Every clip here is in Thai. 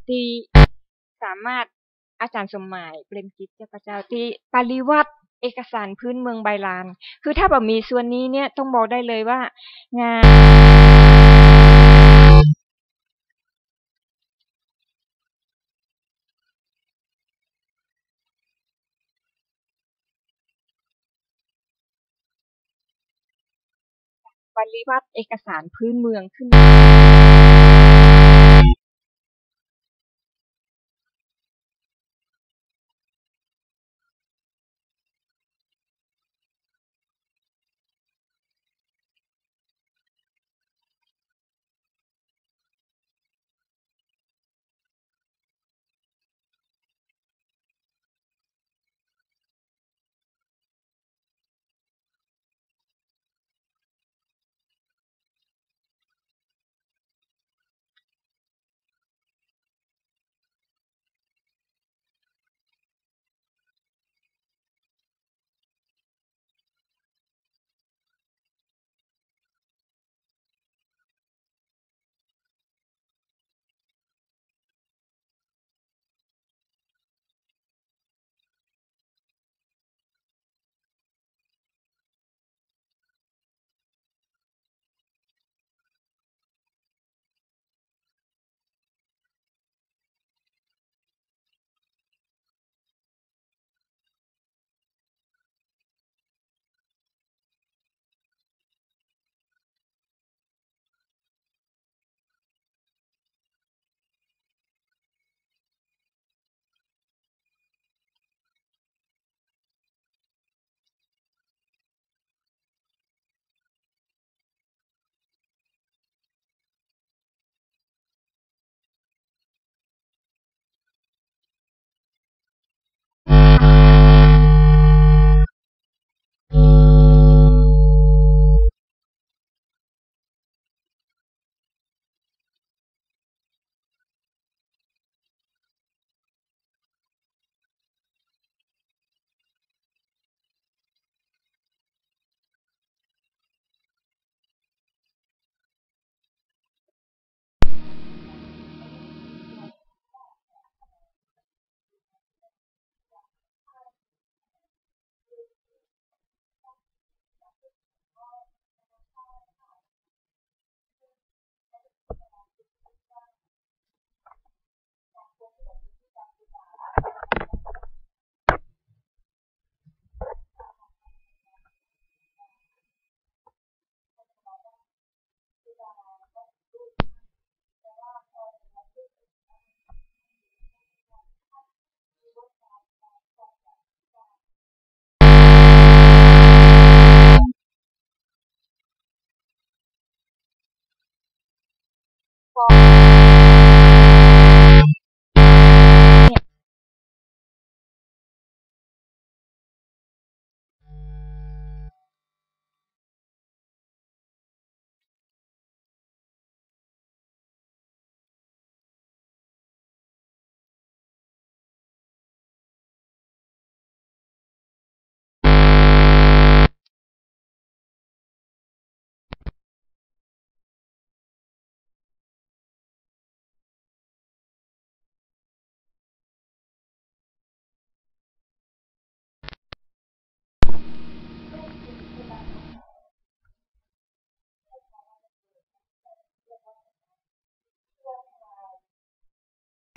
ที่สามารถอาจารย์สมหมายเปรมจิตเจ้าพระเจ้าที่ปริวัติเอกสารพื้นเมืองใบลานคือถ้าแบบมีส่วนนี้เนี่ยต้องบอกได้เลยว่างานปริวัติเอกสารพื้นเมืองขึ้น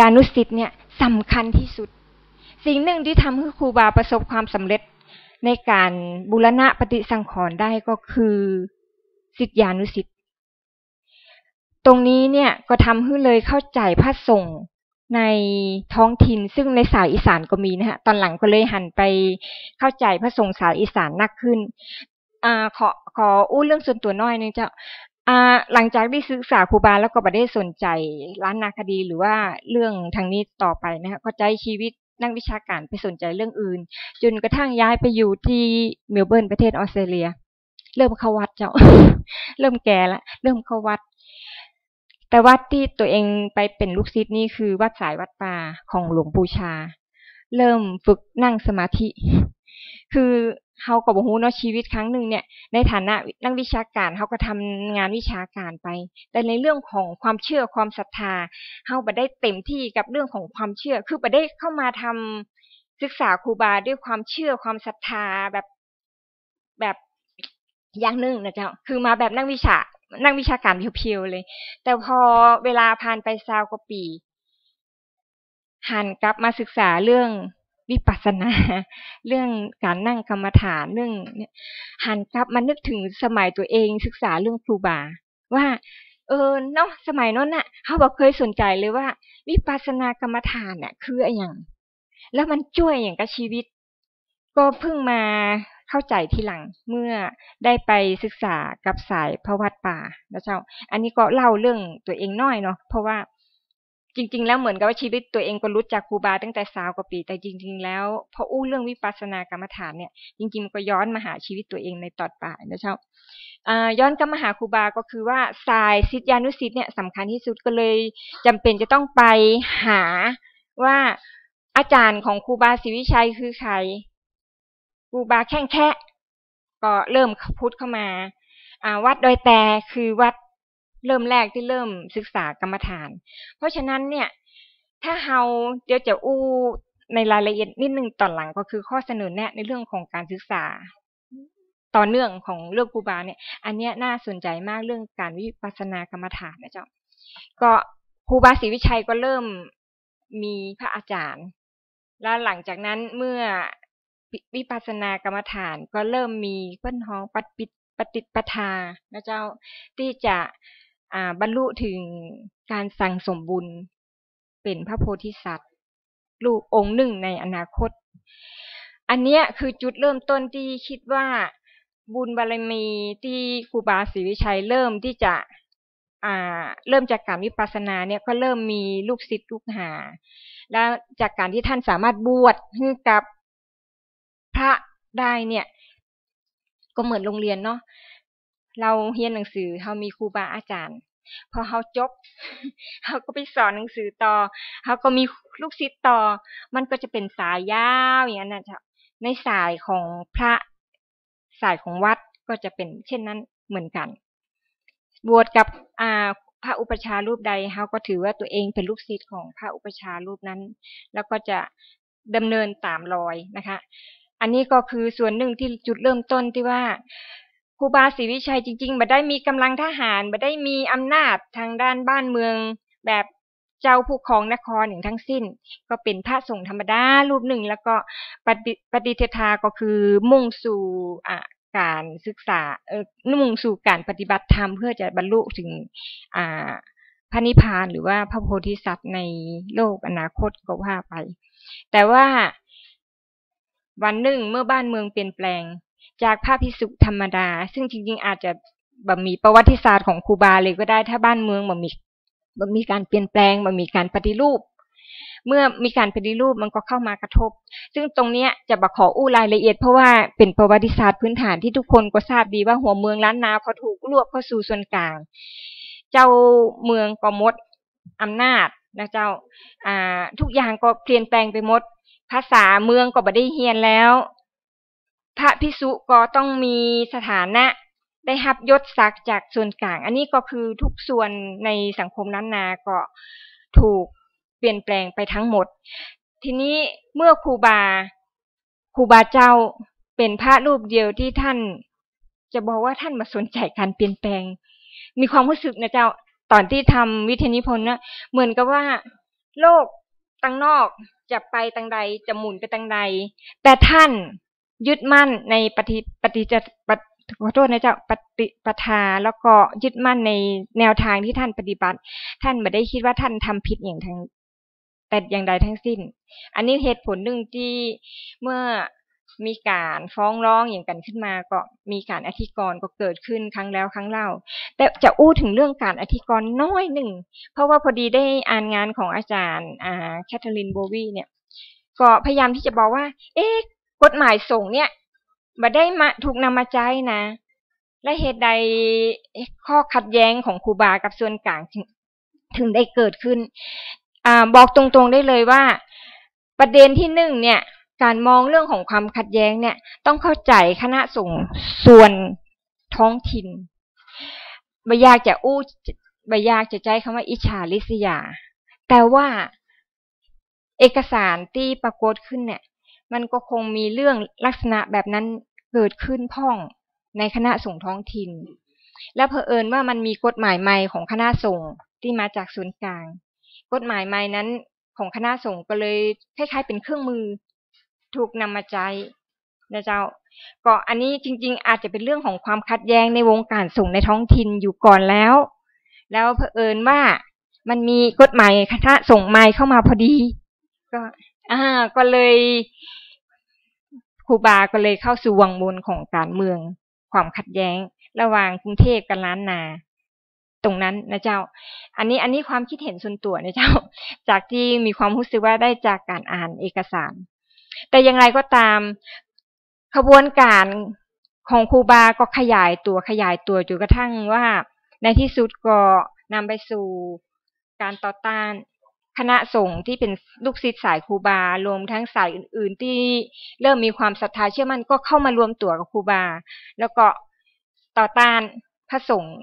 การนุสิตเนี่ยสำคัญที่สุดสิ่งหนึ่งที่ทำให้ครูบาประสบความสำเร็จในการบูรณะปฏิสังขรณ์ได้ก็คือศิษยานุศิษย์ตรงนี้เนี่ยก็ทำให้เลยเข้าใจพระสงฆ์ในท้องถิ่นซึ่งในสายอีสานก็มีนะฮะตอนหลังก็เลยหันไปเข้าใจพระสงฆ์สายอีสานนักขึ้นขออู้เรื่องส่วนตัวน้อยนึงเจ้าหลังจากได้ศึกษาครูบาแล้วก็ไม่ได้สนใจล้านนาคดีหรือว่าเรื่องทางนี้ต่อไปนะฮะก็ใจชีวิตนักวิชาการไปสนใจเรื่องอื่นจนกระทั่งย้ายไปอยู่ที่เมลเบิร์นประเทศออสเตรเลียเริ่มเข้าวัดเจ้า เริ่มแก่แล้วเริ่มเข้าวัดแต่วัดที่ตัวเองไปเป็นลูกศิษย์นี่คือวัดสายวัดป่าของหลวงปู่ชาเริ่มฝึกนั่งสมาธิ คือเขาก็บ่ฮู้เนาะชีวิตครั้งหนึ่งเนี่ยในฐานะนักวิชาการเขาก็ทำงานวิชาการไปแต่ในเรื่องของความเชื่อความศรัทธาเขาบ่ได้เต็มที่กับเรื่องของความเชื่อคือบ่ได้เข้ามาทำศึกษาครูบาด้วยความเชื่อความศรัทธาแบบอย่างหนึ่งนะเจ้าคือมาแบบนักวิชาการเพียวๆเลยแต่พอเวลาผ่านไป20กว่าปีหันกลับมาศึกษาเรื่องวิปัสสนาเรื่องการนั่งกรรมฐานเรื่องหันกลับมานึกถึงสมัยตัวเองศึกษาเรื่องครูบาว่าเนาะสมัยนั้นน่ะเขาบอกเคยสนใจเลยว่าวิปัสสนากรรมฐานน่ะคืออะไรอย่างแล้วมันช่วยอย่างกับชีวิตก็เพิ่งมาเข้าใจทีหลังเมื่อได้ไปศึกษากับสายพระวัดป่าแล้วเจ้าอันนี้ก็เล่าเรื่องตัวเองน้อยเนาะเพราะว่าจริงๆแล้วเหมือนกับว่าชีวิตตัวเองก็รู้จักครูบาตั้งแต่20กว่าปีแต่จริงๆแล้วพออู้เรื่องวิปัสสนากรรมฐานเนี่ยจริงๆมันก็ย้อนมาหาชีวิตตัวเองในตอนปลายนะเจ้าย้อนกลับมาหาครูบาก็คือว่าสายศิษยานุศิษย์เนี่ยสำคัญที่สุดก็เลยจำเป็นจะต้องไปหาว่าอาจารย์ของครูบาศรีวิชัยคือใครครูบาแข้งแคะก็เริ่มพุทธเข้ามาวัดดอยแต่คือวัดเริ่มแรกที่เริ่มศึกษากรรมฐานเพราะฉะนั้นเนี่ยถ้าเดี๋ยวจะอู้ในรายละเอียดนิดนึงตอนหลังก็คือข้อเสนอแนะในเรื่องของการศึกษาต่อเนื่องของเรื่องครูบาเนี่ยอันเนี้ยน่าสนใจมากเรื่องการวิปัสสนากรรมฐานนะเจ้าก็ครูบาศรีวิชัยก็เริ่มมีพระอาจารย์แล้วหลังจากนั้นเมื่อวิปัสสนากรรมฐานก็เริ่มมีเพิ่นฮ้องปฏิปทานะเจ้าที่จะบรรลุถึงการสั่งสมบุญเป็นพระโพธิสัตว์ลูกองค์หนึ่งในอนาคตอันเนี้ยคือจุดเริ่มต้นที่คิดว่าบุญบารมีที่ครูบาศรีวิชัยเริ่มที่จะเริ่มจากการวิปัสสนาเนี่ยก็เริ่มมีลูกศิษย์ลูกหาแล้วจากการที่ท่านสามารถบวชให้กับพระได้เนี่ยก็เหมือนโรงเรียนเนาะเราเรียนหนังสือเรามีครูบาอาจารย์พอเราจบเราก็ไปสอนหนังสือต่อเราก็มีลูกศิษย์ต่อมันก็จะเป็นสายยาวอย่างนั้นนะในสายของพระสายของวัดก็จะเป็นเช่นนั้นเหมือนกันบวชกับพระอุปัชฌาย์รูปใดเราก็ถือว่าตัวเองเป็นลูกศิษย์ของพระอุปัชฌาย์รูปนั้นแล้วก็จะดำเนินตามรอยนะคะอันนี้ก็คือส่วนหนึ่งที่จุดเริ่มต้นที่ว่าครูบาศรีวิชัยจริงๆไม่ได้มีกำลังทหารไม่ได้มีอำนาจทางด้านบ้านเมืองแบบเจ้าผู้ครองนครอย่างทั้งสิ้นก็เป็นพระสงฆ์ธรรมดารูปหนึ่งแล้วก็ปฏิเทธาก็คือมุ่งสู่การศึกษามุ่งสู่การปฏิบัติธรรมเพื่อจะบรรลุถึงพระนิพพานหรือว่าพระโพธิสัตว์ในโลกอนาคตก็ว่าไปแต่ว่าวันหนึ่งเมื่อบ้านเมืองเปลี่ยนแปลงจากพระภิกษุธรรมดาซึ่งจริงๆอาจจะบ่มีประวัติศาสตร์ของครูบาเลยก็ได้ถ้าบ้านเมืองบ่มีการเปลี่ยนแปลงบ่มีการปฏิรูปเมื่อมีการปฏิรูปมันก็เข้ามากระทบซึ่งตรงนี้จะขออู้รายละเอียดเพราะว่าเป็นประวัติศาสตร์พื้นฐานที่ทุกคนก็ทราบดีว่าหัวเมืองล้านนาพอถูกรวบเข้าสู่ส่วนกลางเจ้าเมืองก็หมดอำนาจนะเจ้าทุกอย่างก็เปลี่ยนแปลงไปหมดภาษาเมืองก็บ่ได้เรียนแล้วพระภิกษุก็ต้องมีสถานะได้รับยศศักดิ์จากส่วนกลางอันนี้ก็คือทุกส่วนในสังคมล้านนาก็ถูกเปลี่ยนแปลงไปทั้งหมดทีนี้เมื่อครูบาเจ้าเป็นพระรูปเดียวที่ท่านจะบอกว่าท่านมาสนใจการเปลี่ยนแปลงมีความรู้สึกนะเจ้าตอนที่ทำวิทยานิพนธ์นะเหมือนกับว่าโลกตั้งนอกจะไปทางใดจะหมุนไปทางใดแต่ท่านยึดมั่นในขอโทษนะเจ้าปฏิปทาแล้วก็ยึดมั่นในแนวทางที่ท่านปฏิบัติท่านไม่ได้คิดว่าท่านทำผิดอย่างใดทั้งสิ้นอันนี้เหตุผลหนึ่งที่เมื่อมีการฟ้องร้องอย่างกันขึ้นมาก็มีการอธิกรณ์ก็เกิดขึ้นครั้งแล้วครั้งเล่าแต่จะอู้ถึงเรื่องการอธิกรณ์น้อยหนึ่งเพราะว่าพอดีได้อ่านงานของอาจารย์แคทเธอรีนโบวีเนี่ยก็พยายามที่จะบอกว่ากฎหมายสงฆ์เนี่ยบ่ได้มาถูกนำมาใช้นะและเหตุใดข้อขัดแย้งของครูบากับส่วนกลางถึงได้เกิดขึ้นบอกตรงๆได้เลยว่าประเด็นที่หนึ่งเนี่ย การมองเรื่องของความขัดแย้งเนี่ยต้องเข้าใจคณะสงฆ์ส่วนท้องถิ่นไม่อยากจะไม่อยากจะใช้คำว่าอิจฉาริษยาแต่ว่าเอกสารที่ปรากฏขึ้นเนี่ยมันก็คงมีเรื่องลักษณะแบบนั้นเกิดขึ้นพ่องในคณะสงฆ์ท้องถิ่นและเผอิญว่ามันมีกฎหมายใหม่ของคณะสงฆ์ที่มาจากศูนย์กลางกฎหมายใหม่นั้นของคณะสงฆ์ก็เลยคล้ายๆเป็นเครื่องมือถูกนำมาใช้นะเจ้าก็อันนี้จริงๆอาจจะเป็นเรื่องของความขัดแย้งในวงการสงฆ์ในท้องถิ่นอยู่ก่อนแล้วเผอิญว่ามันมีกฎหมายคณะสงฆ์ใหม่เข้ามาพอดีก็เลยครูบาก็เลยเข้าสู่วังวนของการเมืองความขัดแย้งระหว่างกรุงเทพกับล้านนาตรงนั้นนะเจ้าอันนี้ความคิดเห็นส่วนตัวนะเจ้าจากที่มีความรู้สึกว่าได้จากการอ่านเอกสารแต่อย่างไรก็ตามขบวนการของครูบาก็ขยายตัวจนกระทั่งว่าในที่สุดก็นำไปสู่การต่อต้านคณะสงฆ์ที่เป็นลูกศิษย์สายครูบารวมทั้งสายอื่นๆที่เริ่มมีความศรัทธาเชื่อมั่นก็เข้ามารวมตัวกับครูบาแล้วก็ต่อต้านพระสงฆ์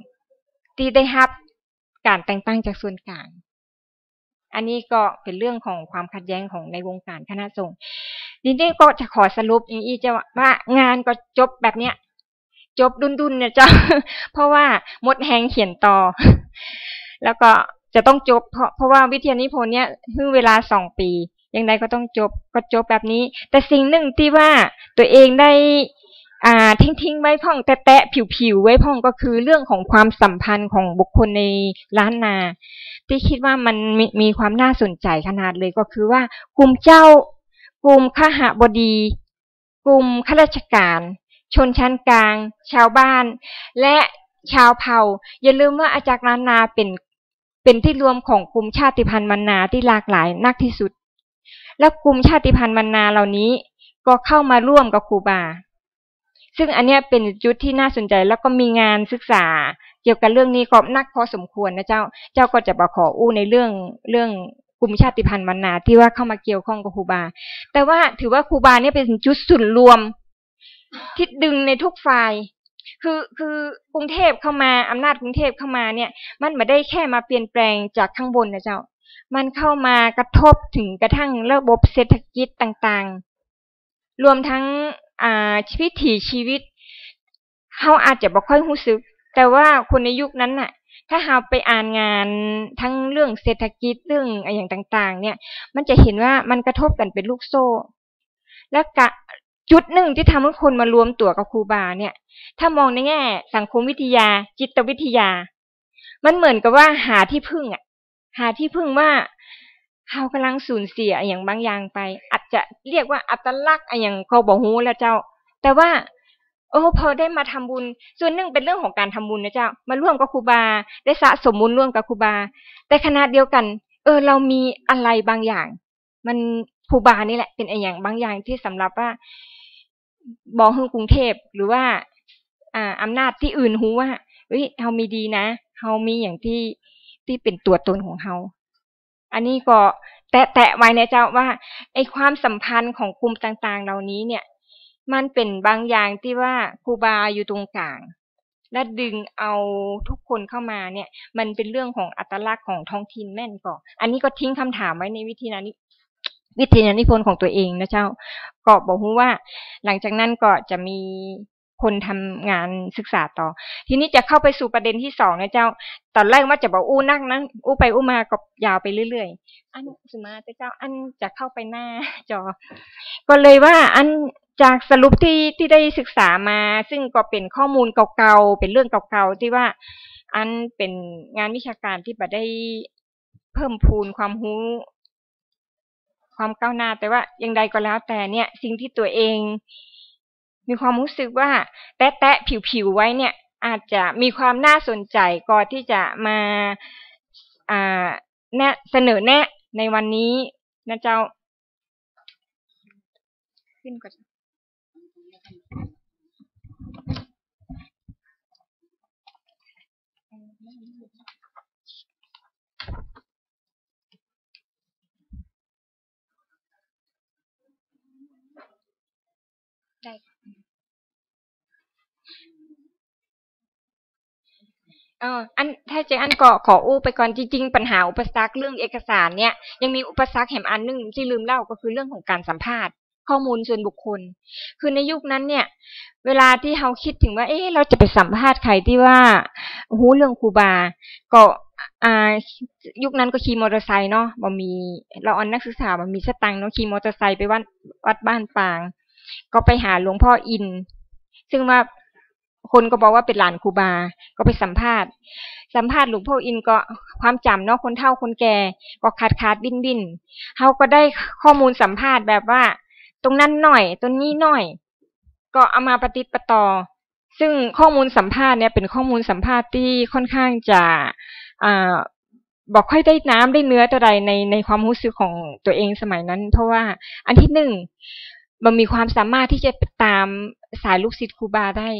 ที่ได้รับการแต่งตั้งจากส่วนกลางอันนี้ก็เป็นเรื่องของความขัดแย้งของในวงการคณะสงฆ์ทีนี้ก็จะขอสรุปอย่างนี้จะว่างานก็จบแบบเนี้ยจบดุนๆเนี่ยจ้ะเพราะว่าหมดแฮงเขียนต่อแล้วก็จะต้องจบเพราะว่าวิทยานิพนธ์เนี่ยคือเวลา2 ปีอย่างไรก็ต้องจบก็จบแบบนี้แต่สิ่งหนึ่งที่ว่าตัวเองได้ทิ้งไว้พ่องแตะผิวไว้พ่องก็คือเรื่องของความสัมพันธ์ของบุคคลในล้านนาที่คิดว่ามันมีความน่าสนใจขนาดเลยก็คือว่ากลุ่มกลุ่มข้หบดีกลุ่มข้าราชการชนชั้นกลางชาวบ้านและชาวเผ่าอย่าลืมว่าอาจารย์ล้านนาเป็นที่รวมของกลุ่มชาติพันธุ์วรรณาที่หลากหลายนักที่สุดและกลุ่มชาติพันธุ์วรรณาเหล่านี้ก็เข้ามาร่วมกับครูบาซึ่งอันนี้เป็นจุดที่น่าสนใจแล้วก็มีงานศึกษาเกี่ยวกับเรื่องนี้ก็นักพอสมควรนะเจ้าก็จะมาขออู้ในเรื่องกลุ่มชาติพันธุ์วรรณาที่ว่าเข้ามาเกี่ยวข้องกับครูบาแต่ว่าถือว่าครูบาเนี่ยเป็นจุดศูนย์รวมที่ดึงในทุกฝ่ายคือกรุงเทพเข้ามาอำนาจกรุงเทพเข้ามาเนี่ยมันไม่ได้แค่มาเปลี่ยนแปลงจากข้างบนนะเจ้ามันเข้ามากระทบถึงกระทั่งระบบเศรษฐกิจต่างๆรวมทั้งชีวิตเขาอาจจะบ่ค่อยรู้สึกแต่ว่าคนในยุคนั้นน่ะถ้าเราไปอ่านงานทั้งเรื่องเศรษฐกิจเรื่องอย่างต่างๆเนี่ยมันจะเห็นว่ามันกระทบกันเป็นลูกโซ่และจุดหนึ่งที่ทำให้คนมารวมตัวกับครูบาเนี่ยถ้ามองในแง่สังคมวิทยาจิตวิทยามันเหมือนกับว่าหาที่พึ่งว่าเขากำลังสูญเสียอย่างบางอย่างไปอาจจะเรียกว่าอัตลักษณ์อย่างเขาบอกฮู้แล้วเจ้าแต่ว่าพอได้มาทำบุญส่วนหนึ่งเป็นเรื่องของการทำบุญนะเจ้ามาร่วมกับครูบาได้สะสมบุญร่วมกับครูบาแต่ขณะเดียวกันเรามีอะไรบางอย่างมันครูบานี่แหละเป็นอย่างบางอย่างที่สำหรับว่าบอกให้กรุงเทพหรือว่าอำนาจที่อื่นฮู้ว่าเฮามีดีนะเฮามีอย่างที่เป็นตัวตนของเฮาอันนี้ก็แตะไว้นะเจ้าว่าไอ้ความสัมพันธ์ของกลุ่มต่างๆเหล่านี้เนี่ยมันเป็นบางอย่างที่ว่าครูบาอยู่ตรงกลางและดึงเอาทุกคนเข้ามาเนี่ยมันเป็นเรื่องของอัตลักษณ์ของท้องถิ่นแม่นก่อนอันนี้ก็ทิ้งคำถามไว้ในวิทยานิพนธ์ของตัวเองนะเจ้าก็บอกว่าหลังจากนั้นก็จะมีคนทำงานศึกษาต่อทีนี้จะเข้าไปสู่ประเด็นที่2นะเจ้าตอนแรกว่าจะบอกอู้นักนั้นอู้ไปอู้มาก็ยาวไปเรื่อยๆอันสุมาเจ้าอันจะเข้าไปหน้าจอก็เลยว่าอันจากสรุปที่ได้ศึกษามาซึ่งก็เป็นข้อมูลเก่าๆเป็นเรื่องเก่าๆที่ว่าอันเป็นงานวิชาการที่บ่ได้เพิ่มพูนความรู้ความก้าวหน้าแต่ว่าอย่างใดก็แล้วแต่เนี่ยสิ่งที่ตัวเองมีความรู้สึกว่าแตะผิวไว้เนี่ยอาจจะมีความน่าสนใจก่อนที่จะมาเสนอแนะในวันนี้นะเจ้าขึ้นก่อน อันถ้าเจอันก็ขออู้ไปก่อนจริงๆปัญหาอุปสรรคเรื่องเอกสารเนี่ยยังมีอุปสรรคแถมอันนึงที่ลืมเล่าก็คือเรื่องของการสัมภาษณ์ข้อมูลส่วนบุคคลคือในยุคนั้นเนี่ยเวลาที่เราคิดถึงว่าเราจะไปสัมภาษณ์ใครที่ว่าหูเรื่องครูบาก็ยุคนั้นก็ขี่มอเตอร์ไซค์เนาะบ่มีเรานักศึกษาบ่มีสตังค์เนาะขี่มอเตอร์ไซค์ไปวัดบ้านปางก็ไปหาหลวงพ่ออินซึ่งว่าคนก็บอกว่าเป็นหลานครูบาก็ไปสัมภาษณ์หลวงพ่ออินก็ความจำเนาะคนเฒ่าคนแก่ก็ขาดบินเขาก็ได้ข้อมูลสัมภาษณ์แบบว่าตรงนั้นหน่อยตรงนี้หน่อยก็เอามาปฏิติดประต่อซึ่งข้อมูลสัมภาษณ์เนี่ยเป็นข้อมูลสัมภาษณ์ที่ค่อนข้างจะบอกค่อยได้น้ำได้เนื้อตัวใดในความรู้สึกของตัวเองสมัยนั้นเพราะว่าอันที่หนึ่งมันมีความสามารถที่จะตามสายลูกศิษย์ครูบาได้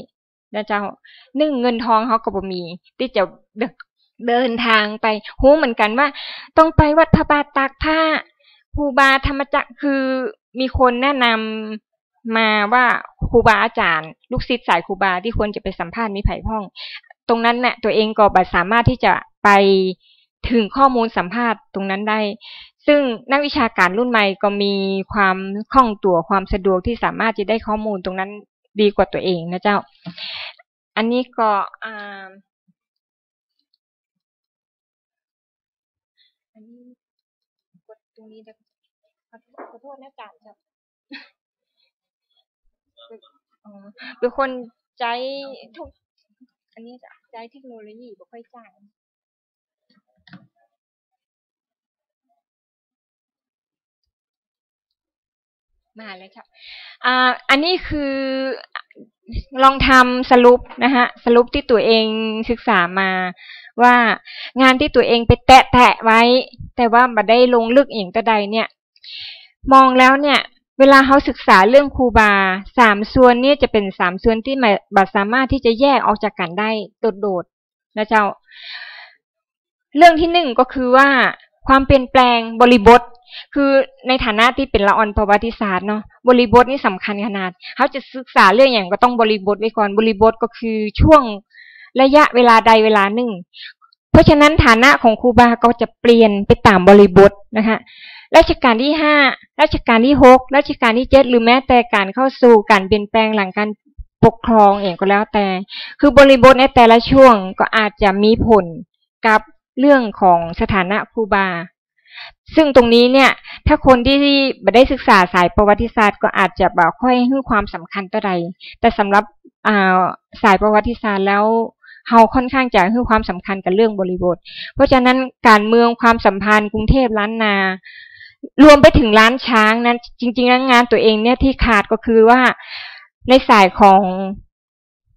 นะเจ้าเงินทองเขาก็บ่มีที่จะเดินทางไปรู้เหมือนกันว่าต้องไปวัดพระบาทตากผ้าครูบาธรรมจักรคือมีคนแนะนำมาว่าครูบาอาจารย์ลูกศิษย์สายครูบาที่ควรจะไปสัมภาษณ์มีไผ่พ่องตรงนั้นเนี่ยตัวเองก็บ่สามารถที่จะไปถึงข้อมูลสัมภาษณ์ตรงนั้นได้ซึ่งนักวิชาการรุ่นใหม่ก็มีความคล่องตัวความสะดวกที่สามารถจะได้ข้อมูลตรงนั้นดีกว่าตัวเองนะเจ้าอันนี้ก็อันนี้กดตรงนี้นะขอโทษนะอาจารย์ครับเป็นคนใจทุกอันนี้จะใจเทคโนโลยีบ่ค่อยจ้างมาเลยครับอันนี้คือลองทำสรุปนะฮะสรุปที่ตัวเองศึกษามาว่างานที่ตัวเองไปแตะไว้แต่ว่าไม่ได้ลงลึกอย่างใดเนี่ยมองแล้วเนี่ยเวลาเขาศึกษาเรื่องครูบา3ส่วนนี้จะเป็น3ส่วนที่ไม่สามารถที่จะแยกออกจากกันได้โดดๆนะเจ้าเรื่องที่1ก็คือว่าความเปลี่ยนแปลงบริบทคือในฐานะที่เป็นละออนประวัติศาสตร์เนาะบริบทนี่สำคัญขนาดเขาจะศึกษาเรื่องอย่างก็ต้องบริบทไว้ก่อนบริบทก็คือช่วงระยะเวลาใดเวลาหนึ่งเพราะฉะนั้นฐานะของครูบาก็จะเปลี่ยนไปตามบริบทนะคะรัชกาลที่5รัชกาลที่6รัชกาลที่7หรือแม้แต่การเข้าสู่การเปลี่ยนแปลงหลังการปกครองเองก็แล้วแต่คือบริบทในแต่ละช่วงก็อาจจะมีผลกับเรื่องของสถานะครูบาซึ่งตรงนี้เนี่ยถ้าคนที่ไม่ได้ศึกษาสายประวัติศาสตร์ก็อาจจะแบบค่อยให้ความสำคัญต่อใดแต่สำหรับสายประวัติศาสตร์แล้วเราค่อนข้างจะให้ความสำคัญกับเรื่องบริบทเพราะฉะนั้นการเมืองความสัมพันธ์กรุงเทพล้านนารวมไปถึงล้านช้างนั้นจริงๆแล้วงานตัวเองเนี่ยที่ขาดก็คือว่าในสายของ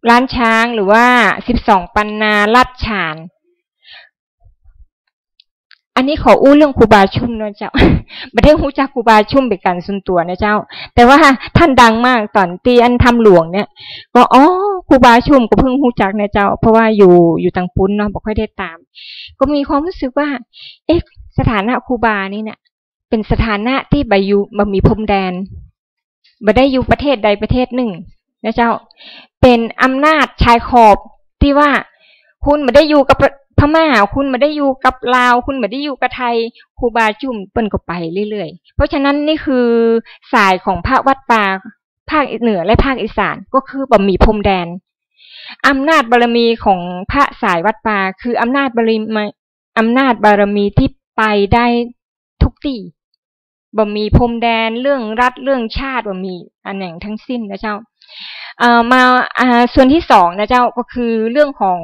ล้านช้างหรือว่า12ปันนาลัดฉานอันนี้ขออู้เรื่องครูบาชุ่มนะเจ้าไม่ได้รู้จักครูบาชุ่มเป็นการส่วนตัวนะเจ้าแต่ว่าท่านดังมากตอนตีอันทำหลวงเนี่ยก็ครูบาชุ่มก็เพิ่งรู้จักนะเจ้าเพราะว่าอยู่ต่างปุ้นเนาะบอกค่อยได้ตามก็มีความรู้สึกว่าสถานะครูบานี่เนี่ยเป็นสถานะที่บอยู่บ่มีพรมแดนบ่ได้อยู่ประเทศใดประเทศหนึ่งนะเจ้าเป็นอำนาจชายขอบที่ว่าคุณไม่ได้อยู่กับพม่าคุณไม่ได้อยู่กับลาวคุณไม่ได้อยู่กับไทยครูบาจุ่มเปิ้นก็ไปเรื่อยๆเพราะฉะนั้นนี่คือสายของพระวัดป่าภาคเหนือและภาคอีสานก็คือบ่มีพรมแดนอำนาจบารมีของพระสายวัดป่าคืออำนาจบารมีที่ไปได้ทุกที่บ่มีพรมแดนเรื่องรัฐเรื่องชาติบ่มีอันไหนทั้งสิ้นนะเจ้ามาส่วนที่2นะเจ้าก็คือเรื่องของ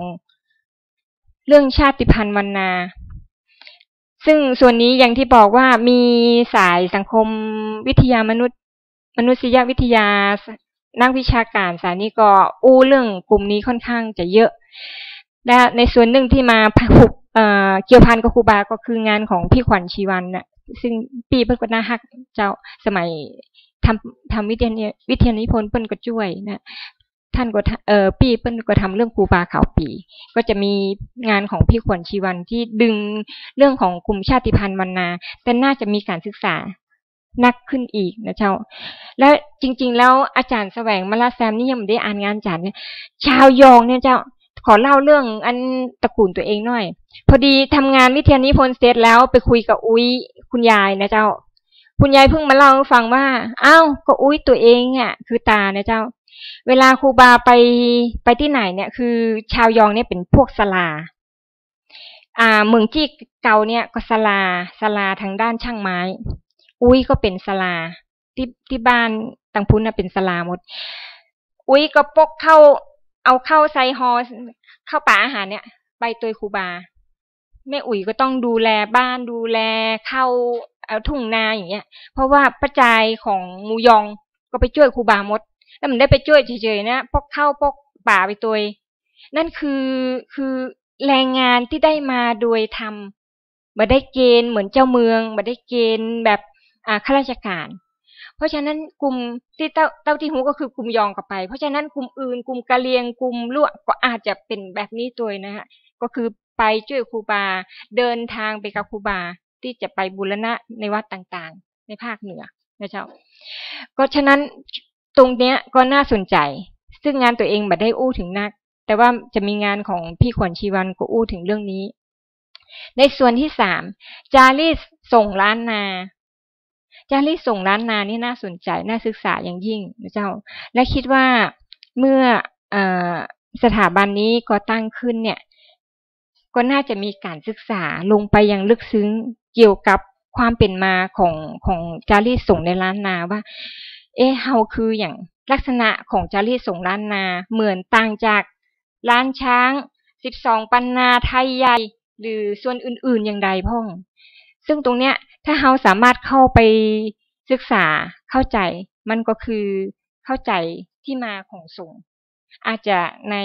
เรื่องชาติพันธุ์วรรณาซึ่งส่วนนี้อย่างที่บอกว่ามีสายสังคมวิทยามนุษยวิทยานักวิชาการสายนี้ก็อู้เรื่องกลุ่มนี้ค่อนข้างจะเยอะและในส่วนหนึ่งที่มาผูกเกี่ยวพันกับครูบาก็คืองานของพี่ขวัญชีวันน่ะซึ่งปีเพิ่นก็น่าฮักเจ้าสมัยทำวิทยานิพนธ์เพิ่นก็ช่วยนะท่านก็ปีเปิ้ลก็ทำเรื่องครูบาขาวปีก็จะมีงานของพี่ขวัญชีวันที่ดึงเรื่องของกลุ่มชาติพันธุ์วรรณาแต่น่าจะมีการศึกษานักขึ้นอีกนะเจ้าและจริงๆแล้วอาจารย์แสวงมลาแซมนี่ยังไม่ได้อ่านงานอาจารย์เนี่ยชาวยองเนี่ยเจ้า ขอเล่าเรื่องอันตระกูลตัวเองหน่อยพอดีทำงานวิทยานิพนธ์เสร็จแล้วไปคุยกับอุ้ยคุณยายนะเจ้าคุณยายเพิ่งมาเล่าให้ฟังว่าอ้าวก็อุ้ยตัวเองอ่ะคือตานะเจ้าเวลาครูบาไปที่ไหนเนี่ยคือชาวยองเนี่ยเป็นพวกสลาเมืองที่เก่าเนี่ยก็สลาทางด้านช่างไม้อุ้ยก็เป็นสลาที่บ้านตังพุ้นน่ะเป็นสลาหมดอุ้ยก็ปกเอาเข้าใส่ฮอเข้าป่าอาหารเนี่ยไปตัวครูบาแม่อุ๋ยก็ต้องดูแลบ้านดูแลเข้าทุ่งนาอย่างเงี้ยเพราะว่าปัจจัยของมูยองก็ไปช่วยครูบาหมดแล้วมันได้ไปช่วยเฉยๆนะพกเข้าพกป่าไปตัวนั่นคือแรงงานที่ได้มาโดยทำมาได้เกณฑ์เหมือนเจ้าเมืองมาได้เกณฑ์แบบข้าราชการเพราะฉะนั้นกลุ่มที่เต้าที่หูก็คือกลุ่มยองกับไปเพราะฉะนั้นกลุ่มอื่นกลุ่มกะเหรี่ยงกลุ่มลั่วก็อาจจะเป็นแบบนี้ตัวนะฮะก็คือไปช่วยครูบาเดินทางไปกับครูบาที่จะไปบูรณะในวัดต่างๆในภาคเหนือนะเจ้าก็ฉะนั้นตรงเนี้ยก็น่าสนใจซึ่งงานตัวเองไม่ได้อู้ถึงนักแต่ว่าจะมีงานของพี่ขวัญชีวันก็อู้ถึงเรื่องนี้ในส่วนที่3จารีตส่งล้านนาจารีตส่งล้านนานี่น่าสนใจน่าศึกษาอย่างยิ่งนะเจ้าและคิดว่าเมื่อสถาบันนี้ก่อตั้งขึ้นเนี่ยก็น่าจะมีการศึกษาลงไปอย่างลึกซึ้งเกี่ยวกับความเป็นมาของจารีตส่งในล้านนาว่าเฮาคืออย่างลักษณะของจารีตส่งล้านนาเหมือนต่างจากล้านช้าง12ปันนาไทยใหญ่หรือส่วนอื่นๆอย่างใดพ่องซึ่งตรงเนี้ยถ้าเฮาสามารถเข้าไปศึกษาเข้าใจมันก็คือเข้าใจที่มาของสงฆ์อาจจะใน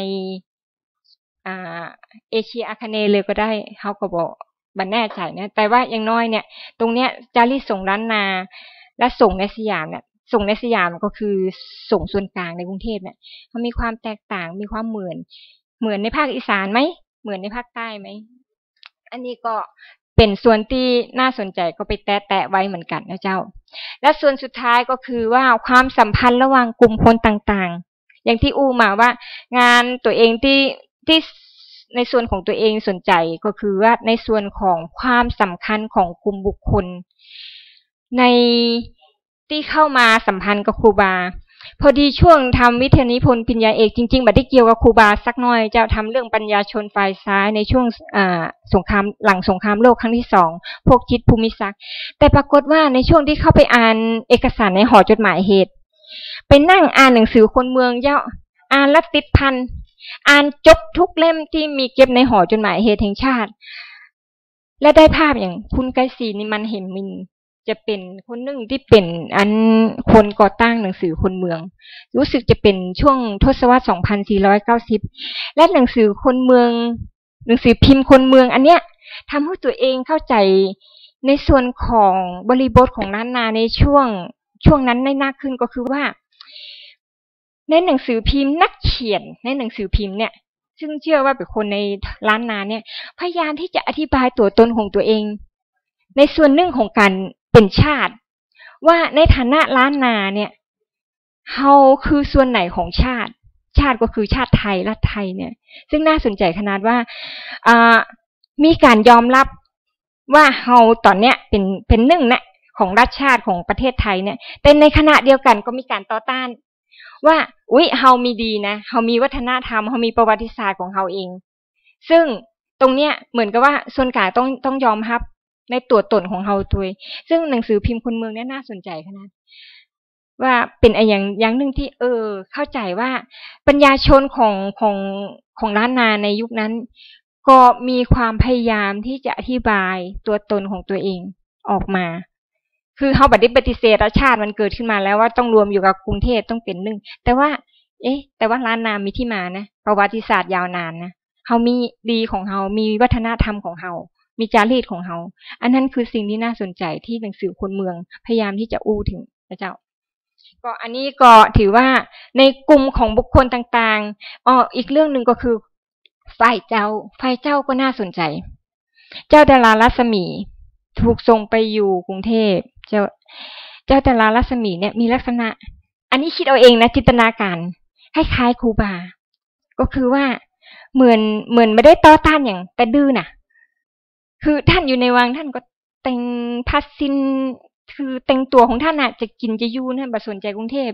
เอเชียอาคเนย์เลยก็ได้เฮาก็บอกบันแน่ใจนะแต่ว่าอย่างน้อยเนี่ยตรงเนี้ยจารีตส่งล้านนาและส่งในสยามเนี่ยส่งในสยามก็คือส่งส่วนกลางในกรุงเทพเนี่ยมันมีความแตกต่างมีความเหมือนในภาคอีสานไหมเหมือนในภาคใต้ไหมอันนี้ก็เป็นส่วนที่น่าสนใจก็ไปแตะไว้เหมือนกันนะเจ้าและส่วนสุดท้ายก็คือว่าความสัมพันธ์ระหว่างกลุ่มคนต่างๆอย่างที่อู้มาว่างานตัวเองที่ในส่วนของตัวเองสนใจก็คือว่าในส่วนของความสำคัญของกลุ่มบุคคลในที่เข้ามาสัมพันธ์กับครูบาพอดีช่วงทำวิทยานิพนธ์ปริญญาเอกจริงๆไม่ได้เกี่ยวกับครูบาสักน้อยจะทำเรื่องปัญญาชนฝ่ายซ้ายในช่วงสงครามหลังสงครามโลกครั้งที่2พวกจิตภูมิศักดิ์แต่ปรากฏว่าในช่วงที่เข้าไปอ่านเอกสารในหอจดหมายเหตุไปนั่งอ่านหนังสือคนเมืองเจ้าอ่านและติดพันอ่านจบทุกเล่มที่มีเก็บในหอจดหมายเหตุแห่งชาติและได้ภาพอย่างคุณไกรศรีนิมันเหมมินจะเป็นคนหนึ่งที่เป็นคนก่อตั้งหนังสือคนเมืองรู้สึกจะเป็นช่วงทศวรรษ 2490 และหนังสือคนเมืองหนังสือพิมพ์คนเมืองอันเนี้ยทำให้ตัวเองเข้าใจในส่วนของบริบทของล้านนาในช่วงนั้นได้มากขึ้นก็คือว่าในหนังสือพิมพ์นักเขียนในหนังสือพิมพ์เนี่ยซึ่งเชื่อว่าเป็นคนในล้านนาเนี่ยพยายามที่จะอธิบายตัวตนของตัวเองในส่วนหนึ่งของการเป็นชาติว่าในฐานะล้านนาเนี่ยเฮาคือส่วนไหนของชาติก็คือชาติไทยรัฐไทยเนี่ยซึ่งน่าสนใจขนาดว่ามีการยอมรับว่าเฮาตอนเนี้ยเป็นหนึ่งนะของรัฐชาติของประเทศไทยเนี่ยแต่ในขณะเดียวกันก็มีการต่อต้านว่าเฮามีดีนะเฮามีวัฒนธรรมเฮามีประวัติศาสตร์ของเฮาเองซึ่งตรงเนี้ยเหมือนกับว่าส่วนกลางต้องยอมรับในตัวตนของเฮาตัวซึ่งหนังสือพิมพ์คนเมืองเนี่ยน่าสนใจขนาดว่าเป็นอย่างหนึ่งที่เข้าใจว่าปัญญาชนของล้านนาในยุคนั้นก็มีความพยายามที่จะอธิบายตัวตนของตัวเองออกมาคือเฮาบ่ได้ปฏิเสธชาติมันเกิดขึ้นมาแล้วว่าต้องรวมอยู่กับกรุงเทพต้องเป็นหนึ่งแต่ว่าล้านนามีที่มานะประวัติศาสตร์ยาวนานนะเฮามีดีของเฮามีวัฒนธรรมของเฮามีจารีตของเฮาอันนั้นคือสิ่งที่น่าสนใจที่หนังสือคนเมืองพยายามที่จะอู้ถึงนะเจ้าก็อันนี้ก็ถือว่าในกลุ่มของบุคคลต่างๆอีกเรื่องนึงก็คือฝ่ายเจ้าก็น่าสนใจเจ้าดารารัศมีถูกส่งไปอยู่กรุงเทพเจ้าดารารัศมีเนี่ยมีลักษณะอันนี้คิดเอาเองนะจินตนาการคล้ายๆครูบาก็คือว่า เหมือนไม่ได้ต่อต้านอย่างแต่ดื้อน่ะคือท่านอยู่ในวังท่านก็แต่งผ้าสิ้นคือแต่งตัวของท่านน่ะจะกินจะอยู่นะบ่สนใจกรุงเทพ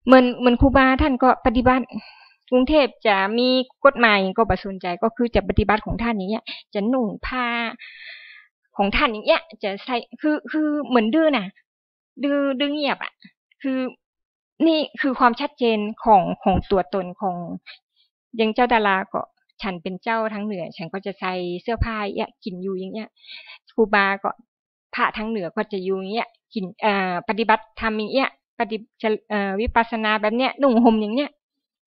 เหมือนครูบาท่านก็ปฏิบัติกรุงเทพจะมีกฎหมายก็บ่สนใจก็คือจะปฏิบัติของท่านอย่างเงี้ยจะนุ่งผ้าของท่านอย่างเงี้ยจะใส่คือเหมือนดื้อน่ะดื้อเงียบอ่ะคือนี่คือความชัดเจนของตัวตนของยังเจ้าดาราก็ฉันเป็นเจ้าทั้งเหนือฉันก็จะใส่เสื้อผ้าอย่างเงี้ยกินอยู่อย่างเงี้ยครูบาก็พระทั้งเหนือก็จะอยู่อย่างเงี้ยกินปฏิบัติธรรมอย่างเงี้ยปฏิวิปัสสนาแบบเนี้ยนุ่งห่มอย่างเนี้ย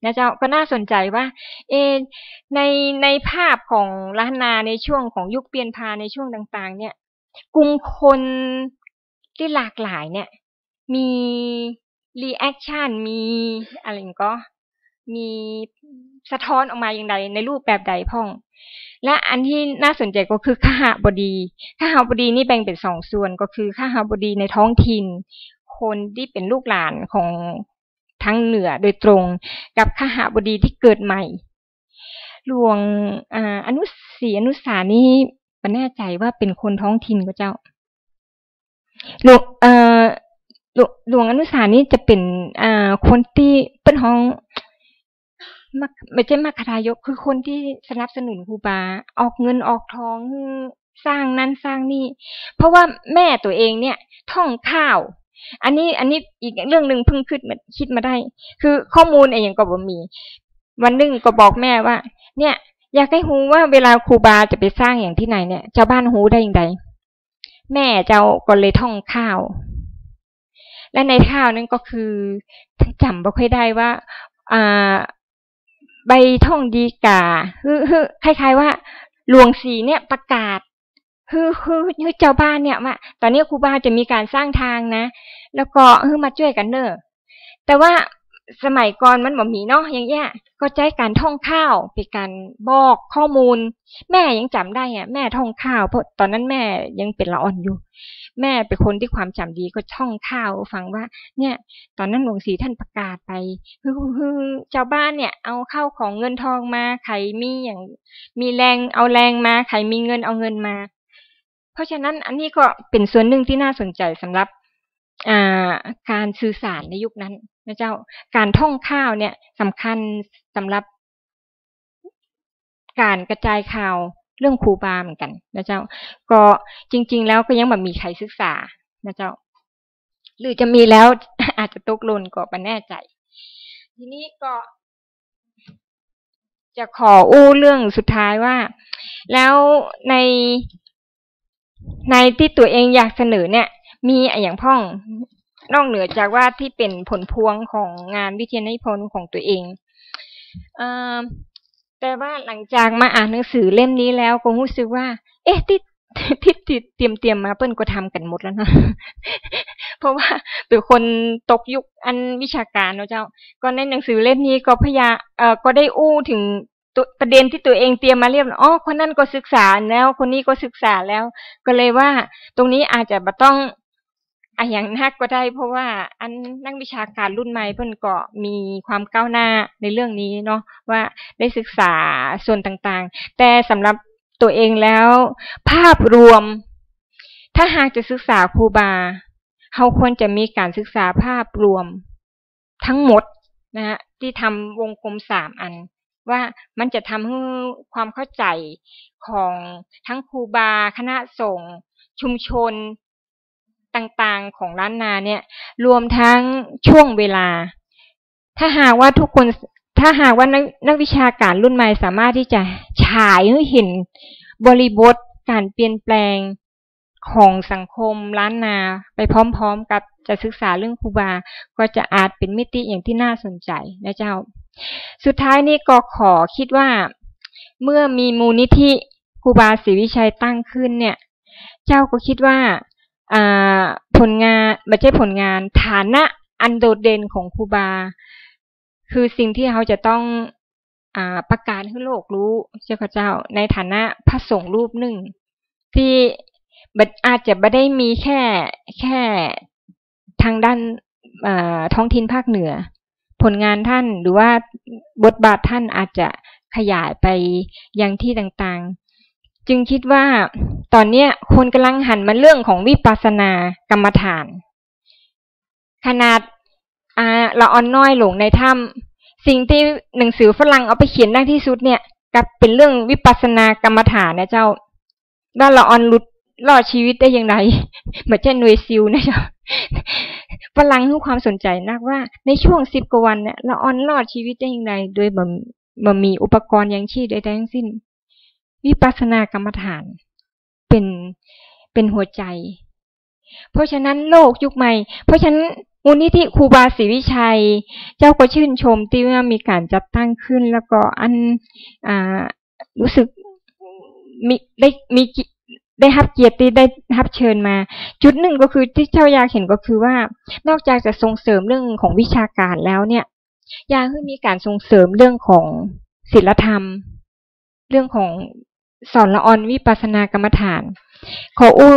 นะเจ้าก็น่าสนใจว่าในภาพของล้านนาในช่วงของยุคเปลี่ยนผ่านในช่วงต่างๆเนี่ยกลุ่มคนที่หลากหลายเนี่ยมีรีแอคชั่นมีอะไรก็มีสะท้อนออกมาอย่างไรในรูปแบบใดพ่องและอันที่น่าสนใจก็คือคหบดีนี่แบ่งเป็น2ส่วนก็คือคหบดีในท้องถิ่นคนที่เป็นลูกหลานของทั้งเหนือโดยตรงกับคหบดีที่เกิดใหม่หลวงอนุสานี่ไม่แน่ใจว่าเป็นคนท้องถิ่นก็เจ้าหลวงอนุสานี่จะเป็นคนที่เป็นห้องไม่ใช่มรรคทายกคือคนที่สนับสนุนครูบาออกเงินออกทองสร้างนั้นสร้างนี่เพราะว่าแม่ตัวเองเนี่ยท่องข้าวอันนี้อีกเรื่องนึงเพิ่งคิดมาได้คือข้อมูลอย่างก็บ่มีวันนึงก็บอกแม่ว่าเนี่ยอยากให้ฮู้ว่าเวลาครูบาจะไปสร้างอย่างที่ไหนเนี่ยชาวบ้านฮู้ได้อย่างไรแม่เจ้าก็เลยท่องข้าวและในข้าวนั้นก็คือจำบ่ค่อยได้ว่าใบท่องดีกาคล้ายๆว่าหลวงศรีเนี่ยประกาศคือเจ้าบ้านเนี่ยว่าตอนนี้ครูบาจะมีการสร้างทางนะแล้วก็มาช่วยกันเนอะแต่ว่าสมัยก่อนมันบ่มีเนาะอย่างเงี้ยก็ใช้การท่องข้าวเป็นการบอกข้อมูลแม่ยังจำได้อ่ะแม่ท่องข้าวเพราะตอนนั้นแม่ยังเป็นละอ่อนอยู่แม่เป็นคนที่ความจำดีก็ท่องข้าวฟังว่าเนี่ยตอนนั้นหลวงศรีท่านประกาศไปคือชาวบ้านเนี่ยเอาเข้าของเงินทองมาใครมีอย่างมีแรงเอาแรงมาใครมีเงินเอาเงินมาเพราะฉะนั้นอันนี้ก็เป็นส่วนหนึ่งที่น่าสนใจสำหรับการสื่อสารในยุคนั้นนะเจ้าการท่องข้าวเนี่ยสำคัญสำหรับการกระจายข่าวเรื่องครูบาเหมือนกันนะเจ้าก็จริงๆแล้วก็ยังแบบมีใครศึกษานะเจ้าหรือจะมีแล้วอาจจะตกหล่นก็ไม่แน่ใจทีนี้ก็จะขออู้เรื่องสุดท้ายว่าแล้วในที่ตัวเองอยากเสนอเนี่ยมีอย่างพ่องนอกเหนือจากว่าที่เป็นผลพวงของงานวิทยานิพนธ์ของตัวเองแต่ว่าหลังจากมาอ่านหนังสือเล่มนี้แล้วก็รู้สึกว่าเอ๊ะที่เตรียมมาเปิ้นก็ทำกันหมดแล้วนะเพราะว่าเป็นคนตกยุคอันวิชาการเนาะเจ้าก็ในหนังสือเล่มนี้ก็พยายามก็ได้อู้ถึงประเด็นที่ตัวเองเตรียมมาเรียบอ๋อคนนั้นก็ศึกษาแล้วคนนี้ก็ศึกษาแล้วก็เลยว่าตรงนี้อาจจะบ่ต้องอย่างนักก็ได้เพราะว่าอันนักวิชาการรุ่นใหม่เพิ่นก็มีความก้าวหน้าในเรื่องนี้เนาะว่าได้ศึกษาส่วนต่างๆแต่สำหรับตัวเองแล้วภาพรวมถ้าหากจะศึกษาครูบาเราควรจะมีการศึกษาภาพรวมทั้งหมดนะฮะที่ทำวงกลม3อันว่ามันจะทำให้ความเข้าใจของทั้งครูบาคณะสงฆ์ชุมชนต่างๆของล้านนาเนี่ยรวมทั้งช่วงเวลาถ้าหากว่านักวิชาการรุ่นใหม่สามารถที่จะฉายให้เห็นบริบทการเปลี่ยนแปลงของสังคมล้านนาไปพร้อมๆกับจะศึกษาเรื่องครูบาก็จะอาจเป็นมิติอย่างที่น่าสนใจนะเจ้าสุดท้ายนี้ก็ขอคิดว่าเมื่อมีมูลนิธิครูบาศรีวิชัยตั้งขึ้นเนี่ยเจ้าก็คิดว่าผลงานไม่ใช่ผลงานฐานะอันโดดเด่นของครูบาคือสิ่งที่เขาจะต้องประกาศให้โลกรู้เจ้าในฐานะพระสงฆ์รูปหนึ่งที่อาจจะไม่ได้มีแค่ทางด้านท้องถิ่นภาคเหนือผลงานท่านหรือว่าบทบาทท่านอาจจะ ขยายไปยังที่ต่างๆจึงคิดว่าตอนนี้คนกำลังหันมาเรื่องของวิปัสสนากรรมฐานขนาดละออนน้อยหลงในถ้ำสิ่งที่หนังสือฝรั่งเอาไปเขียนได้ที่สุดเนี่ยกับเป็นเรื่องวิปัสสนากรรมฐานนะเจ้าว่าละออนรอดชีวิตได้อย่างไรเหมือนเช่นหน่วยซิลนะเจ้าฝรั่งให้ความสนใจนักว่าในช่วง10 กว่าวันเนี่ยละออนรอดชีวิตได้อย่างไรโดยบ่มีอุปกรณ์ยังชีพใดๆทั้งสิ้นวิปัสสนากรรมฐานเป็นหัวใจเพราะฉะนั้นโลกยุคใหม่เพราะฉะนั้นมูลนิธิครูบาศรีวิชัยเจ้าก็ชื่นชมที่ว่ามีการจัดตั้งขึ้นแล้วก็รู้สึกได้รับเกียรติได้รับเชิญมาจุดหนึ่งก็คือที่เจ้าอยากเห็นก็คือว่านอกจากจะส่งเสริมเรื่องของวิชาการแล้วเนี่ยอยากให้มีการส่งเสริมเรื่องของศีลธรรมเรื่องของสอนละออนวิปัสสนากรรมฐานขออู้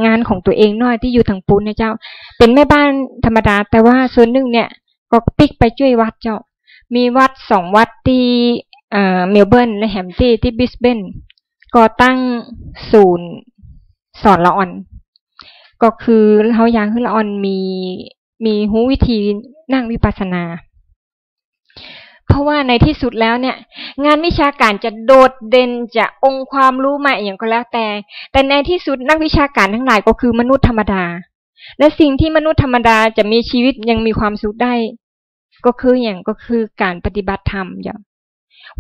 งานของตัวเองหน่อยที่อยู่ทางปูนนะเจ้าเป็นแม่บ้านธรรมดาแต่ว่าส่วนหนึ่งเนี่ยก็ปิ๊กไปช่วยวัดเจ้ามีวัด2 วัดที่เมลเบิร์นและแฮมที่บริสเบนก็ตั้งศูนย์สอนละออนก็คือเขาอยากให้ละออนมีหูวิธีนั่งวิปัสสนาเพราะว่าในที่สุดแล้วเนี่ยงานวิชาการจะโดดเด่นจะองค์ความรู้ใหม่อย่างก็แล้วแต่ในที่สุดนักวิชาการทั้งหลายก็คือมนุษย์ธรรมดาและสิ่งที่มนุษย์ธรรมดาจะมีชีวิตยังมีความสุขได้ก็คือการปฏิบัติธรรมอย่าง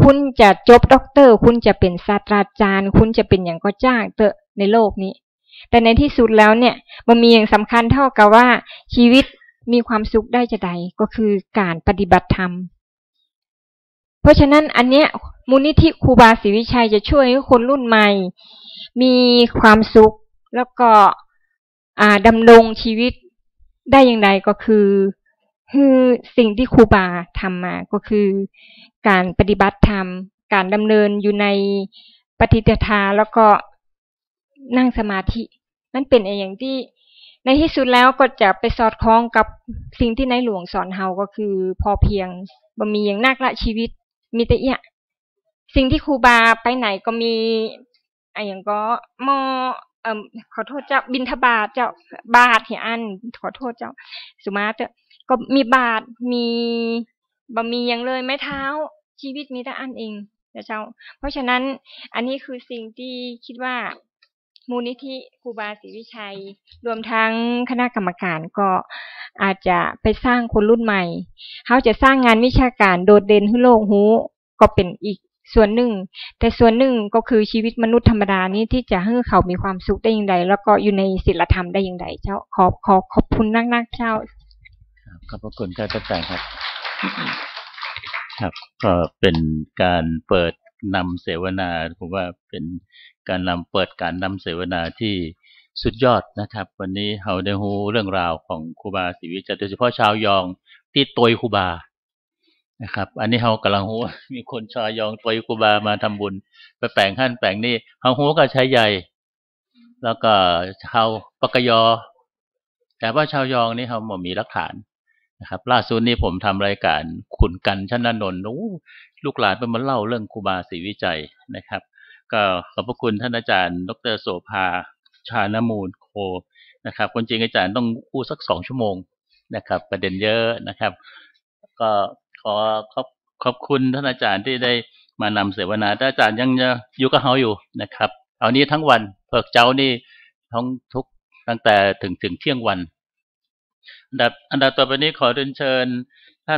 คุณจะจบด็อกเตอร์คุณจะเป็นศาสตราจารย์คุณจะเป็นอย่างก็จ้างเถอะในโลกนี้แต่ในที่สุดแล้วเนี่ยมันมีอย่างสำคัญเท่ากับว่าชีวิตมีความสุขได้จะใดก็คือการปฏิบัติธรรมเพราะฉะนั้นอันเนี้ยมูลนิธิครูบาศรีวิชัยจะช่วยให้คนรุ่นใหม่มีความสุขแล้วก็ดำรงชีวิตได้อย่างไรก็คือสิ่งที่ครูบาทำมาก็คือการปฏิบัติธรรมการดำเนินอยู่ในปฏิปทาแล้วก็นั่งสมาธินั่นเป็นอย่างที่ในที่สุดแล้วก็จะไปสอดคล้องกับสิ่งที่ในหลวงสอนเฮาก็คือพอเพียงบ่มีอย่างนักละชีวิตมีแต่สิ่งที่ครูบาไปไหนก็มีอย่างก็ขอโทษเจ้าบิณฑบาตเจ้าบาตรเหียอันขอโทษเจ้าสุมาเจ้าก็มีบาตรมีบ่มีอย่างเลยไม้เท้าชีวิตมีแต่อันเองนะเจ้าเพราะฉะนั้นอันนี้คือสิ่งที่คิดว่ามูลนิธิครูบาศรีวิชัยรวมทั้งคณะกรรมการก็อาจจะไปสร้างคนรุ่นใหม่เขาจะสร้างงานวิชาการโดดเด่นให้โลกรู้ก็เป็นอีกส่วนหนึ่งแต่ส่วนหนึ่งก็คือชีวิตมนุษย์ธรรมดานี้ที่จะให้เขามีความสุขได้อย่างไรแล้วก็อยู่ในศีลธรรมได้อย่างไรเจ้าขอบคุณนักๆเจ้าขอบพระคุณครับอาจารย์ครับครับก็เป็นการเปิดนำเสวนาผมว่าเป็นการเปิดการนำเสวนาที่สุดยอดนะครับวันนี้เราได้รู้เรื่องราวของครูบาศรีวิชัยโดยเฉพาะชาวยองที่ตวยครูบานะครับอันนี้เรากำลังรู้มีคนชาวยองตวยครูบามาทำบุญไปแปลงขั้นแปลงนี่เรารู้กับชายใหญ่แล้วก็ชาวปกยอแต่ว่าชาวยองนี่เขาไม่มีหลักฐานนะครับล่าสุดนี้ผมทำรายการขุนกันชนนนท์ลูกหลานเป็นมาเล่าเรื่องครูบาศรีวิจัยนะครับก็ขอบพระคุณท่านอาจารย์ดร.โสภาชานมูลโคนะครับคนจริงอาจารย์ต้องพูดสัก2 ชั่วโมงนะครับประเด็นเยอะนะครับก็ขอบคุณท่านอาจารย์ที่ได้มานำเสวนาท่านอาจารย์ยังจะอยู่กับเราอยู่นะครับเอานี้ทั้งวันเพิกเจ้านี่ทุกตั้งแต่ถึงเที่ยงวันอันดับต่อไปนี้ขอเรียนเชิญท่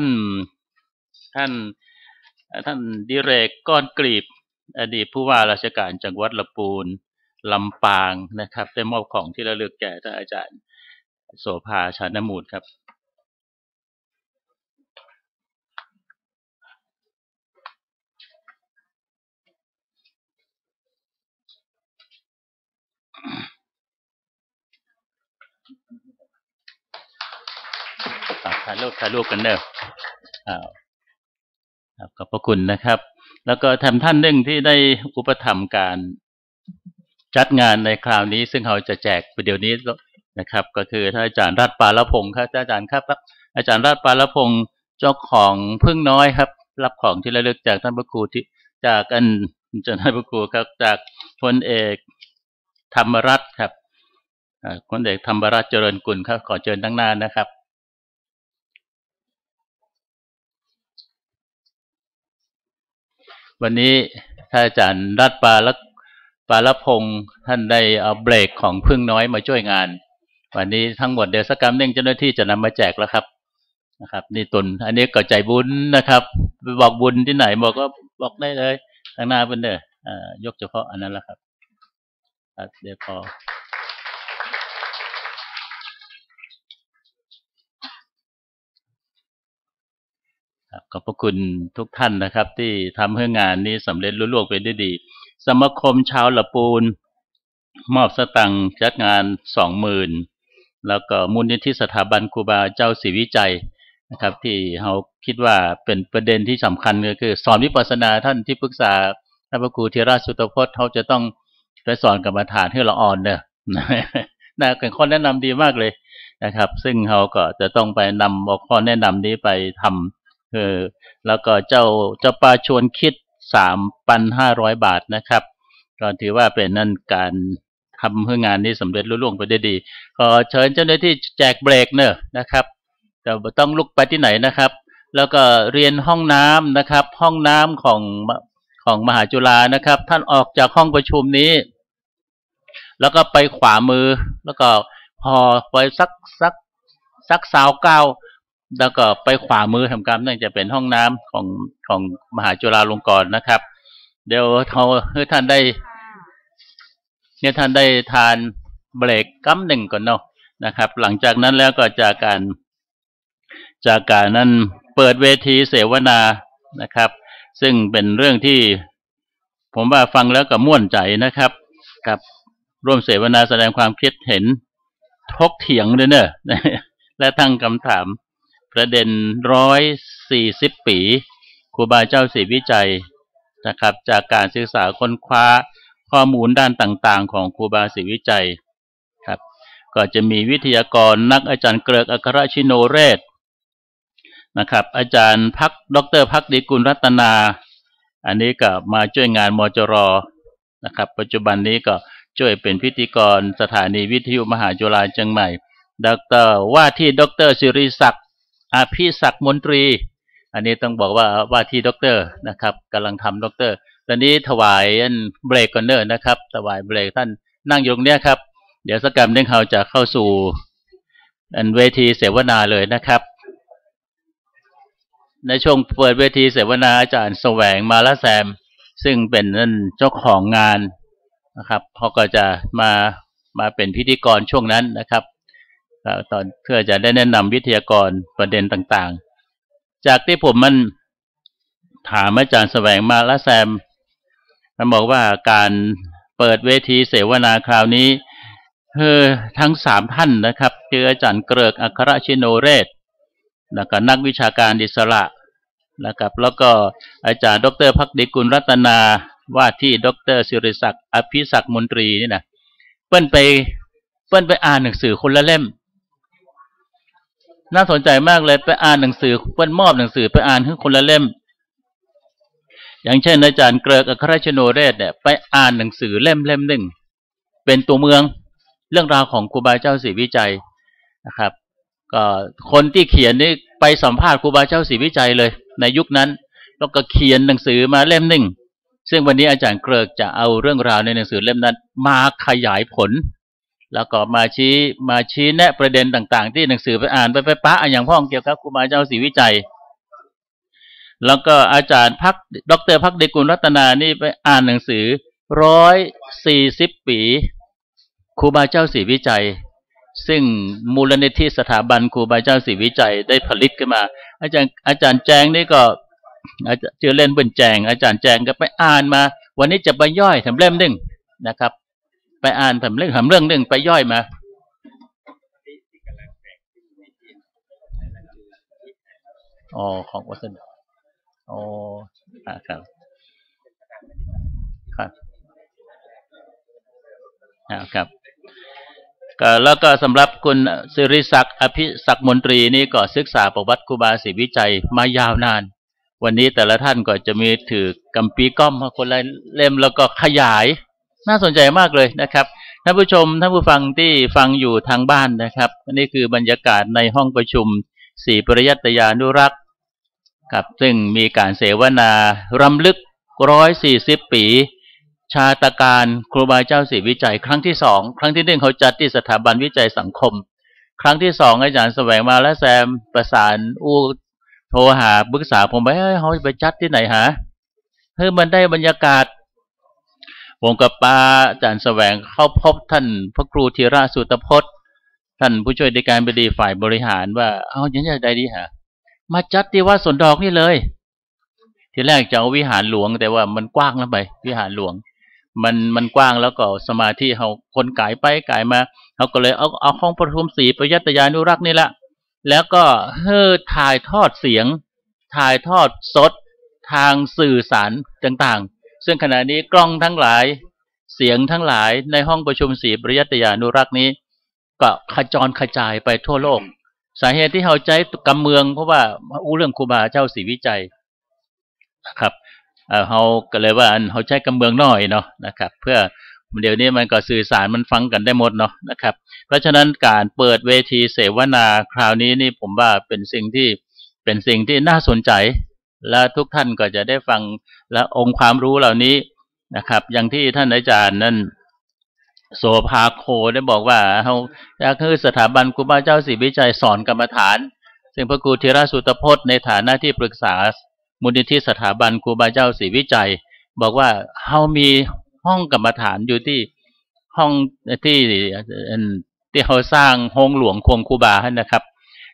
านดิเรกก้อนกลีบอดีตผู้ว่าราชการจังหวัดลำพูนลำปางนะครับได้มอบของที่ระลึกแก่ท่านอาจารย์โสภาชานมูลครับถ่ายรูปกันเนอะขอบพระคุณนะครับแล้วก็ท่านหนึ่งที่ได้อุปถัมภ์การจัดงานในคราวนี้ซึ่งเราจะแจกประเดี๋ยวนี้นะครับก็คือท่านอาจารย์รัตน์ปาลพงศ์ครับอาจารย์ครับอาจารย์รัตน์ปาลพงศ์เจ้าของพึ่งน้อยครับรับของที่ระลึกจากท่านพระครูที่ จากเจ้าหน้าพระครูครับจากพลเอกธรรมรัตน์ครับพลเอกธรรมรัตน์เจริญกุลครับขอเชิญทั้งหน้านะครับวันนี้ท่านอาจารย์รัตน์ปาลพงศ์ท่านได้เอาเบรกของพึ่งน้อยมาช่วยงานวันนี้ทั้งหมดเดี๋ยวสักกรรมหนึ่งเจ้าหน้าที่จะนำมาแจกแล้วครับนะครับนี่ตนอันนี้ก็ใจบุญนะครับไปบอกบุญที่ไหนบอกก็บอกได้เลยทางหน้าเป็นเด้อยกเฉพาะอันนั้นแหละครับเดี๋ยวพอขอบพระคุณทุกท่านนะครับที่ทำให้งานนี้สำเร็จรุ่งเรืองไปได้ดีสมาคมชาวละปูนมอบสตังค์จัดงาน 20,000 แล้วก็มูลนิธิสถาบันครูบาเจ้าศรีวิจัยนะครับที่เราคิดว่าเป็นประเด็นที่สำคัญก็คือสอนวิปัสสนาท่านที่ปรึกษาท่านพระครูธีระสุตพจน์เขาจะต้องไปสอนกรรมฐานให้เราอ่อนเนี่ยน่าเป็นข้อแนะนำดีมากเลยนะครับซึ่งเขาก็จะต้องไปนำเอาข้อแนะนำนี้ไปทำแล้วก็เจ้าปาชวนคิด 3,500 บาทนะครับก็ถือว่าเป็นนั่นการทำเพื่องานนี้สำเร็จรุ่งเรืองไปได้ดีขอเชิญเจ้าหน้าที่แจกเบรกเนอะนะครับแต่ต้องลุกไปที่ไหนนะครับแล้วก็เรียนห้องน้ำนะครับห้องน้ำของมหาจุฬานะครับท่านออกจากห้องประชุมนี้แล้วก็ไปขวามือแล้วก็พอไปสัก29แล้วก็ไปขวามือทำการนั่นจะเป็นห้องน้ำของมหาจุฬาลงกรณ์นะครับเดี๋ยวเขาให้ท่านได้ทานเบรกกั๊มหนึ่งก่อนเนาะนะครับหลังจากนั้นแล้วก็จากการนั้นเปิดเวทีเสวนานะครับซึ่งเป็นเรื่องที่ผมว่าฟังแล้วก็ม่วนใจนะครับกับร่วมเสวนาแสดงความคิดเห็นทกเถียงด้วยเนอะและตั้งคำถามประเด็น140 ปีครูบาเจ้าศรีวิจัยนะครับจากการศึกษาค้นคว้าข้อมูลด้านต่างๆของครูบาศรีวิจัยครับก็จะมีวิทยากรนักอาจารย์เกริกอัครชิโนเรศนะครับอาจารย์ดร.ภักดีกุลรัตนาอันนี้ก็มาช่วยงานมจร.นะครับปัจจุบันนี้ก็ช่วยเป็นพิธีกรสถานีวิทยุมหาจุฬาเชียงใหม่ดร.ว่าที่ดร.ศิริศักดิ์อภิศักดิ์มนตรีอันนี้ต้องบอกว่าที่ด็อกเตอร์นะครับกำลังทำด็อกเตอร์ตอนนี้ถวายเบรกก่อนเนอร์นะครับถวายเบรกท่านนั่งอยู่ตรงนี้ครับเดี๋ยวสักกรรมนึงเขาจะเข้าสู่เวทีเสวนาเลยนะครับในช่วงเปิดเวทีเสวนาอาจารย์แสวงมาละแซมซึ่งเป็นเจ้าของงานนะครับเขาก็จะมาเป็นพิธีกรช่วงนั้นนะครับตอนเพื่อจะได้แนะนำวิทยากรประเด็นต่างๆจากที่ผมถามอาจารย์แสวงมาละแซมมันบอกว่าการเปิดเวทีเสวนาคราวนี้ทั้ง3ท่านนะครับคืออาจารย์เกริกอัครชิโนเรศแล้วก็นักวิชาการอิสระนะครับแล้วก็อาจารย์ดร.ภักดีกุลรัตนาว่าที่ดร.ศิริศักดิ์อภิศักดิ์มนตรีนี่นะเปิ้นไปอ่านหนังสือคนละเล่มน่าสนใจมากเลยไปอ่านหนังสือเปิ้นมอบหนังสือไปอ่านให้คนละเล่มอย่างเช่นอาจารย์เกริกอัครชิโนเรศเนี่ยไปอ่านหนังสือเล่มหนึ่งเป็นตัวเมืองเรื่องราวของครูบาเจ้าศรีวิจัยนะครับก็คนที่เขียนนี่ไปสัมภาษณ์ครูบาเจ้าศรีวิจัยเลยในยุคนั้นแล้วก็เขียนหนังสือมาเล่มหนึ่งซึ่งวันนี้อาจารย์เกริกจะเอาเรื่องราวในหนังสือเล่มนั้นมาขยายผลแล้วก็มาชี้แนะประเด็นต่างๆที่หนังสือไปอ่านไปปะอย่างพ่องเกี่ยวกับครูบาเจ้าศรีวิจัยแล้วก็อาจารย์ดร.ภักดีกุลรัตนานี่ไปอ่านหนังสือ140 ปีครูบาเจ้าศรีวิจัยซึ่งมูลนิธิสถาบันครูบาเจ้าศรีวิจัยได้ผลิตขึ้นมาอาจารย์แจงนี่ก็ชื่อเล่นเป็นแจงอาจารย์แจงก็ไปอ่านมาวันนี้จะไปย่อยทำเล่มหนึ่งนะครับไปอ่านทำเรื่องหนึ่งไปย่อยมาของวัสดุครับครับแล้วก็สำหรับคุณศิริศักดิ์อภิศักดิ์มนตรีนี่ก็ศึกษาประวัติครูบาศรีวิจัยมายาวนานวันนี้แต่ละท่านก็จะมีถือ กัมปีก้อมคนละเล่มแล้วก็ขยายน่าสนใจมากเลยนะครับท่านผู้ชมท่านผู้ฟังที่ฟังอยู่ทางบ้านนะครับนี่คือบรรยากาศในห้องประชุม4 ปริยัตยานุรักษ์ครับซึ่งมีการเสวนารำลึก140 ปีชาตการครูบาเจ้าศรีวิจัยครั้งที่2ครั้งที่1เขาจัดที่สถาบันวิจัยสังคมครั้งที่2อาจารย์แสวงมาและแซมประสานโทรหาปรึกษาผมไปเขาไปจัดที่ไหนหามันได้บรรยากาศผมกับป้าอาจารย์แสวงเข้าพบท่านพระครูธีระสุตพจน์ท่านผู้ช่วยในการบดีฝ่ายบริหารว่าอย่างนี้ได้ดีฮะมาจัดที่วัดสวนดอกนี่เลยทีแรกจะเอาวิหารหลวงแต่ว่ามันกว้างแล้วไปวิหารหลวงมันกว้างแล้วก็สมาธิเขาคนกายไปกายมาเขาก็เลยเอาห้องประชุม4 ปริยัตยานุรักษ์นี่แหละแล้วก็ถ่ายทอดเสียงถ่ายทอดสดทางสื่อสารต่างๆซึ่งขณะนี้กล้องทั้งหลายเสียงทั้งหลายในห้องประชุม4 ปริยัตยานุรักษ์นี้ก็ขจรกระจายไปทั่วโลกสาเหตุที่เขาใจกำเมืองเพราะว่าเรื่องครูบาเจ้าศรีวิจัยครับเขาก็เลยว่าเขาใช้กำเมืองน้อยเนาะนะครับเพื่อเดี๋ยวนี้มันก็สื่อสารมันฟังกันได้หมดเนาะนะครับเพราะฉะนั้นการเปิดเวทีเสวนาคราวนี้นี่ผมว่าเป็นสิ่งที่น่าสนใจและทุกท่านก็จะได้ฟังและองค์ความรู้เหล่านี้นะครับอย่างที่ท่านอาจารย์นั่นโสภาโคได้บอกว่าเขาคือสถาบันครูบาเจ้าศรีวิจัยสอนกรรมฐานซึ่งพระครูธีระสุตพจน์ในฐานะที่ปรึกษามูลนิธิสถาบันครูบาเจ้าศรีวิจัยบอกว่าเขามีห้องกรรมฐานอยู่ที่ห้องที่เขาสร้างห้องหลวงควงครูบานะครับ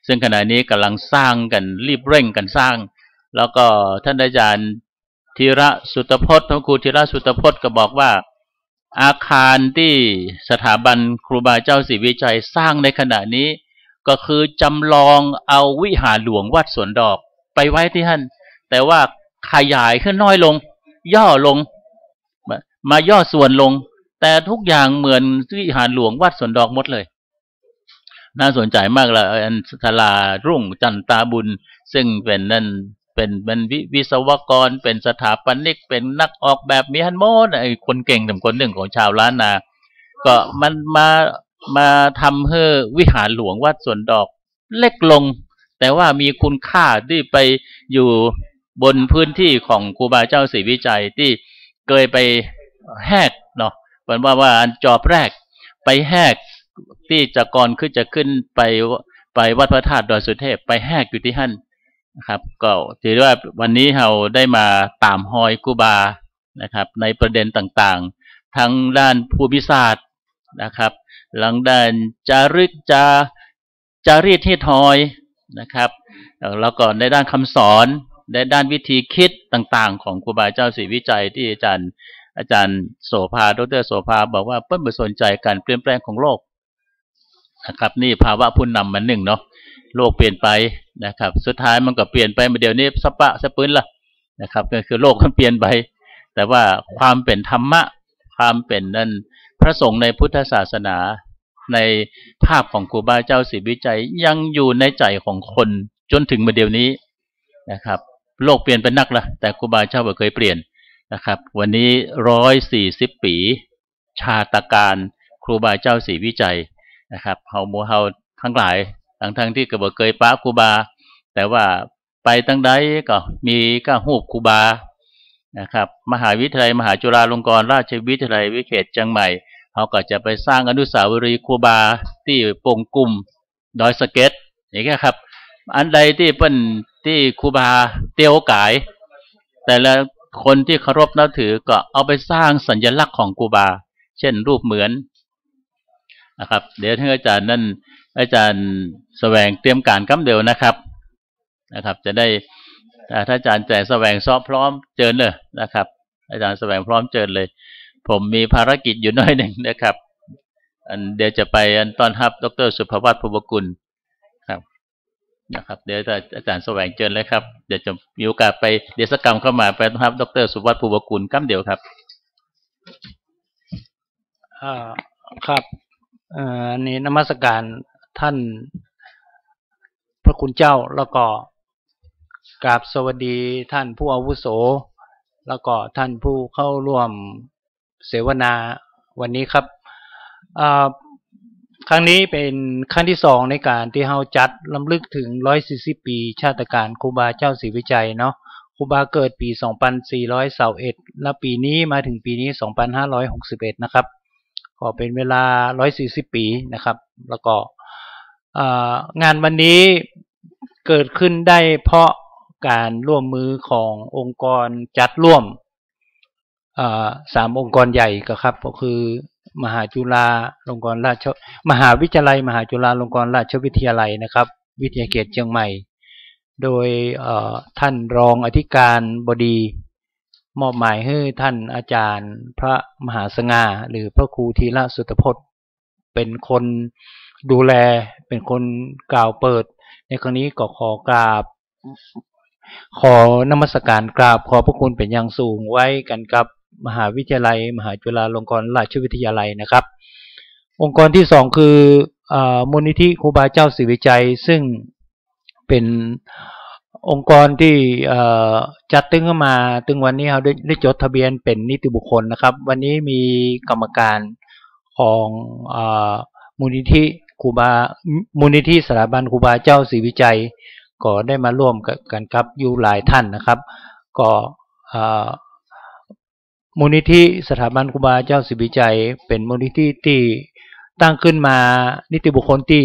ซึ่งขณะนี้กำลังสร้างกันรีบเร่งกันสร้างแล้วก็ท่านอาจารย์ธีระสุตพจน์พระครูธีระสุตพจน์ก็บอกว่าอาคารที่สถาบันครูบาเจ้าศรีวิจัยสร้างในขณะนี้ก็คือจำลองเอาวิหารหลวงวัดสวนดอกไปไว้ที่ท่านแต่ว่าขยายขึ้นน้อยลงย่อลงมาย่อส่วนลงแต่ทุกอย่างเหมือนวิหารหลวงวัดสวนดอกหมดเลยน่าสนใจมากเลยอันศาลารุ่งจันตาบุญซึ่งเป็นนั่นเป็นวิศวกรเป็นสถาปนิกเป็นนักออกแบบมีฮันโมดไอ้คนเก่งแต่คนหนึ่งของชาวล้านนาก็มันมาทำให้วิหารหลวงวัดสวนดอกเล็กลงแต่ว่ามีคุณค่าที่ไปอยู่บนพื้นที่ของครูบาเจ้าศรีวิจัยที่เคยไปแหกเนาะเป็นว่าอันจอบแรกไปแหกที่จะก่อนจะขึ้นไปวัดพระธาตุดอยสุเทพไปแหกอยู่ที่หั่นนะครับก็ถือว่าวันนี้เราได้มาตามหอยครูบานะครับในประเด็นต่างๆทั้งด้านภูมิศาสตร์นะครับหลังด้านจารีตที่ทอยนะครับแล้วก็ในด้านคำสอนในด้านวิธีคิดต่างๆของครูบาเจ้าศรีวิจัยที่อาจารย์โสภาดร.โสภาบอกว่าเพิ่นสนใจการเปลี่ยนแปลงของโลกนะครับนี่ภาวะผู้นำมันหนึ่งเนาะโลกเปลี่ยนไปนะครับสุดท้ายมันก็เปลี่ยนไปมาเดี๋ยวนี้สปื้นละนะครับก็คือโลกมันเปลี่ยนไปแต่ว่าความเป็นธรรมะความเป็นนั่นพระสงฆ์ในพุทธศาสนาในภาพของครูบาเจ้าศรีวิจัยยังอยู่ในใจของคนจนถึงมาเดี๋ยวนี้นะครับโลกเปลี่ยนเป็นนักละแต่ครูบาเจ้าไม่เคยเปลี่ยนนะครับวันนี้140 ปีชาตการครูบาเจ้าศรีวิจัยนะครับเฮาทั้งหลายทั้งที่ก็บ่เคยป้าครูบาแต่ว่าไปตั้งใดก็มีก็ฮูบครูบานะครับมหาวิทยาลัยมหาจุฬาลงกรณราชวิทยาลัยวิเขตเชียงใหม่เขาก็จะไปสร้างอนุสาวรีย์ครูบาที่ปงกุมดอยสะเก็ดอย่างเงี้ยครับอันใดที่เป็นที่ครูบาเตียวกายแต่ละคนที่เคารพนับถือก็เอาไปสร้างสัญลักษณ์ของครูบาเช่นรูปเหมือนนะครับเดี๋ยวท่านอาจารย์นั่นอาจารย์แสวงเตรียมการกำเดียวนะครับจะได้ถ้าอาจารย์แสวงซ้อมพร้อมเจิญเลยนะครับอาจารย์แสวงพร้อมเจิญเลยผมมีภารกิจอยู่น้อยหนึ่งนะครับเดี๋ยวจะไปต้อนรับดร.สุภวัฒน์ภูวกุลครับนะครับเดี๋ยวอาจารย์แสวงเจิญเลยครับเดี๋ยวจะมีโอกาสไปเดี๋ยวสักกรรมเข้ามาไปต้อนรับดร.สุภวัฒน์ภูวกุลกำเดียวครับครับนี่นมัสการท่านพระคุณเจ้าแล้วก็กราบสวัสดีท่านผู้อาวุโส แล้วก็ท่านผู้เข้าร่วมเสวนาวันนี้ครับครั้งนี้เป็นครั้งที่สองในการที่เราจัดรำลึกถึง140 ปีชาติการครูบาเจ้าศรีวิชัยเนาะครูบาเกิดปี2421และปีนี้มาถึงปีนี้2561นะครับก็เป็นเวลา140 ปีนะครับแล้วก็งานวันนี้เกิดขึ้นได้เพราะการร่วมมือขององค์กรจัดร่วม3 องค์กรใหญ่ก็คือมหาจุฬาลงกรณราชมหาวิทยาลัยมหาจุฬาลงกรณราชวิทยาลัยนะครับวิทยาเขตเชียงใหม่โดยท่านรองอธิการบดีมอบหมายให้ท่านอาจารย์พระมหาสง่าหรือพระครูธีระสุตพจน์เป็นคนดูแลเป็นคนกล่าวเปิดในครั้งนี้ก็ขอกราบขอนมัสการกราบขอพระคุณเป็นอย่างสูงไว้กันกับมหาวิทยาลัยมหาจุฬาลงกรณราชวิทยาลัยนะครับองค์กรที่สองคือมูลนิธิครูบาเจ้าศรีวิชัยซึ่งเป็นองค์กรที่จัดตั้งขึ้นมาถึงวันนี้เราได้จดทะเบียนเป็นนิติบุคคลนะครับวันนี้มีกรรมการของมูลนิธิสถาบันครูบาเจ้าศรีวิชัยก็ได้มาร่วมกันครับอยู่หลายท่านนะครับก็มูลนิธิสถาบันครูบาเจ้าศรีวิชัยเป็นมูลนิธิที่ตั้งขึ้นมานิติบุคคลที่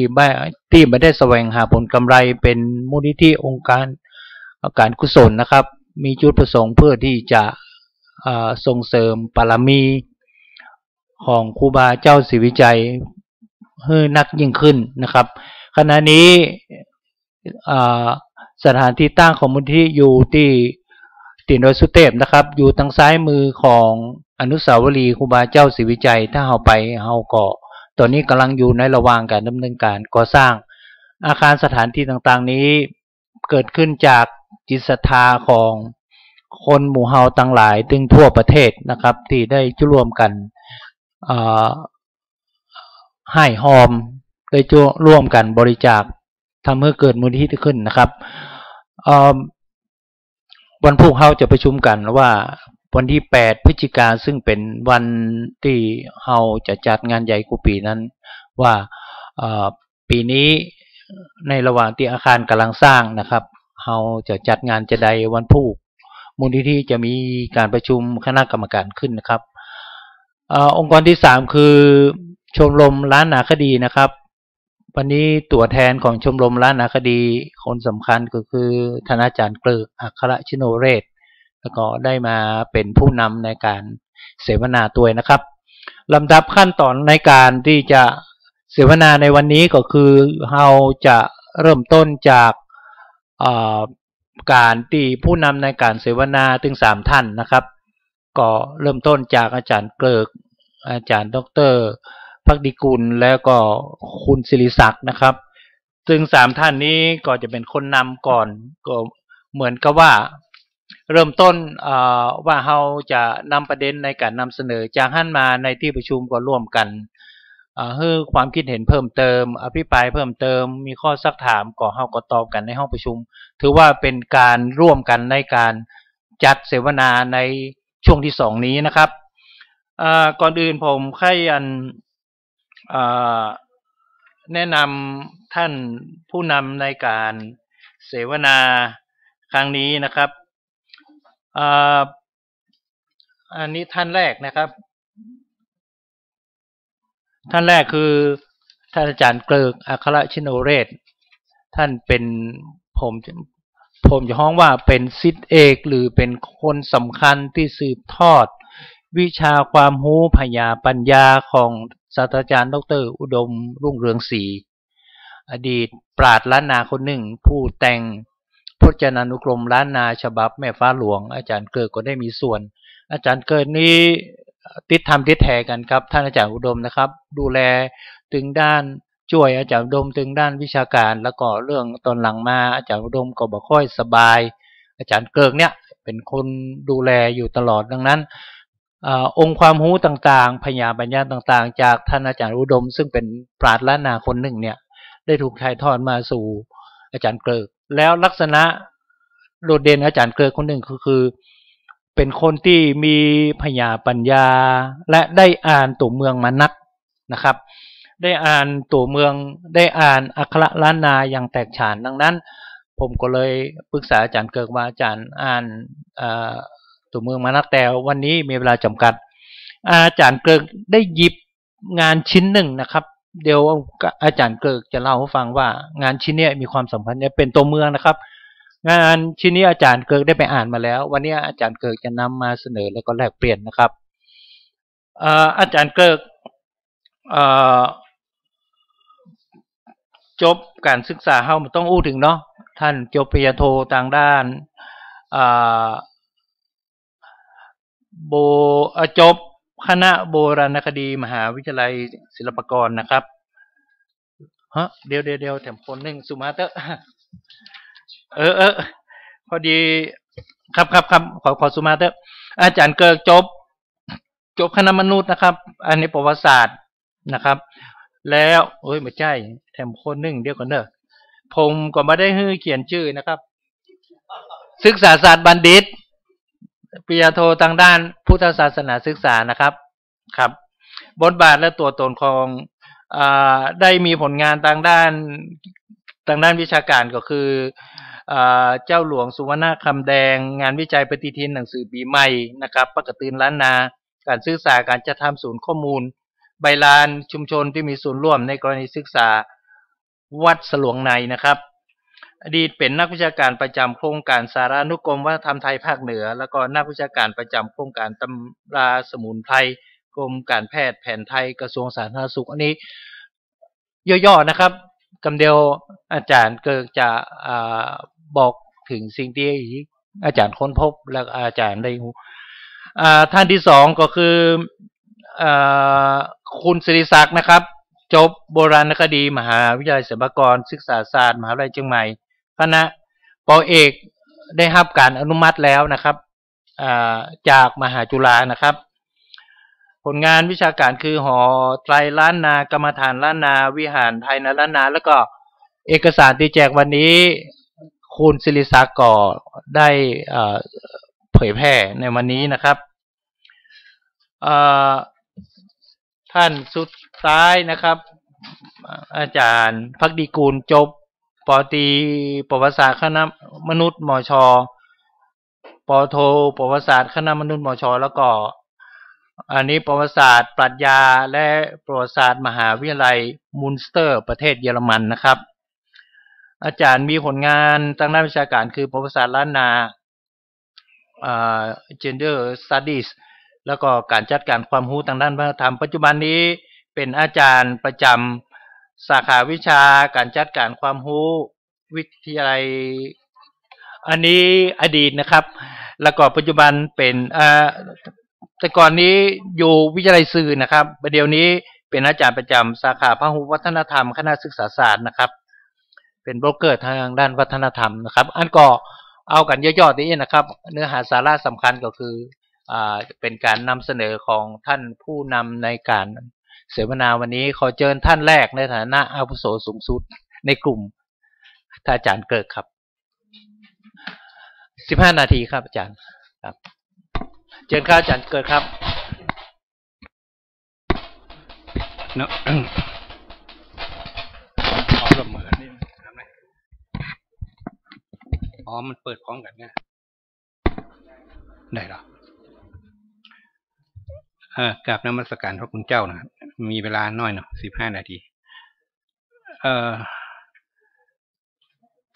ไม่ได้แสวงหาผลกำไรเป็นมูลนิธิองค์การกุศลนะครับมีจุดประสงค์เพื่อที่จะส่งเสริมบารมีของครูบาเจ้าศรีวิชัยให้นักยิ่งขึ้นนะครับขณะนี้สถานที่ตั้งของมูลนิธิอยู่ที่ตินโดยสุเทพนะครับอยู่ทางซ้ายมือของอนุสาวรีย์ครูบาเจ้าศรีวิชัยถ้าเราไปเราก็ตอนนี้กำลังอยู่ในระหว่างการดำเนินการก่อสร้างอาคารสถานที่ต่างๆนี้เกิดขึ้นจากจิตศรัทธาของคนหมู่เฮาทั้งหลายถึงทั่วประเทศนะครับที่ได้ร่วมกันให้หอมได้ร่วมกันบริจาคทำให้เกิดมูลนิธิขึ้นนะครับวันพรุ่งเฮาจะประชุมกันว่าวันที่8 พฤศจิกายนซึ่งเป็นวันที่เฮาจะจัดงานใหญ่กูปีนั้นว่าปีนี้ในระหว่างที่อาคารกำลังสร้างนะครับเฮาจะจัดงานจะใดวันพรุ่งมูลนิธิจะมีการประชุมคณะกรรมการขึ้นนะครับองค์กรที่3คือชมรมล้านนาคดีนะครับวันนี้ตัวแทนของชมรมล้านนาคดีคนสำคัญก็คือท่านอาจารย์เกลืออัครชิโนเรศแล้วก็ได้มาเป็นผู้นำในการเสวนาตัวนะครับลำดับขั้นตอนในการที่จะเสวนาในวันนี้ก็คือเราจะเริ่มต้นจากการที่ผู้นำในการเสวนาถึง3 ท่านนะครับก็เริ่มต้นจากอาจารย์เกลืออาจารย์ดร.ภักดิกุลแล้วก็คุณศิริศักดิ์นะครับซึ่ง3 ท่านนี้ก็จะเป็นคนนำก่อนก็เหมือนกับว่าเริ่มต้นว่าเราจะนำประเด็นในการนำเสนอจากท่านมาในที่ประชุมก็ร่วมกันให้ความคิดเห็นเพิ่มเติมอภิปรายเพิ่มเติมมีข้อซักถามก็เราก็ตอบกันในห้องประชุมถือว่าเป็นการร่วมกันในการจัดเสวนาในช่วงที่2นี้นะครับก่อนอื่นผมใครแนะนำท่านผู้นำในการเสวนาครั้งนี้นะครับอันนี้ท่านแรกนะครับท่านแรกคือท่านอาจารย์เกลืออัครชิโนเรศท่านเป็นผมจะฮ้องว่าเป็นศิษย์เอกหรือเป็นคนสำคัญที่สืบทอดวิชาความรู้พยาปัญญาของศาสตราจารย์ดร.อุดมรุ่งเรืองศรีอดีตปราชญ์ล้านนาคนหนึ่งผู้แต่งพจนานุกรมล้านนาฉบับแม่ฟ้าหลวงอาจารย์เกิดก็ได้มีส่วนอาจารย์เกิดนี้ติดทำติดแทกันครับท่านอาจารย์อุดมนะครับดูแลถึงด้านช่วยอาจารย์อุดมถึงด้านวิชาการแล้วก็เรื่องตอนหลังมาอาจารย์อุดมก็บ่ค่อยสบายอาจารย์เกิดเนี่ยเป็นคนดูแลอยู่ตลอดดังนั้นองค์ความรู้ต่างๆพยาปัญญาต่างๆจากท่านอาจารย์อุดมซึ่งเป็นปราชญ์ล้านนาคนหนึ่งเนี่ยได้ถูกถ่ายทอดมาสู่อาจารย์เกลือแล้วลักษณะโดดเด่นอาจารย์เกลือคนหนึ่งคือ เป็นคนที่มีพญาปัญญาและได้อ่านตัวเมืองมานักนะครับได้อ่านตัวเมืองได้อ่านอักขระล้านนาอย่างแตกฉานดังนั้นผมก็เลยปรึกษาอาจารย์เกิกว่าอาจารย์อ่านตัวเมืองมานักแต่วันนี้มีเวลาจำกัดอาจารย์เกิกได้หยิบงานชิ้นหนึ่งนะครับเดี๋ยวอาจารย์เกิกจะเล่าให้ฟังว่างานชิ้นนี้มีความสำคัญเนี่ยเป็นตัวเมืองนะครับงานชิ้นนี้อาจารย์เกิกได้ไปอ่านมาแล้ววันนี้อาจารย์เกิกจะนำมาเสนอแล้วก็แลกเปลี่ยนนะครับอาจารย์เกิกจบการศึกษาเฮามันต้องอู้ถึงเนาะท่านจบปริญญาโททางด้านจบคณะโบราณคดีมหาวิทยาลัยศิลปากรนะครับเดี๋ยวแถมคนหนึ่งสุมาเตอร์พอดีครับขอสุมาเตอร์อาจารย์เกิกจบคณะมนุษย์นะครับอันนี้ประวัติศาสตร์นะครับแล้วไม่ใช่แถมคนหนึ่งเดี๋ยวก่อนเนอะผมก็ไม่ได้เขียนชื่อนะครับศึกษาศาสตร์บัณฑิตปริญญาโททางด้านพุทธศาสนาศึกษานะครับบทบาทและตัวตนของได้มีผลงานทางด้านวิชาการก็คือเจ้าหลวงสุวรรณคำแดงงานวิจัยปฏิทินหนังสือปีใหม่นะครับปกติล้านนาการศึกษาการจัดทำศูนย์ข้อมูลใบลานชุมชนที่มีส่วนร่วมในกรณีศึกษาวัดสลวงในนะครับอดีตเป็นนักวิชาการประจำโครงการสารานุกรมวัฒนธรรมไทยภาคเหนือแล้วก็นักวิชาการประจำโครงการตำราสมุนไพรกรมการแพทย์แผนไทยกระทรวงสาธารณสุขอันนี้ย่อๆนะครับคำเดียวอาจารย์เกิดจะบอกถึงสิ่งที่อาจารย์ค้นพบและอาจารย์ได้ท่านที่สองก็คือคุณศิริศักดิ์นะครับจบโบราณคดีมหาวิทยาลัยศิลปากรศึกษาศาสตร์มหาวิทยาลัยเชียงใหม่คณะป.เอกได้รับการอนุมัติแล้วนะครับจากมหาจุฬานะครับผลงานวิชาการคือหอไตรล้านนากรรมฐานล้านนาวิหารไทยล้านนาแล้วก็เอกสารที่แจกวันนี้คุณศิริศักดิ์ก็ได้เผยแพร่ในวันนี้นะครับท่านสุดท้ายนะครับอาจารย์ภักดีกูลจบป.ตรีประวัติศาสตร์คณะมนุษย์มช.ป.โทประวัติศาสตร์คณะมนุษย์มช.แล้วก็อันนี้ประวัติศาสตร์ปรัชญาและประวัติศาสตร์มหาวิทยาลัยมุนสเตอร์ประเทศเยอรมันนะครับอาจารย์มีผลงานทางด้านวิชาการคือประวัติศาสตร์ล้านนาgender studies แล้วก็การจัดการความรู้ทางด้านวัฒนธรรมปัจจุบันนี้เป็นอาจารย์ประจำสาขาวิชาการจัดการความรู้วิทยาลัยอันนี้อดีตนะครับแล้วก็ปัจจุบันเป็นแต่ก่อนนี้อยู่วิทยาลัยสื่อนะครับประเดี๋ยวนี้เป็นอาจารย์ประจำสาขาพหุวัฒนธรรมคณะศึกษาศาสตร์นะครับเป็นโบรกเกอร์ทางด้านวัฒนธรรมนะครับอันก็เอากันย่อๆนี้นะครับเนื้อหาสาระสำคัญก็คือเป็นการนำเสนอของท่านผู้นำในการเสวนาวันนี้ขอเชิญท่านแรกในฐานะอาวุโสสูงสุดในกลุ่มท่านอาจารย์เกิดครับ15 นาทีครับอาจารย์ครับเชิญครับอาจารย์เกิดครับเนาะขอร่วมมือนี่ทำไมมันเปิดพร้อมกันเนี่ยได้หรอกราบนมัสการพระคุณเจ้านะครับมีเวลาน้อยเนาะ15 นาที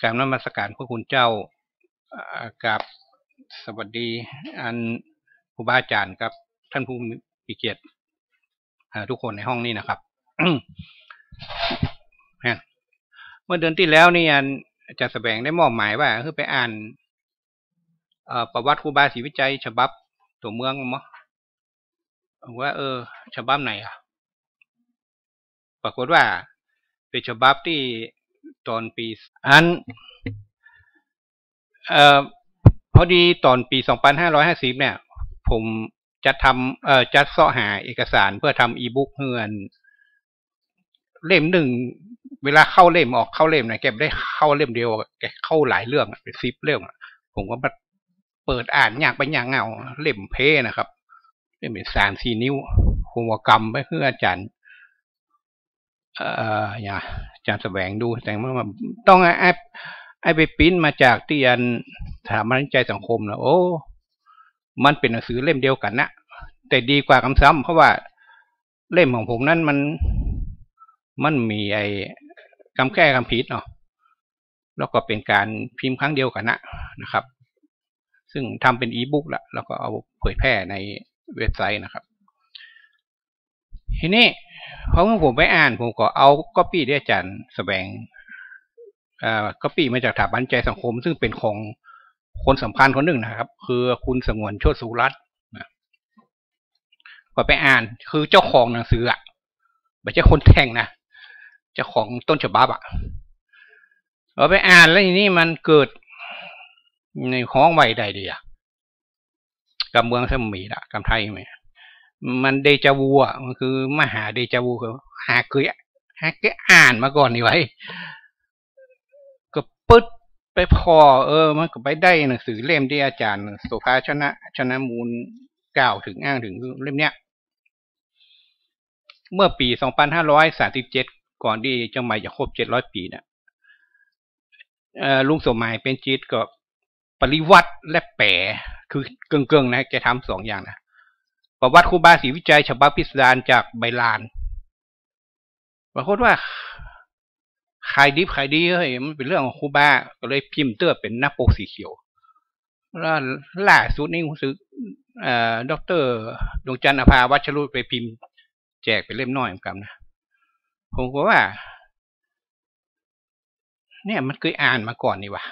กราบนมัสการพระคุณเจ้ากราบสวัสดีอันครูบาอาจารย์ครับท่านผู้มีเกียรติทุกคนในห้องนี้นะครับ เมื่อเดือนที่แล้วนี่อันอาจารย์แสวงได้มอบหมายว่าคือไปอ่านประวัติครูบาศรีวิจัยฉบับตัวเมืองมั้งว่าฉบับไหนปรากฏว่าเป็นฉบับที่ตอนปีพอดีตอนปี2550เนี่ยผมจะทำจัดเสาะหาเอกสารเพื่อทำอีบุ๊กเฮือนเล่มหนึ่งเวลาเข้าเล่มออกเข้าเล่มนะแกได้เข้าเล่มเดียวแกเข้าหลายเรื่องเป็น10 เรื่องผมก็ เปิดอ่านอย่างไปอย่างเงาเล่มเพนะครับเล่มเป็น3-4 นิ้วหัวกรรมไปเพื่ออาจารย์อย่าอาจารย์แสวงดูแต่ว่าต้องไอ้ไปปริ้นมาจากที่อันสถาบันวิจัยสังคมนะโอ้มันเป็นหนังสือเล่มเดียวกันนะแต่ดีกว่าคำซ้ำเพราะว่าเล่มของผมนั้นมันมีไอ้คำแก้คำผิดเนาะแล้วก็เป็นการพิมพ์ครั้งเดียวกันนะครับซึ่งทำเป็นอีบุ๊กแล้วก็เอาเผยแพร่ในเว็บไซต์นะครับทีนี้พอผมไปอ่านผมก็เอาก๊อปปี้ที่อาจารย์แสวงก๊อปปี้มาจากสถาบันวิจัยสังคมซึ่งเป็นของคนสำคัญคนหนึ่งนะครับคือคุณสงวนโชติสุรัตน์ก็ไปอ่านคือเจ้าของหนังสือไม่ใช่คนแต่งนะเจ้าของต้นฉบับเราไปอ่านแล้วทีนี้มันเกิดในห้องไว้ใดดีกับเมืองสมีกับไทยไหมมันเดจาวูมันคือมหาเดจาวูคือหาเคยอ่านมาก่อนนี่ไว้ก็ปึ๊ดไปพอมันก็ไปได้หนังสือเล่มที่อาจารย์โสภาชนะมูลกล่าวถึงอ้างถึงเล่มเนี้ยเมื่อปี2537ก่อนที่เชียงใหม่จะครบ700 ปีเนี่ยลุงสมหมายเป็นจิตก็ปริวัติและแปลคือเกิงๆนะแกทำ2 อย่างนะประวัติครูบาศรีวิจัยฉบับพิสดารจากใบลานปรากฏว่าขายดิบขายดีเฮ้ยมันเป็นเรื่องของครูบาก็เลยพิมพ์เตื้อเป็นหน้าปกสีเขียวแล้วล่าสุดนี้รู้สึกดร.ดวงจันทร์อภาวัชรุไปพิมพ์แจกเป็นเล่มน้อยเหมือนกันนะผมก็ว่าเนี่ยมันเคยอ่านมาก่อนนี่วะ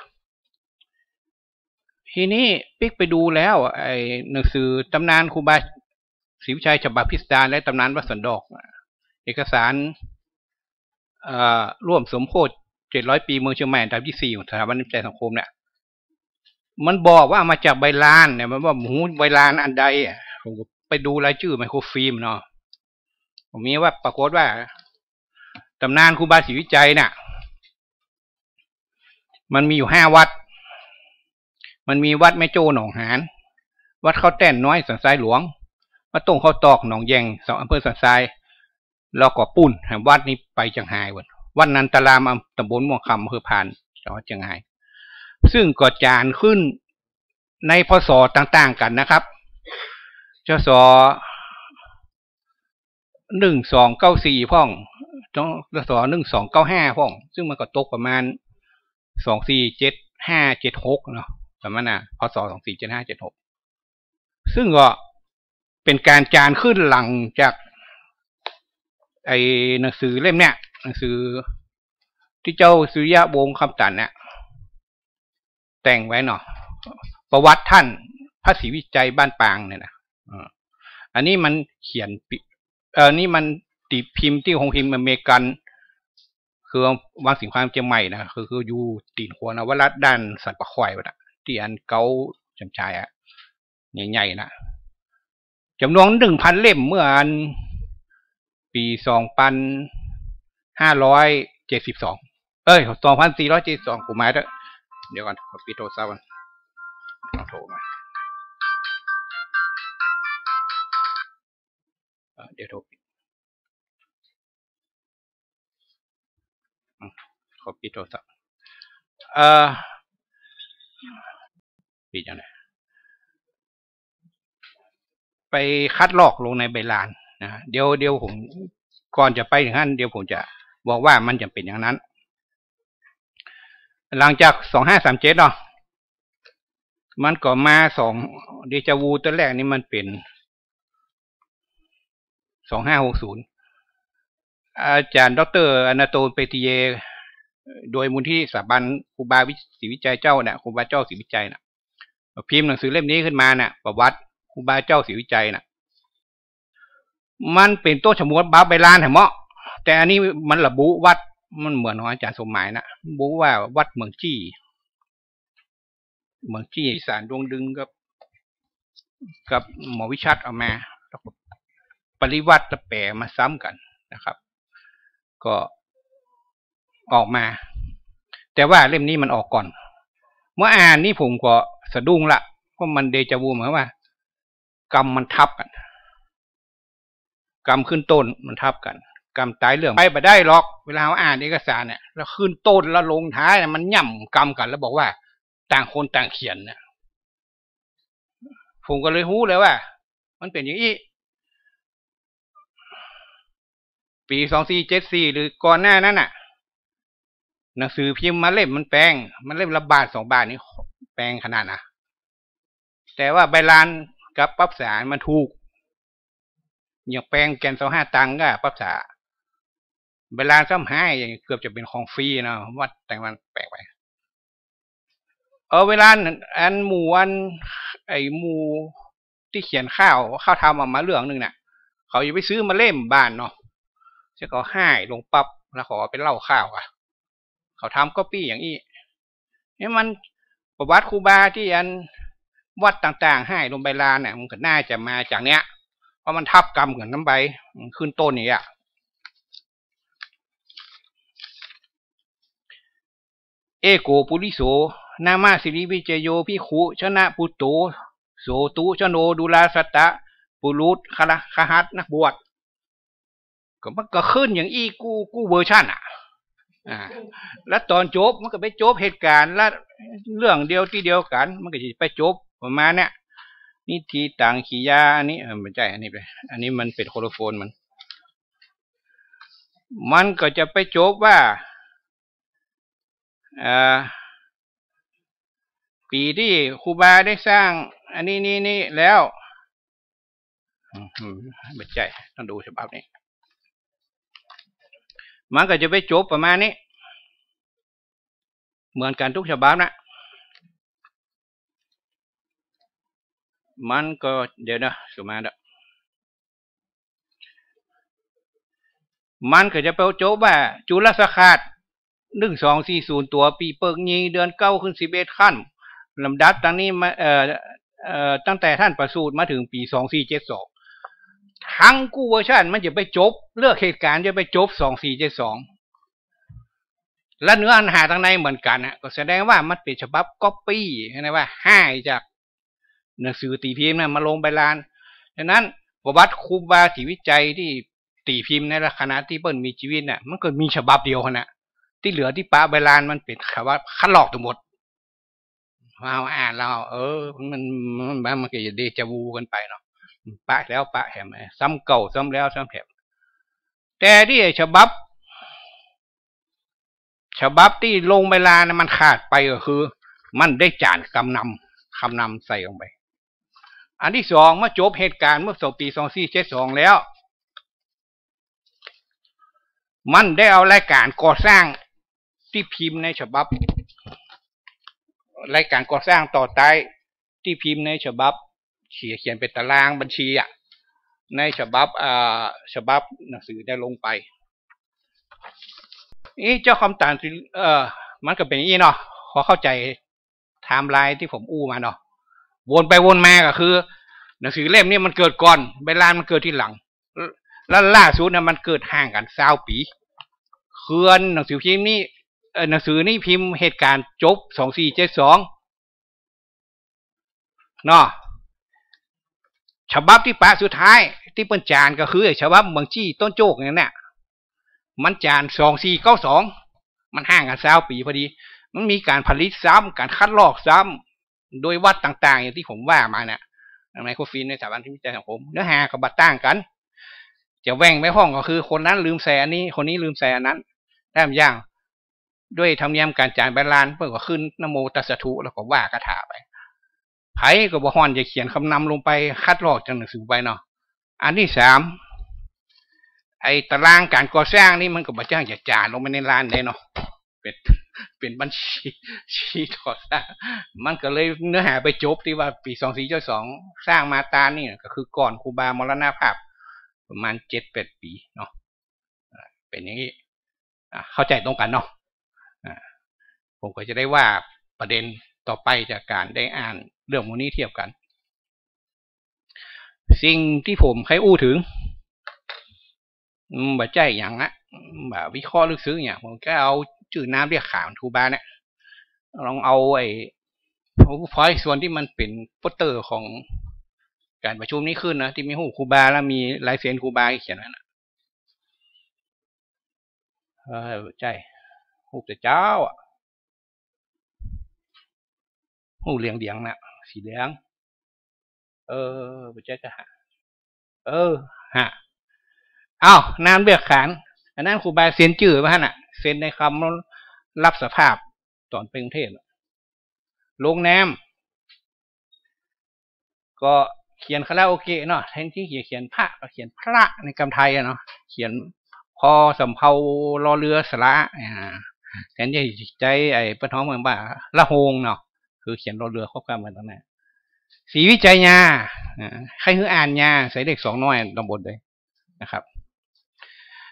ทีนี้ปิ๊กไปดูแล้วไอ้หนังสือตำนานครูบาศรีวิชัยฉบับพิสดารและตำนานวัดสันดอกเอกสารร่วมสมโภช700 ปีเมืองเชียงใหม่อันดับที่4ของสถาบันวิจัยสังคมเนี่ยมันบอกว่ามาจากใบลานเนี่ยมันว่าหมูใบลานอันใดผมไปดูรายชื่อไมโครฟิล์มเนาะผมมีว่าปรากฏว่าตำนานครูบาศรีวิจัยเนี่ยมันมีอยู่5 วัดมันมีวัดแม่โจ้หนองหานวัดข้าวแต้นน้อยสันทรายหลวงวัดตรงข้าวตอกหนองแยง2 อำเภอสันทรายแล้วก็ปุ่นวัดนี้ไปจังไห้วัดนันตรามตำบลม่วงคำอำเภอพานจังหวัดเชียงรายซึ่งก็จานขึ้นในพศต่างๆกันนะครับจศ1294พ่องจศ1295พ่องซึ่งมันก็ตกประมาณ247576เนาะประมาณพศ247576ซึ่งก็เป็นการจานขึ้นหลังจากไอ้หนังสือเล่มเนี้ยหนังสือที่เจ้าสุริยะวงศ์คำตันเนี่ยแต่งไว้เนาะประวัติท่านพระศรีวิจัยบ้านปางเนี่ยนะอันนี้มันเขียนนี่มันตีพิมพ์ที่โรงพิมพ์อเมริกันคือวังสิงห์ความเชียงใหม่นะคืออยู่ตีนหัวนวรัตน์ด้านสันปะควายวะนะที่อันเกาจำชายใหญ่ๆนะจำนวน 1,000 เล่มเมื่ออันปี2572 2472กูหมายด้วยเดี๋ยวก่อนขอปิดโทรศัพท์กันโทรมาเดี๋ยวโทรปิดขอปิดโทรศัพท์ปิดยังไงไปคัดลอกลงในใบลานนะเดี๋ยวผมก่อนจะไปถึงนั้นเดี๋ยวผมจะบอกว่ามันจะเป็นอย่างนั้นหลังจาก2537เนาะมันก็มา2เดจาวูตัวแรกนี่มันเป็น2560อาจารย์ดร.อนาโตลเปติเยโดยมูลที่สถาบันครูบาศรีวิจัยเจ้าเนี่ยครูบาเจ้าศรีวิจัยน่ะพิมพ์หนังสือเล่มนี้ขึ้นมาน่ะประวัติครูบาเจ้าศรีวิจัยน่ะมันเป็นต้นฉมวดบาใบลานเหรอเมาะแต่อันนี้มันระบุวัดมันเหมือนของอาจารย์สมหมายนะบุว่าวัดเมืองจี้สารดวงดึงกับหมอวิชัดเอามาปริวัติแปลมาซ้ำกันนะครับก็ออกมาแต่ว่าเล่มนี้มันออกก่อนเมื่ออ่านนี่ผมก็สะดุ้งละ ก็มันเดจาวูหมายว่ากรรมมันทับกันกรรมขึ้นต้นมันทับกันกรรมตายเรื่องไปได้หรอกเวลาเราอ่านเอกสารเนี่ยแล้วขึ้นต้นแล้วลงท้ายมันย่ำกรรมกันแล้วบอกว่าต่างคนต่างเขียนเนี่ยผมก็เลยรู้เลยว่ามันเป็นอย่างนี้ปี2474หรือก่อนหน้านั้นน่ะหนังสือพิมพ์มาเล่มมันแปลงมันเล่มละบาท2 บาทนี่แปลงขนาดนะแต่ว่าใบลานกับปรับสารมันถูกอย่างแปลงแกน25 ตังค์ก็ปรับสารใบลานซ้ำให้อย่างเกือบจะเป็นของฟรีนะวัดแต่มันแปลกไปเวลาอันหมู่ไอหมู่ที่เขียนข้าวทำออกมาเรื่องนึงน่ะเขาจะไปซื้อมาเล่มบ้านเนาะจะเขาให้ลงปั๊บแล้วขอเป็นเล่าข้าวอ่ะเขาทำก๊อปปี้อย่างนี้นี่มันประวัติครูบาที่อันวัดต่างๆให้ลงใบลานเนี่ยมันก็น่าจะมาจากเนี้ยเพราะมันทับกรรมกับน้ำใบขึ้นต้นนี่อ่ะเอโกปุริโสนามาสิริวิเจโยพิขุชนะปุตโตโสตุชโนดุลาสัตตะปุรุษคหัตนักบวชก็มันก็ขึ้นอย่างกู้เวอร์ชันอ่ะแล้วตอนจบมันก็ไปจบเหตุการณ์แล้วเรื่องเดียวที่เดียวกันมันก็จะไปจบประมาณเนี้ยนิทีต่างขียาอันนี้ไม่ใช่อันนี้ไปอันนี้มันเป็นโคโลโฟนมันก็จะไปจบว่าปีที่ครูบาได้สร้างอันนี้นี่แล้วไม่ใช่ต้องดูฉบับนี้มันก็จะไปจบประมาณนี้เหมือนกันทุกฉบับนะมันก็เดี๋ยวนะสมาดมันก็จะไปจบว่าจุลสขาด1240ตัวปีเปิกยีเดือน9ขึ้น11ขั้นลำดับตั้งนี้มาตั้งแต่ท่านประสูติมาถึงปี2472ทั้งกู้เวอร์ชันมันจะไปจบเลือกเหตุการณ์จะไปจบ2472และเนื้อหาทางในเหมือนกันนะก็แสดงว่ามันเป็นฉบับก๊อปปี้นะว่าให้จากหนังสือตีพิมพ์นะมาลงใบลานดังนั้นประวัติครูบาศรีวิจัยที่ตีพิมพ์ในขณะที่เปิ้ลมีชีวิตน่ะมันก็มีฉบับเดียวนะที่เหลือที่ป้าใบลานมันเป็นคำว่าคัดลอกทั้งหมดเราอ่านเรามันก็จะเดจาวูกันไปเนาะป้าแล้วป้าแหมซ้ำเก่าซ้ำแล้วซ้ำแหมแต่ที่ฉบับที่ลงใบลานนะมันขาดไปก็คือมันได้จานคำนำใส่ลงไปอันที่สองเมื่อจบเหตุการณ์เมื่อปี2472แล้วมันได้เอารายการก่อสร้างที่พิมพ์ในฉบับรายการก่อสร้างต่อใต้ที่พิมพ์ในฉบับเขียนเป็นตารางบัญชีอ่ะในฉบับหนังสือได้ลงไปนี่เจ้าคำต่างมันก็เป็นอย่างนี้เนาะขอเข้าใจไทม์ไลน์ที่ผมอู้มาเนาะวนไปวนมาก็คือหนังสือเล่มนี้มันเกิดก่อนใบลานมันเกิดที่หลังแล้วล่าสุดนะมันเกิดห่างกัน20 ปีเคลื่อนหนังสือพิมพ์นี้หนังสือนี้พิมพ์เหตุการณ์จบ2472เนาะฉบับที่ปะสุดท้ายที่เปิ้นจานก็คือฉบับเมืองจี้ต้นโจกนั่นแหละมันจาน2492มันห่างกัน20 ปีพอดีมันมีการผลิตซ้ำการคัดลอกซ้ำโดยวัดต่างๆอย่างที่ผมว่ามาเนี่ยไมโครฟิล์มในสถาบันที่วิจัยของผมเนื้อหากับบัตรต่างกันจะแว่งไม่ห้องก็คือคนนั้นลืมใส่อันนี้คนนี้ลืมใส่อันนั้นแต้มย่างด้วยธรรมเนียมการจ่ายใบลานเพื่อก็ขึ้นนโมตัสสะทุแล้วก็ว่ากระถาไปไผก็บ่ฮ้อนจะเขียนคำนำลงไปคัดลอกจากหนังสือไปเนาะอันที่3ไอ้ตารางการก่อสร้างนี่มันก็บ่จ้างจะจ่าลงไปในลานได้เนาะเป็นบัญชีก่อสร้างมันก็เลยเนื้อหาไปจบที่ว่าปี2472สร้างมาตานี่ก็คือก่อนครูบามรณภาพประมาณ7-8 ปีเนาะเป็นอย่างนี้เข้าใจตรงกันเนาะผมก็จะได้ว่าประเด็นต่อไปจากการได้อ่านเรื่องมูนี้เทียบกันสิ่งที่ผมเคยอู้ถึงบ่ใจอย่างนะแบบวิเคราะห์ลึกซึ้งอย่างผมก็เอาจื่อน้ำเรียกขาวครูบาเนี่ยลองเอาไอ้ PowerPoint ส่วนที่มันเป็นโปสเตอร์ของการประชุมนี้ขึ้นนะที่มีหูครูบาแล้วมีลายเซ็นครูบาเขียนนั่นนะใช่หูแต่เจ้าหูเหลียงๆนะสีเหลืองบ่ใช่จะหาฮะอ้าวนามเบียกขานอันนั้นครูบาเซ็นจื่อป่ะน่ะเซ็นในคำรับสภาพตอนเป็นกรุงเทพลงนามก็เขียนคาราโอเกะเนาะแทนที่เขียนพระก็เขียนพระในคำไทยเนาะเขียนพอสำเภารอเรือสระแทนที่ใจไอ้ปะท้องเมืองบ้าละโฮงเนาะคือเขียนรอเรือครอบคำมันตรงนั้นศรีวิจัยญาใครคืออ่านญาใส่เด็ก2น้อยตำบลเลยนะครับ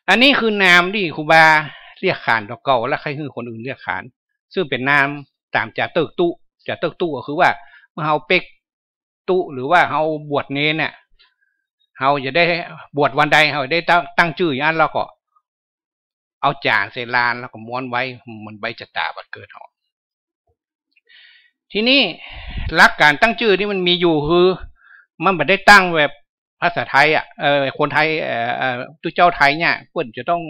อันนี้คือนามที่ครูบาเรียกขานต่อเก่าและใครคือคนอื่นเรียกขานซึ่งเป็นนามตามจ่าเติกตู้ก็คือว่าเมื่อเฮาเป็กตู้หรือว่าเฮาบวชเนรเนี่ยเฮาจะได้บวชวันใดเฮาได้ตั้งชื่ออย่างนั้นแล้วก็เอาจานใส่ลานแล้วก็ม้วนไว้มันใบจตาบัดเกิดเฮาทีนี้หลักการตั้งชื่อนี่มันมีอยู่คือมันไม่ได้ตั้งแบบภาษาไทยคนไทยตัวเจ้าไทยเนี่ยเพิ่นจะต้อง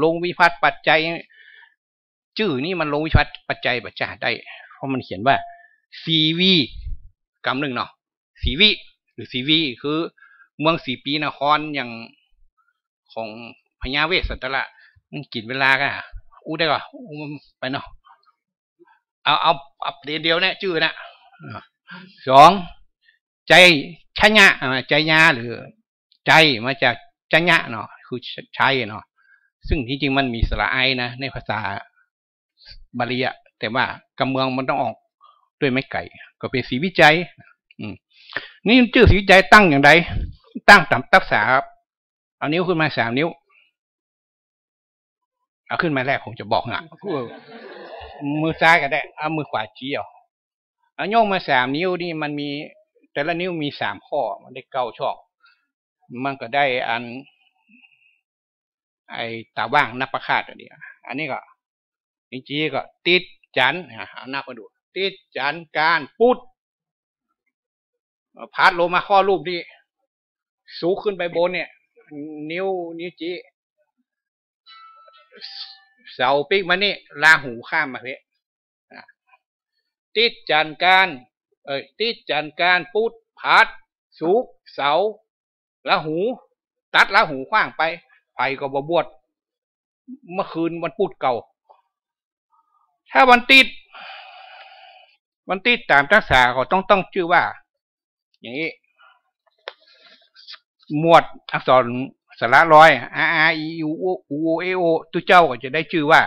ลงวิภัตปัจจัยชื่อนี่มันลงวิภัตปัจจัยปัจจาได้เพราะมันเขียนว่าซีวีกำหนึ่งเนาะสีวิหรือสีวีคือเมืองสีปีนครอย่างของพญาเวสสันตระมันกินเวลากันอู้ได้ก่ะไปเนาะเอาเดียวเนี่ยชื่อนะ2ใจชัญญะใจญาหรือใจมาจากชัญญะเนาะคือชัยเนาะซึ่งที่จริงมันมีสระไอนะในภาษาบาลีอะแต่ว่ากำเมืองมันต้องออกด้วยไม้ไก่ก็เป็นสีวิจัยนี่ชื่อสีวิจัยตั้งอย่างไรตั้งตามตักษาครับเอานิ้วขึ้นมา3 นิ้วเอาขึ้นมาแรกผมจะบอกนะมือซ้ายก็ได้เอามือขวาชี้เอาโยกมา3 นิ้วนี่มันมีแต่ละนิ้วมี3 ข้อมันได้9 ช่องมันก็ได้ไอตาว่างนับประคาดอันนี้ก็จริงๆก็ติดจันเอาหน้ามาดูติดจันการปุดพัดลงมาข้อรูปที่สูงขึ้นไปบนเนี่ยนิ้วจี้เสาปิ๊กมานี่ลาหูข้ามมาเพะติดจันการติดจันการปุดพัดสูงเสาลาหูตัดลาหูขว้างไปก็บวชเมื่อคืนวันปุดเก่าถ้าวันติดตามทักษะก็ต้องชื่อว่าอย่างนี้หมวดอักษรสระร้อยu ตุเจ้าก็จะได้ชื่อว่า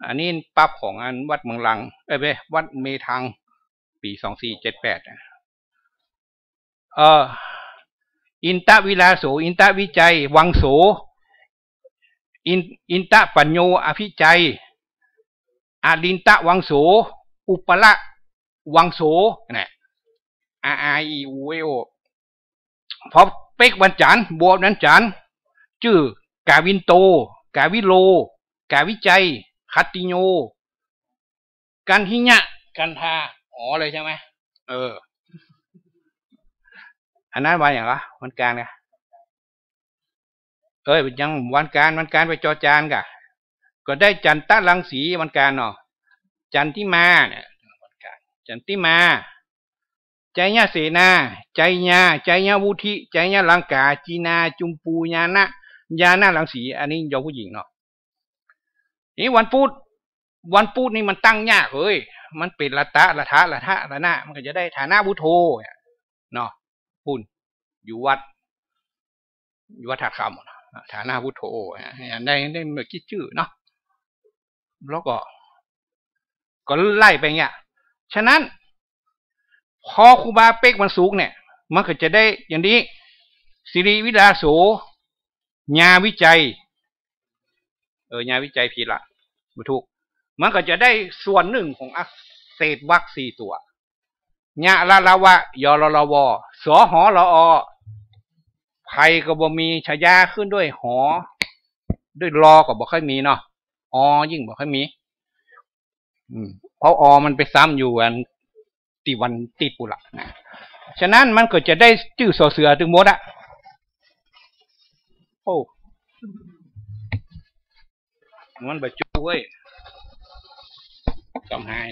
อันนี้ปั๊บของอันวัดเมืองลังวัดเมทังปี2478อินตะวิลาโสอินตะวิจัยวังโสอินตะปัญโยอภิจัยอาลินตะวังโสอุปละวังโสเนี่ยu พอเป๊กวันจันทร์บวกนั้นจันทร์ชื่อกาวินโตกาวิโลกาวิจัยคัตติโยกันหิญะกันทาเลยใช่ไหมอันนั้นวันอย่างไรวันการไงยังวันการไปจอจานกะก็ได้จันตะรังสีวันการเนาะจันทิมาเนี่ยวันการจันทิมาใจญาเสนาใจญาวุธิใจญาลังกาจีนาจุมปูญาณรังสีอันนี้ยอผู้หญิงเนาะนี่วันพุธนี่มันตั้งยากเลยมันเป็นละทะมันก็จะได้ฐานะบุโธเนาะปุ่นอยู่วัดท่าคำฐานะบุโธได้เมื่อคิดชื่อเนาะแล้วก็ไล่ไปเงี้ยฉะนั้นพอครูบาเป๊กมันสูงเนี่ยมันก็จะได้อย่างนี้สิริวิลาโสญาวิจัยญาวิจัยผิดละไม่ถูกมันก็จะได้ส่วนหนึ่งของเศษวรรค4 ตัวญาละละวะยอละละวสอหอละอไพก็บ่มีชายาขึ้นด้วยหอด้วยรอก็บ่ค่อยมีเนาะยิ่งบ่ค่อยมี ราะมันไปซ้ำอยู่อันตีวันติดปุระนะฉะนั้นมันก็จะได้จื้อสอเสือถึงหมดอะโอ้มันบะจูเว้ยจำหาย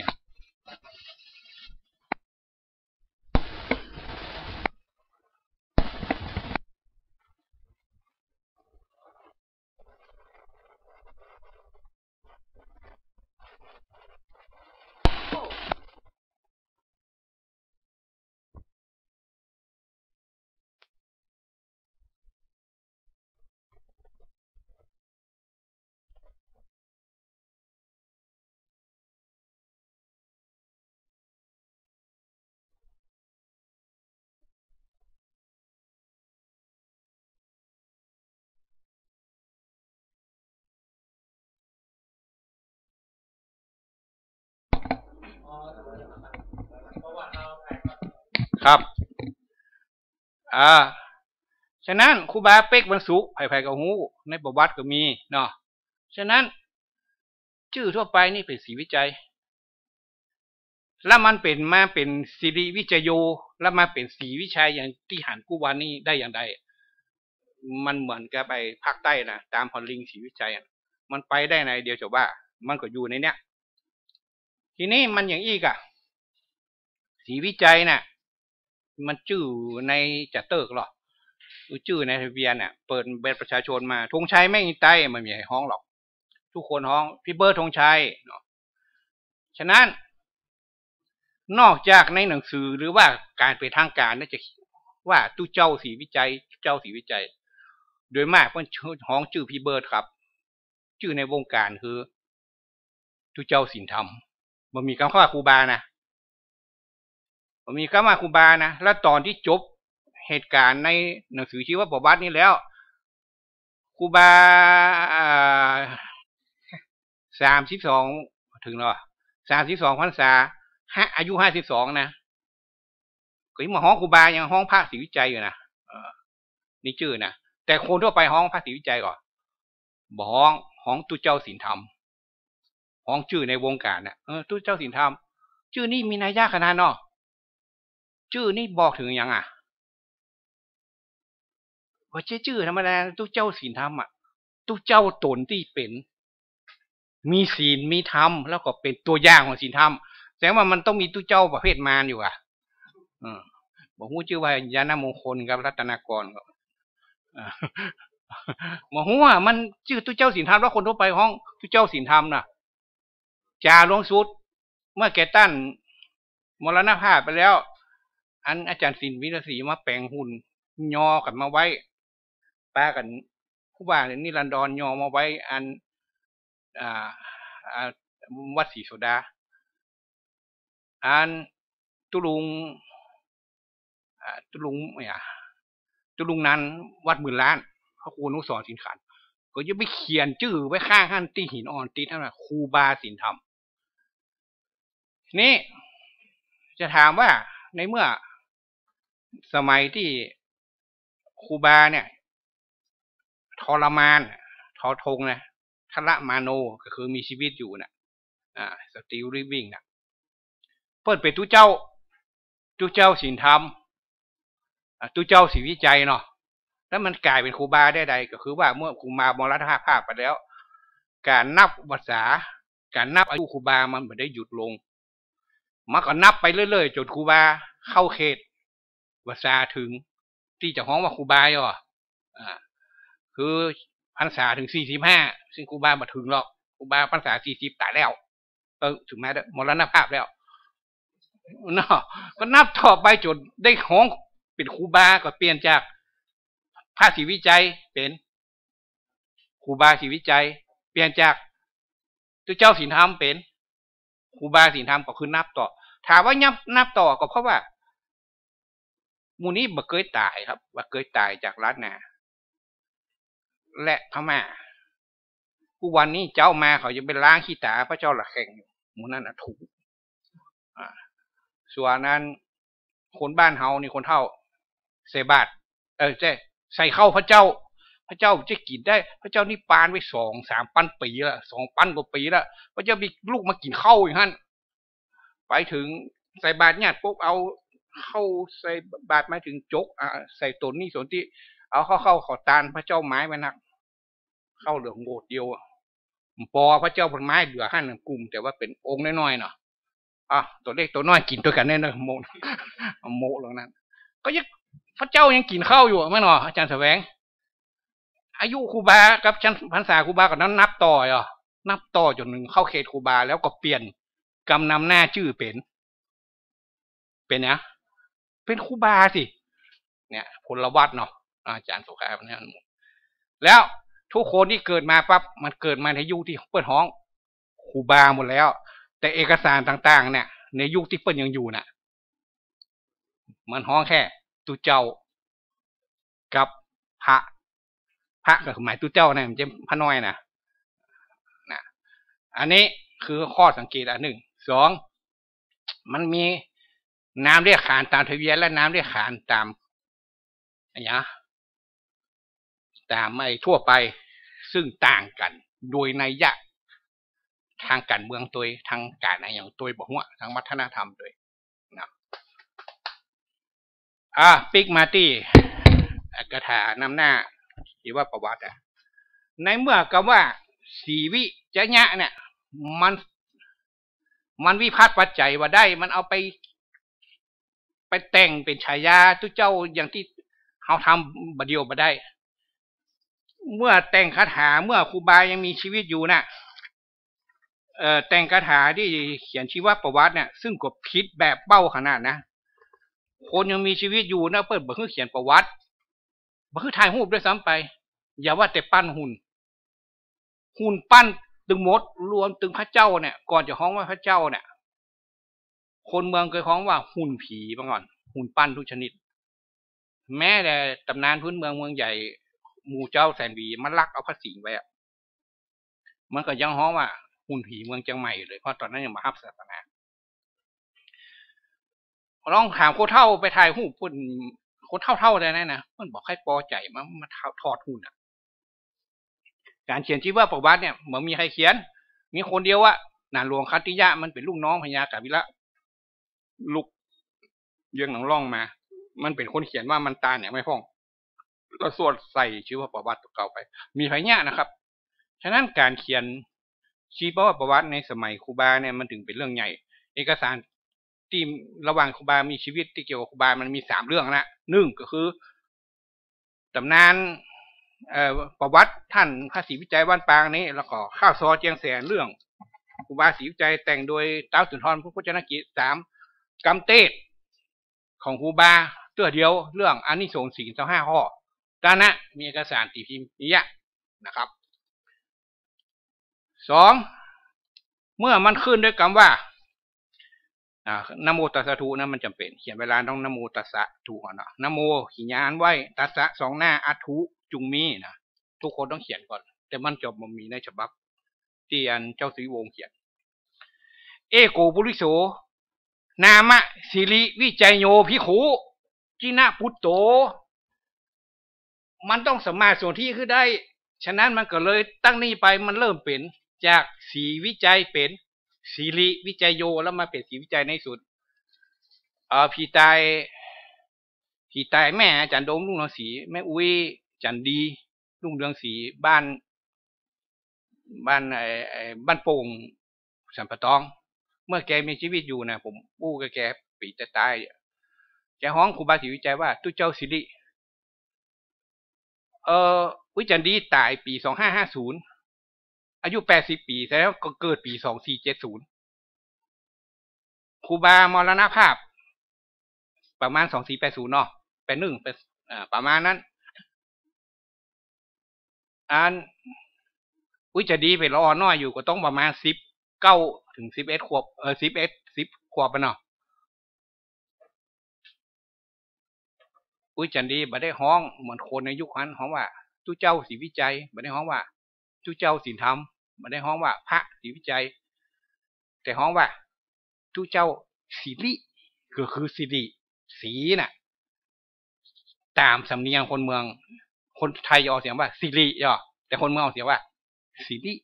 ครับฉะนั้นครูบาเป๊กบรรสุไผ่กับหูในประวัติก็มีเนาะฉะนั้นชื่อทั่วไปนี่เป็นสีวิจัยแล้วมันเป็นมาเป็นสิริวิจัยโยแล้วมาเป็นสีวิชัยอย่างที่หันกูวานี่ได้อย่างใดมันเหมือนกับไปภาคใต้นะตามพอลิงสีวิจัยมันไปได้ในเดียวจบว่ามันก็อยู่ในเนี้ยทีนี้มันอย่างอีกอะสีวิจัยน่ะมันชื่อในจัตเตอร์หรอชื่อในทะเบียนน่ะเปิดบัตรประชาชนมาธงชัยไม่มีใต้ไม่มีห้องหรอกทุกคนห้องพี่เบิร์ดธงชัยเนาะฉะนั้นนอกจากในหนังสือหรือว่าการเป็นทางการน่าจะว่าตู้เจ้าสีวิจัยเจ้าสีวิจัยโดยมากเพิ่นห้องชื่อพี่เบิร์ดครับชื่อในวงการคือตู้เจ้าศีลธรรมมันมีคำว่าครูบานะมันมีคำว่าครูบานะแล้วตอนที่จบเหตุการณ์ในหนังสือชีวประวัตินี้แล้วครูบา32ถึงแล้ว32พรรษาอายุ52นะก็ยังมาห้องครูบายังห้องภาคศรีวิจัยอยู่นะนี่ชื่อนะแต่คนทั่วไปห้องภาคศรีวิจัยก่อนบอกห้องตู้เจ้าศีลธรรมห้องชื่อในวงการน่ะตู้เจ้าศีลธรรมชื่อนี่มีนัยยะขนาดเนาะชื่อนี่บอกถึงยังว่าชื่อธรรมดาตู้เจ้าศีลธรรมตู้เจ้าตนที่เป็นมีศีลมีธรรมแล้วก็เป็นตัวอย่างของศีลธรรมแสดงว่ามันต้องมีตู้เจ้าประเภทมารอยู่บอกฮู้ชื่อว่ายานมงคลกับรัตนากรบอกฮู้ว่ามันชื่อตู้เจ้าศีลธรรมแล้วคนทั่วไปห้องตู้เจ้าศีลธรรมน่ะจาหลวงสุดเมื่อแกตั้นมรณภาพไปแล้วอันอาจารย์ศิลป์วิรศรีมาแปลงหุ่นยอกันมาไว้ป้ากันผู้บ้านนิรันดรยอมาไว้อันวัดศรีโสดาอันตุลุงนั้นวัดหมื่นล้านพระครูนุสรณ์สินขันธ์ก็จะไปเขียนชื่อไว้ข้างขั้นตีหินอ่อนตีเท่านั้นครูบาศีลธรรมนี่จะถามว่าในเมื่อสมัยที่ครูบาเนี่ยทรมานทอทงนะทละมาโนก็คือมีชีวิตอยู่นะสติลลิฟวิ่งนะเปิดเป็นตู้เจ้าศีลธรรมตู้เจ้าศีลวิจัยเนาะแล้วมันกลายเป็นครูบาได้ใดก็คือว่าเมื่อครูบามรณภาพไปแล้วการนับวรรษาการนับอายุครูบามันไม่ได้หยุดลงมันก็นับไปเรื่อยๆจนครูบาเข้าเขตวรรษาถึงที่จะฮ้องว่าครูบาคือพรรษาถึง45ซึ่งครูบามาถึงหรอกครูบาพรรษา40ตายแล้วถึงแม้มรณภาพแล้วเนาะก็นับต่อไปจนได้ฮ้องเป็นครูบาก็เปลี่ยนจากพระศรีวิจัยเป็นครูบาศรีวิจัยเปลี่ยนจากตู้เจ้าศีลธรรมเป็นครูบาศีลธรรมก็คือนับต่อถามว่านับต่อก็เพราะว่ามูนี้บ่เคยตายครับบ่เคยตายจากล้านนาและพม่าผู้วันนี้เจ้ามาเขาจะเป็นล้างขี้ตาพระเจ้าละแข่งอยู่มูนั่นถูกส่วนนั้นคนบ้านเฮานี่คนเท่าเสบาทใส่เข้าพระเจ้าจะกินได้พระเจ้านี่ปานไว้2-3 ปันปีละ2 ปันกว่าปีละพระเจ้ามีลูกมากินข้าวอย่างนั้น ไปถึงใส่บาตรเนี่ยปุ๊บเอาเข้าใส่บาตรมาถึงจกใส่ตนนี่ส่วนที่เอาเข้าขอตานพระเจ้าไม้มานักเข้าเหลืองโงดเดียวปอพระเจ้าผลไม้เหลือ5 กลุ่มแต่ว่าเป็นองค์น้อยๆเนาะตัวเล็กตัวน้อยกินตัวกันแน่นอนโมหลังนั้นก็ยังพระเจ้ายังกินข้าวอยู่ไหมเนาะอาจารย์แสวงอายุครูบากับชั้นพรรษาครูบากับนั้นนับต่อนับต่อจนหนึ่งเข้าเขตครูบาแล้วก็เปลี่ยนกำนำหน้าชื่อเป็นนะเป็นครูบาสิเนี่ยพลวัตเนาะอาจารย์สุขามเนี่ยแล้วทุกคนที่เกิดมาปั๊บมันเกิดมาในยุคที่เปิดห้องครูบาหมดแล้วแต่เอกสารต่างๆเนี่ยในยุคที่เปิดยังอยู่น่ะมันห้องแค่ตุเจ้ากับพระก็หมายตุเจ้าเนี่ยมันจะพระน้อยนะอันนี้คือข้อสังเกตอัน 1 2มันมีน้ำเรียกขานตามทะเบียนและน้ำเรียกขานตามตามไม่ทั่วไปซึ่งต่างกันโดยนัยยะทางการเมืองตัวทางการอะไรอย่างตัวบอกว่าทางวัฒนธรรมตัวนะปิกมาตี้กระถานำหน้าที่ว่าประวัติในเมื่อกับว่าสีวิจญะเนี่ยมันวิพัฒน์ปัจจัยว่าได้มันเอาไปแต่งเป็นฉายาตุเจ้าอย่างที่เขาทำบัดเดียวมาได้เมื่อแต่งคาถาเมื่อครูบายังมีชีวิตอยู่น่ะแต่งคาถาที่เขียนชีวประวัติเนี่ยซึ่งก็ผิดแบบเบ้าขนาดนะคนยังมีชีวิตอยู่นะเปิดบันทึกเขียนประวัติบันทึกถ่ายรูปด้วยซ้ำไปอย่าว่าแต่ปั้นหุ่นปั้นตึงมดรวมตึงพระเจ้าเนี่ยก่อนจะฮ้องว่าพระเจ้าเนี่ยคนเมืองเคยฮ้องว่าหุ่นผีมาก่อนหุ่นปั้นทุกชนิดแม้แต่ตำนานพื้นเมืองใหญ่หมู่เจ้าแสนวีมันลักเอาพระสิงห์ไว้มันก็ยังฮ้องว่าหุ่นผีเมืองเชียงใหม่เลยเพราะตอนนั้นยังมาฮับศาสนาลองถามโคเท่าไปถ่ายรูปพุ่นโคเท่าได้นะมันบอกให้ปอใจมาถอดหุ่นการเขียนชีวประวัติเนี่ยเหมือนมีใครเขียนมีคนเดียวว่านานหลวงคัตติยะมันเป็นลูกน้องพญากาวิระลูกเยื่องหนังร่องมามันเป็นคนเขียนว่ามันตาเนี่ยไม่ฟ้องก็สวดใส่ชีวประวัติเก่าไปมีพญานะครับฉะนั้นการเขียนชีวประวัติในสมัยครูบาเนี่ยมันถึงเป็นเรื่องใหญ่เอกสารที่ระหว่างครูบามีชีวิตที่เกี่ยวกับครูบามันมี3 เรื่องนะ1ก็คือตำนานประวัติท่านพระศรีวิจัยบ้านปางนี้แล้วก็ข้าวซอเจียงแสนเรื่องครูบาศรีวิจัยแต่งโดยเต้าสุนทรพุทธนกิจ3กำเตศของครูบาตัวเดียวเรื่องอานิสงส์45 ข้อด้านนะมีเอกสารตีพิมพ์นี้นะครับ2เมื่อมันขึ้นด้วยคำว่านะโมตัสสะทุนะมันจำเป็นเขียนเวลาต้องนะโมตัสสะทุก่อนนะนะโมขีญานไว้ตัสสะ2 หน้าอัตถุจุงมีนะทุกคนต้องเขียนก่อนแต่มันจบมันมีในฉบับที่อันเจ้าศรีวงศ์เขียนเอโกปุริโสนามะสิริวิจัยโยภิกขุจินะพุตโตมันต้องสมาส่วนที่คือได้ฉะนั้นมันก็เลยตั้งนี้ไปมันเริ่มเป็นจากสีวิจัยเป็นสิริวิจัยโยแล้วมาเป็นสีวิจัยในสุดพี่ตายแม่อาจารย์โดมลุงเรืองศรีแม่อุ้ยจันดีลุงเรืองศรีบ้านโป่งสัมปะตองเมื่อแกมีชีวิตอยู่นะผมปู้กับแกปีจะตายแกฮ้องครูบาศรีวิจัยว่าตุเจ้าสิริวิจันดีตายปี2550อายุ80 ปีแล้วก็เกิดปี2470ครูบามรณภาพประมาณ2480เนาะ81เป็นประมาณนั้นวิจันดีไปรอน้อยอยู่ก็ต้องประมาณ19 ถึง 11 ขวบ10 ขวบไปเนาะจันดีบ่ได้ฮ้องเหมือนคนในยุคนั้นฮ้องว่าตุเจ้าศรีวิจัยบ่ได้ฮ้องว่าตุเจ้าศีลธรรมบ่ได้ฮ้องว่าพระศรีวิจัยแต่ฮ้องว่าตุเจ้าสิริก็คือสิริสีน่ะตามสำเนียงคนเมืองคนไทยออกเสียงว่าสิริแต่คนเมืองออกเสียงว่าสิริ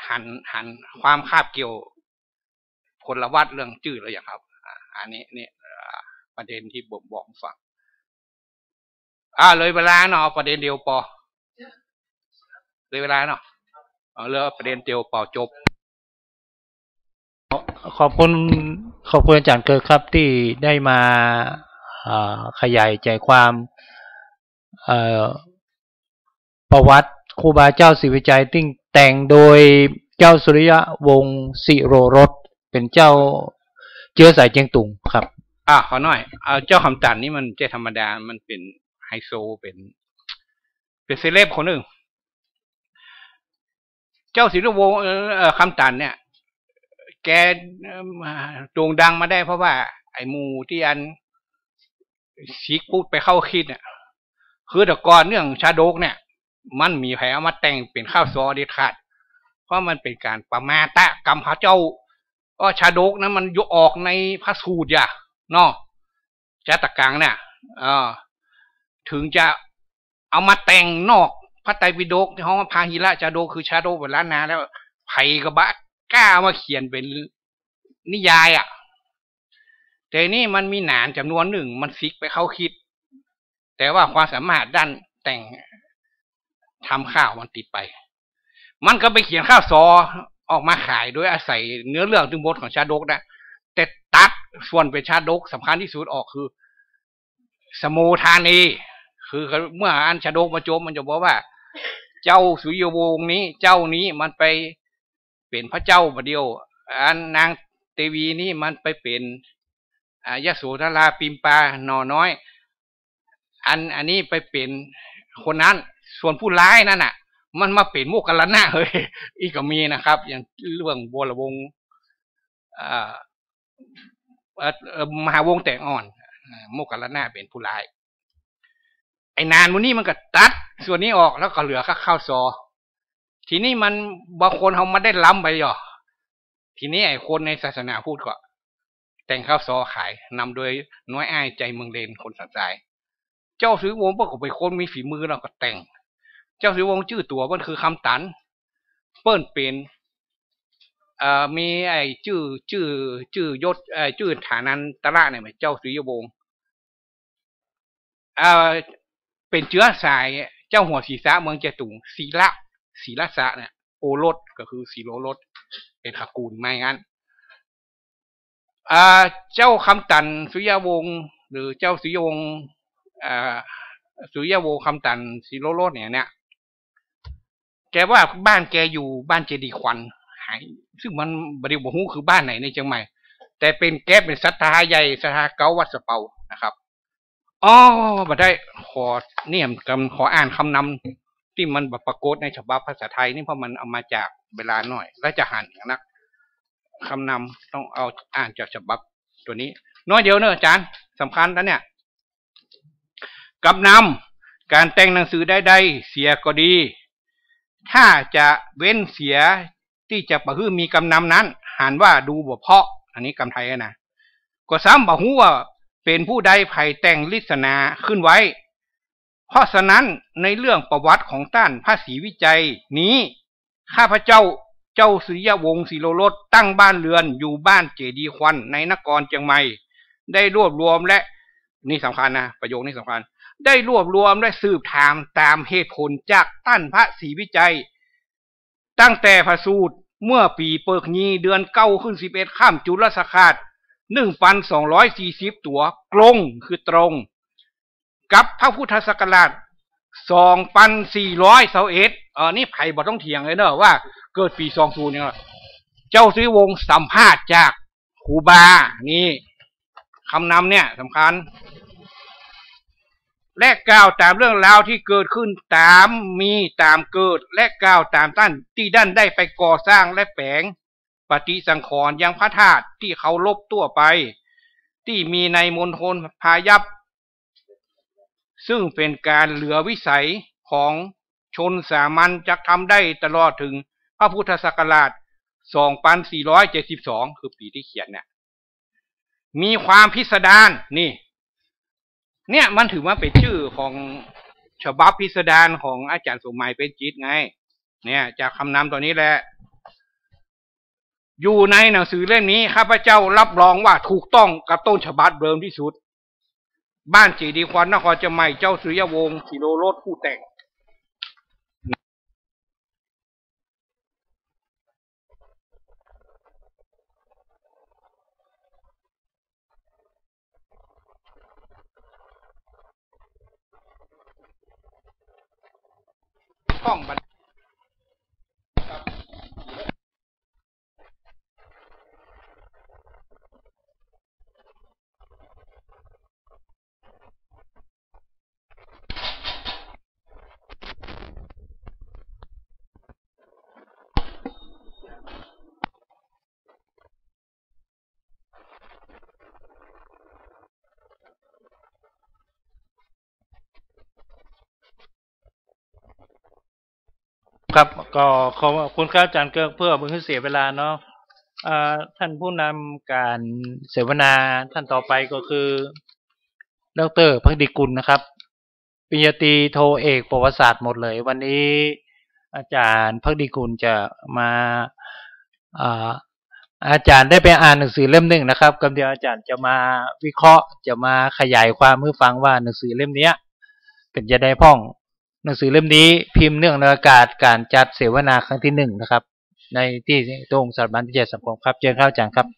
หันความคาบเกี่ยว คนละวัดเรื่องจื่อแล้วอย่างครับอันนี้นี่ประเด็นที่ผมบอกฟังเลยเวลาเนาะประเด็นเดียวพอเลยเวลาเนาะเรื่องประเด็นเดียวพอจบขอบคุณอาจารย์เกิดครับที่ได้มาขยายใจความประวัติครูบาเจ้าศรีวิจัยติ้งแต่งโดยเจ้าสุริยวงศ์ศิโรรสเป็นเจ้าเชื้อสายเจียงตุงครับขอหน่อยเจ้าคำจันนี่มันเจ้าธรรมดามันเป็นไฮโซเป็นเซเลบคนหนึ่งเจ้าศิริวงศ์คำจันเนี่ยแกโด่งดังมาได้เพราะว่าไอ้หมูที่อันชิกพูดไปเข้าคิดเนี่ยคือแต่ก่อนเรื่องชาดกเนี่ยมันมีแผลเอามาแต่งเป็นข้าวซอเด็ดขาดเพราะมันเป็นการประมาทกรรมพระเจ้าก็ชาดกนั้นมันยกออกในพระสูตรอย่าเนาะจัตกังเนี่ยถึงจะเอามาแต่งนอกพระไตรปิฎกที่ห้องพาหิระชาดกคือชาดกเป็นล้านนาแล้วไผ่กระบะกล้ามาเขียนเป็นนิยายแต่นี่มันมีหนานจำนวนหนึ่งมันฟิกไปเข้าคิดแต่ว่าความสามารถด้านแต่งทำข้าวมันติดไปมันก็ไปเขียนข้าวซอออกมาขายโดยอาศัยเนื้อเรื่องถึงบทของชาดกนะแต่ตัดส่วนเป็นชาดกสำคัญที่สุดออกคือสมุทานีคือเมื่ออันชาดกมาโจมมันจะบอกว่าเจ้าสุริยวงศ์นี้เจ้านี้มันไปเป็นพระเจ้าประเดียวอันนางเทวีนี่มันไปเป็นยโสธราปิมปาหนอน้อยอันนี้ไปเป็นคนนั้นส่วนผู้ร้ายนั่นน่ะมันมาเป็นโมกขลานะเฮ้ยอีกก็มีนะครับอย่างเรื่องบัวละวงมหาวงแต่งอ่อนโมกขลานะเป็นผู้ร้ายไอ้นานวันนี้มันก็ตัดส่วนนี้ออกแล้วก็เหลือข้าวซอทีนี้มันบางคนเขามาได้ล้ำไปหรอทีนี้ไอ้คนในศาสนาพูดก็แต่งข้าวซอขายนำโดยน้อยอ้ายใจเมืองเลนคนสันทรายเจ้าสุริวงศ์ก็เป็นคนมีฝีมือเราก็แต่งเจ้าสุริวงศ์ชื่อตัวมันคือคำตันเปิ้นเป็นมีไอ้ชื่อยศชื่อฐานันตระเนี่ยเจ้าสุริวงศ์เป็นเชื้อสายเจ้าหัวศีรษะเมืองเจตุงศีละสะเนี่ยโอรสก็คือศีโรรสเป็นตระกูลไม่งั้นเจ้าคำตันสุริยวงศ์หรือเจ้าสุริยวงศ์สุริยวงศ์คำตันศีโรรสเนี่ยแกว่าบ้านแกอยู่บ้านเจดีควันหายซึ่งมันบริบทหูคือบ้านไหนในเชียงใหม่แต่เป็นแกเป็นศรัทธาใหญ่ศรัทธาเก้าวัดสะเปานะครับบัดได้ขอเนี่ยขออ่านคำนำที่มันปรากฏในฉบับภาษาไทยนี่เพราะมันเอามาจากเวลาหน่อยและจะหันนะคำนำต้องเอาอ่านจากฉบับตัวนี้น้อยเดียวเนอะอาจารย์สำคัญแล้วเนี่ยกำนำการแต่งหนังสือได้เสียก็ดีถ้าจะเว้นเสียที่จะประฮือมีกำนำนั้นหันว่าดูบ่เพาะอันนี้กำไทยนะก็ซ้ำบ่ฮู้ว่าเป็นผู้ใดไผ่แต่งลิศนาขึ้นไว้เพราะฉะนั้นในเรื่องประวัติของท่านพระศรีวิจัยนี้ข้าพเจ้าสุริยวงศ์ศิโรรสตั้งบ้านเรือนอยู่บ้านเจดีควันในนครเชียงใหม่ได้รวบรวมและนี่สำคัญนะประโยคนี้สำคัญได้รวบรวมและสืบถามตามเหตุผลจากท่านพระศรีวิจัยตั้งแต่พระสูตรเมื่อปีเปิกญีเดือนเก้าขึ้น11ข้ามจุลศักราช1,240ตัวกลงคือตรงกับพระพุทธศักราช2,421นี่ไผ่บ่ต้องเถียงเลยเนอะว่าเกิดปี20เนี่ยเจ้าสุริวงศ์สัมภาษณ์จากครูบานี่คำนำเนี่ยสำคัญและกล่าวตามเรื่องราวที่เกิดขึ้นตามมีตามเกิดและกล่าวตามท่านที่ด้านได้ไปก่อสร้างและแฝงปฏิสังขรณ์ยังพระธาตุที่เขาลบตัวไปที่มีในมณฑลพายัพซึ่งเป็นการเหลือวิสัยของชนสามัญจะทำได้ตลอดถึงพระพุทธศักราช2472คือปีที่เขียนเนี่ยมีความพิสดารเนี่ยมันถือว่าเป็นชื่อของฉบับพิสดารของอาจารย์สมหมายเป็นจิตไงเนี่ยจากคำนำตัวนี้แหละ อยู่ในหนังสือเล่มนี้ข้าพเจ้ารับรองว่าถูกต้องกับต้นฉบับเดิมที่สุดบ้านเจดีย์ควันนครเชียงใหม่เจ้าสุริยวงศ์ศิโรโรจน์ผู้แต่งต้องบันครับก็ขอบคุณครับอาจารย์เกิกเพื่อมือเสียเวลาเนาะท่านผู้นำการเสวนาท่านต่อไปก็คือดร.ภักดิกุลนะครับปริญญาตรีโทเอกประวัติศาสตร์หมดเลยวันนี้อาจารย์ภักดิกุลจะมาอาจารย์ได้ไปอ่านหนังสือเล่มหนึ่งนะครับกำเดียวอาจารย์จะมาวิเคราะห์จะมาขยายความให้ฟังว่าหนังสือเล่มนี้เป็นจะได้พ้องหนังสือเล่มนี้พิมพ์เนื่องในโอกาสการจัดเสวนาครั้งที่1นะครับในที่ตรงสถาบันวิจัยสังคมครับเชิญครับอาจารย์ครับ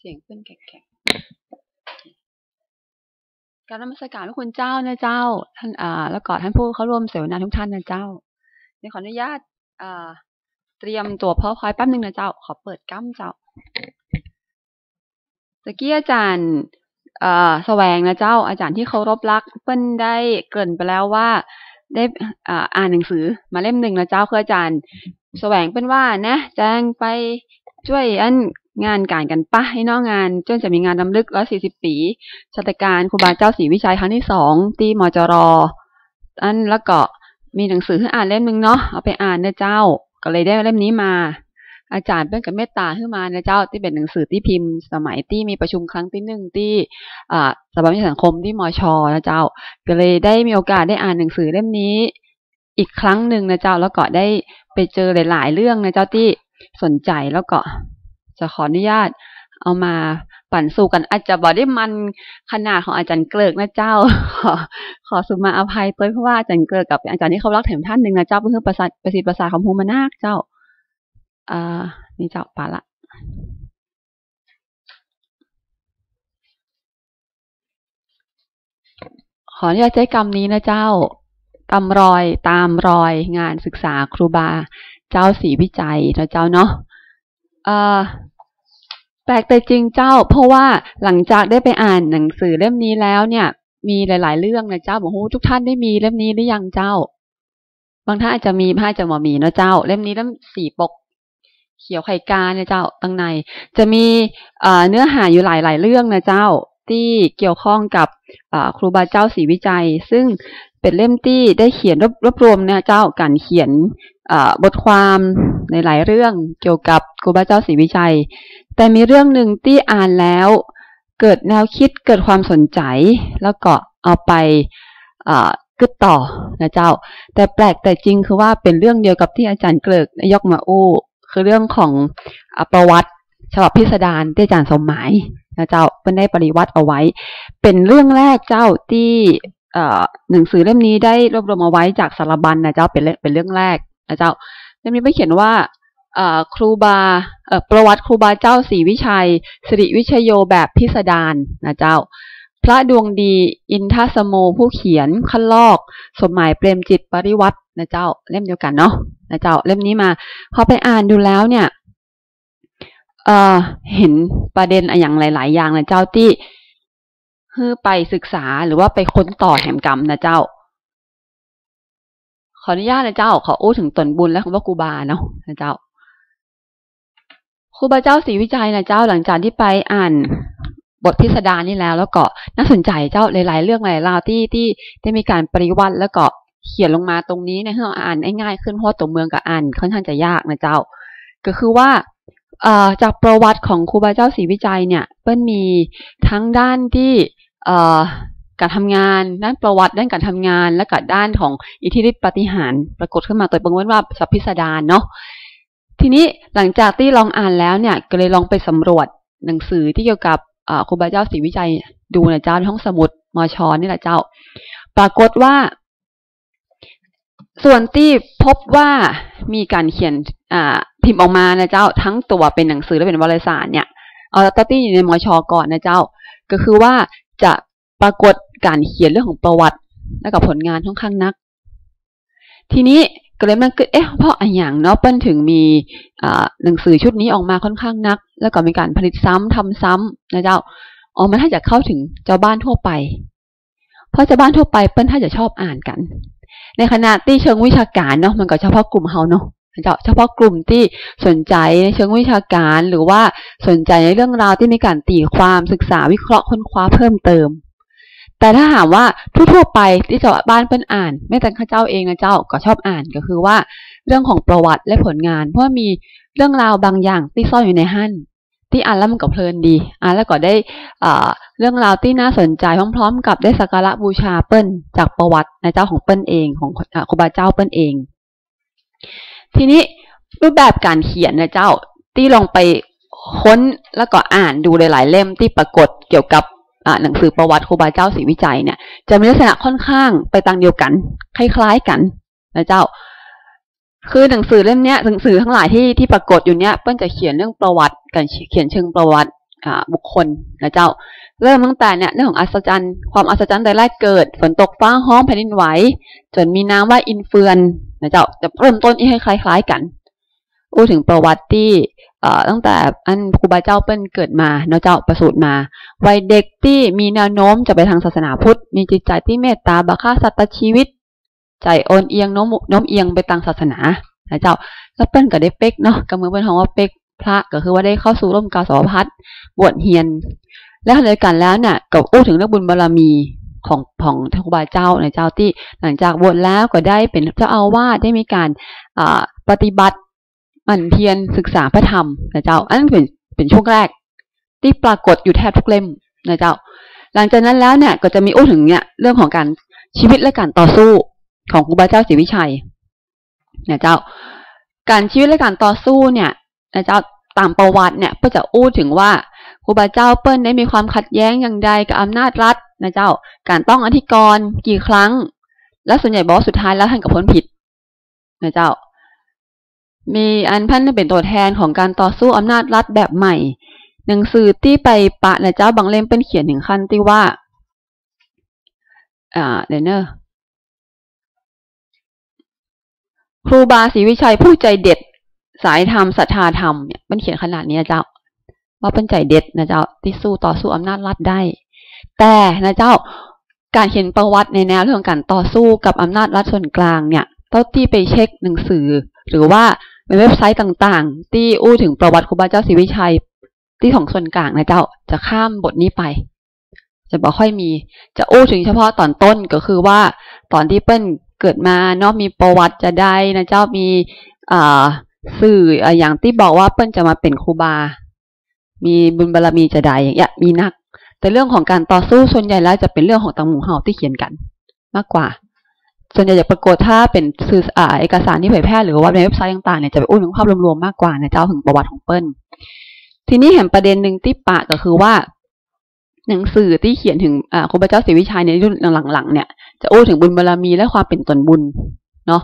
เสียงขึ้นแข็งๆการนมัสการพระคุณเจ้านะเจ้าท่านแล้วก็ท่านผู้เข้าร่วมเสวนาทุกท่านนะเจ้าขออนุญาตเตรียมตัวพ่อพลอยแป๊บนึงนะเจ้าขอเปิดกั้มเจ้าตะกี้อาจารย์แสวงนะเจ้าอาจารย์ที่เคารพรักเปิ้นได้เกริ่นไปแล้วว่าได้อ่านหนังสือมาเล่มหนึ่งนะเจ้าคืออาจารย์แสวงเป็นว่านะแจ้งไปช่วยงานการกันปะให้นอกงานจนจะมีงานรำลึก140 ปีชาตการครูบาเจ้าศรีวิชัยครั้งที่2ที่มจร.แล้วก็มีหนังสือให้อ่านเล่มนึงเนาะเอาไปอ่านนะเจ้าก็เลยได้เล่มนี้มาอาจารย์เป็นกับเมตตาขึ้นมานะเจ้าที่เป็นหนังสือที่พิมพ์สมัยที่มีประชุมครั้งที่1ที่สภาวิจัยสังคมที่มช.นะเจ้าก็เลยได้มีโอกาสได้อ่านหนังสือเล่มนี้อีกครั้งหนึ่งนะเจ้าแล้วก็ได้ไปเจอหลายๆเรื่องนะเจ้าที่สนใจแล้วก็จะขออนุญาตเอามาปั่นสู่กันอาจจะบอกได้มันขนาดของอาจารย์เกลิกนะเจ้าขอสุมาอภัยตัวเพราะว่าอาจารย์เกลิกกับอาจารย์ที่เขารักแถมท่านหนึ่งนะเจ้าเพื่อประสิทธิ์ประสาทของภูมินาคเจ้านี่เจ้าปาละขออนุญาตใช้กรรมนี้นะเจ้ากรรมรอยตามรอยงานศึกษาครูบาเจ้าศรีวิจัยนะเจ้าเนาะแปลกแต่จริงเจ้าเพราะว่าหลังจากได้ไปอ่านหนังสือเล่มนี้แล้วเนี่ยมีหลายๆเรื่องนะเจ้าบอกว่าทุกท่านได้มีเล่มนี้หรือยังเจ้าบางท่านอาจจะมีบางท่านอาจจะบ่มีนะเจ้าเล่มนี้เล่ม4 ปกเขียวไข่กาเนี่ยเจ้าตั้งในจะมีเนื้อหาอยู่หลายๆเรื่องนะเจ้าที่เกี่ยวข้องกับครูบาเจ้าศรีวิจัยซึ่งเป็นเล่มที่ได้เขียนรวบรวมนะเจ้าการเขียนบทความในหลายเรื่องเกี่ยวกับครูบาเจ้าศรีวิชัยแต่มีเรื่องหนึ่งที่อ่านแล้วเกิดแนวคิดเกิดความสนใจแล้วก็เอาไปกึศต่อนะเจ้าแต่แปลกแต่จริงคือว่าเป็นเรื่องเดียวกับที่อาจารย์เกลิกยกมาอู้คือเรื่องของประวัติฉบับพิสดารที่อาจารย์สมหมายนะเจ้าเป็นได้ปริวัติเอาไว้เป็นเรื่องแรกเจ้าที่หนังสือเล่มนี้ได้รวบรวมเอาไว้จากสารบัญนะเจ้าเป็นเรื่องแรกนะเจ้าเล่มนี้ไม่เขียนว่าครูบาประวัติครูบาเจ้าศรีวิชัยสิริวิชโยแบบพิสดารนะเจ้าพระดวงดีอินทสโมผู้เขียนคันลอกสมหมายเปรมจิตปริวัตินะเจ้าเล่มเดียวกันเนาะนะเจ้าเล่มนี้มาพอไปอ่านดูแล้วเนี่ยเห็นประเด็นอย่างหลายๆอย่างนะเจ้าที่คือไปศึกษาหรือว่าไปค้นต่อแห่งกรรมนะเจ้าขออนุญาตนะเจ้าขออู้ถึงตนบุญและคำว่าครูบาเนาะนะเจ้าครูบาเจ้าศรีวิชัยนะเจ้าหลังจากที่ไปอ่าน บทพิสดารนี่แล้วก็น่าสนใจเจ้าหลายๆเรื่องหลายราวที่ได้มีการปริวัติแล้วก็เขียนลงมาตรงนี้ในให้เราอ่านง่ายขึ้นเพราะตัวเมืองกับอ่านค่อนข้างจะยากนะเจ้าก็คือว่าจากประวัติของครูบาเจ้าศรีวิจัยเนี่ยเปิ้ลมีทั้งด้านที่การทำงานด้านประวัติด้านการทำงานและก็ด้านของอิทธิฤทธิปาฏิหาริย์ปรากฏขึ้นมาโดยบังเอิญว่าสัพพิสดารเนาะทีนี้หลังจากที่ลองอ่านแล้วเนี่ยก็เลยลองไปสำรวจหนังสือที่เกี่ยวกับครูบาเจ้าศรีวิจัยดูนะเจ้าในห้องสมุดมช.นี่แหละเจ้าปรากฏว่าส่วนที่พบว่ามีการเขียนพิมพ์ออกมานะเจ้าทั้งตัวเป็นหนังสือและเป็นวารสารเนี่ยเอาตอนที่อยู่ในมช.ก่อนนะเจ้าก็คือว่าจะปรากฏการเขียนเรื่องของประวัติและกับผลงานค่อนข้างนักทีนี้ก็เลยมันเกิดเพราะอะไรอย่างเนาะเปิ้ลถึงมีหนังสือชุดนี้ออกมาค่อนข้างนักแล้วก็มีการผลิตซ้ำทำซ้ำนะเจ้ามันถ้าจะเข้าถึงเจ้าบ้านทั่วไปเพราะเจ้าบ้านทั่วไปเปิ้ลถ้าจะชอบอ่านกันในขณะที่เชิงวิชาการเนาะมันก็เฉพาะกลุ่มเฮาเนาะเฉพาะกลุ่มที่สนใจในเชิงวิชาการหรือว่าสนใจในเรื่องราวที่มีการตีความศึกษาวิเคราะห์ค้นคว้าเพิ่มเติมแต่ถ้าถามว่าทั่วไปที่เจ้าบ้านเปิ้ลอ่านแม้แต่ข้าเจ้าเองนะเจ้าก็ชอบอ่านก็คือว่าเรื่องของประวัติและผลงานเพราะมีเรื่องราวบางอย่างที่ซ่อนอยู่ในหั่นที่อ่านแล้วมันก็เพลินดีอ่านแล้วก็ได้เรื่องราวที่น่าสนใจพร้อมๆกับได้สักการะบูชาเปิ้ลจากประวัตินะเจ้าของเปิ้ลเองของครูบาเจ้าเปิ้ลเองทีนี้รูปแบบการเขียนนะเจ้าที่ลองไปค้นแล้วก็อ่านดูหลายๆเล่มที่ปรากฏเกี่ยวกับหนังสือประวัติครูบาเจ้าศรีวิจัยเนี่ยจะมีลักษณะค่อนข้างไปทางเดียวกันคล้ายๆกันนะเจ้าคือหนังสือเล่มเนี้ยหนังสือทั้งหลายที่ปรากฏอยู่เนี้ยเปิ้ลจะเขียนเรื่องประวัติการเขียนเชิงประวัติบุคคลนะเจ้าเริ่มตั้งแต่เนี่ยเรื่องของอัศจรรย์ความอัศจรรย์แต่แรกเกิดฝนตกฟ้าห้องแผ่นดินไหวจนมีน้ำว่าอินเฟือนนะเจ้าจะเริ่มต้นให้คล้ายๆกันพูดถึงประวัติที่ตั้งแต่อันครูบาเจ้าเปิ้ลเกิดมาเนาะเจ้าประสูติมาวัยเด็กที่มีแนวโน้มจะไปทางศาสนาพุทธมีจิตใจที่เมตตาบังคับสัตว์ชีวิตใจโอนเอียงโน้มเอียงไปทางศาสนานะเจ้าแล้วเปิ้ลก็ได้เป๊กเนาะกับมือเปิ้ลของว่าเป๊กพระก็คือว่าได้เข้าสู่ร่มกาสาวพัฒน์บวชเฮียนและขณะเดียวกันแล้วเนี่ยก็อู้ถึงเรื่องบุญบารมีของครูบาเจ้านะเจ้าที่หลังจากบวชแล้วก็ได้เป็นเจ้าอาวาสได้มีการปฏิบัติมันเพียรศึกษาพระธรรมนะเจ้าอันนั้นเป็นช่วงแรกที่ปรากฏอยู่แทบทุกเล่มนะเจ้าหลังจากนั้นแล้วเนี่ยก็จะมีอู้ถึงเนี่ยเรื่องของการชีวิตและการต่อสู้ของครูบาเจ้าศรีวิชัยนะเจ้าการชีวิตและการต่อสู้เนี่ยนะเจ้าตามประวัติเนี่ยก็จะอู้ถึงว่าครูบาเจ้าเปิ้ลได้มีความขัดแย้งอย่างใดกับอำนาจรัฐนะเจ้าการต้องอธิกรณ์กี่ครั้งและส่วนใหญ่บอกสุดท้ายแล้วท่านก็พ้นผิดนะเจ้ามีอันท่านเป็นตัวแทนของการต่อสู้อำนาจรัฐแบบใหม่หนังสือที่ไปปะนะเจ้าบางเล่มเป็นเขียนถึงขั้นที่ว่าเดี๋ยวเนอะครูบาศรีวิชัยผู้ใจเด็ดสายธรรมศรัทธาธรรมเนี่ยมันเขียนขนาดนี้เจ้าว่าเป็นใจเด็ดนะเจ้าที่สู้ต่อสู้อำนาจรัฐได้แต่นะเจ้าการเขียนประวัติในแนวเรื่องการต่อสู้กับอำนาจรัฐส่วนกลางเนี่ยต้องที่ไปเช็คหนังสือหรือว่าในเว็บไซต์ต่างๆที่อู้ถึงประวัติครูบาเจ้าศรีวิชัยที่ของส่วนกลางนะเจ้าจะข้ามบทนี้ไปจะบอกค่อยมีจะอู้ถึงเฉพาะตอนต้นก็คือว่าตอนที่เปิ้ลเกิดมาเนาะมีประวัติจะได้นะเจ้ามีสื่ออย่างที่บอกว่าเปิ้ลจะมาเป็นครูบามีบุญบารมีจะได้อย่างเงี้ยมีนักแต่เรื่องของการต่อสู้ส่วนใหญ่แล้วจะเป็นเรื่องของตังหมู่เฮาที่เขียนกันมากกว่าส่วนใหญ่จะปรากฏถ้าเป็นสื่อเอกสารที่เผยแพร่หรือว่าในเว็บไซต์ต่างๆเนี่ยจะไปอู้ถึงภาพรวมๆมากกว่านะเจ้าถึงประวัติของเปิ้ลทีนี้เห็นประเด็นหนึ่งที่ปะก็คือว่าหนังสือที่เขียนถึงครูบาเจ้าศรีวิชัยในรุ่นหลังๆเนี่ยจะอู้ถึงบุญบารมีและความเป็นตนบุญเนาะ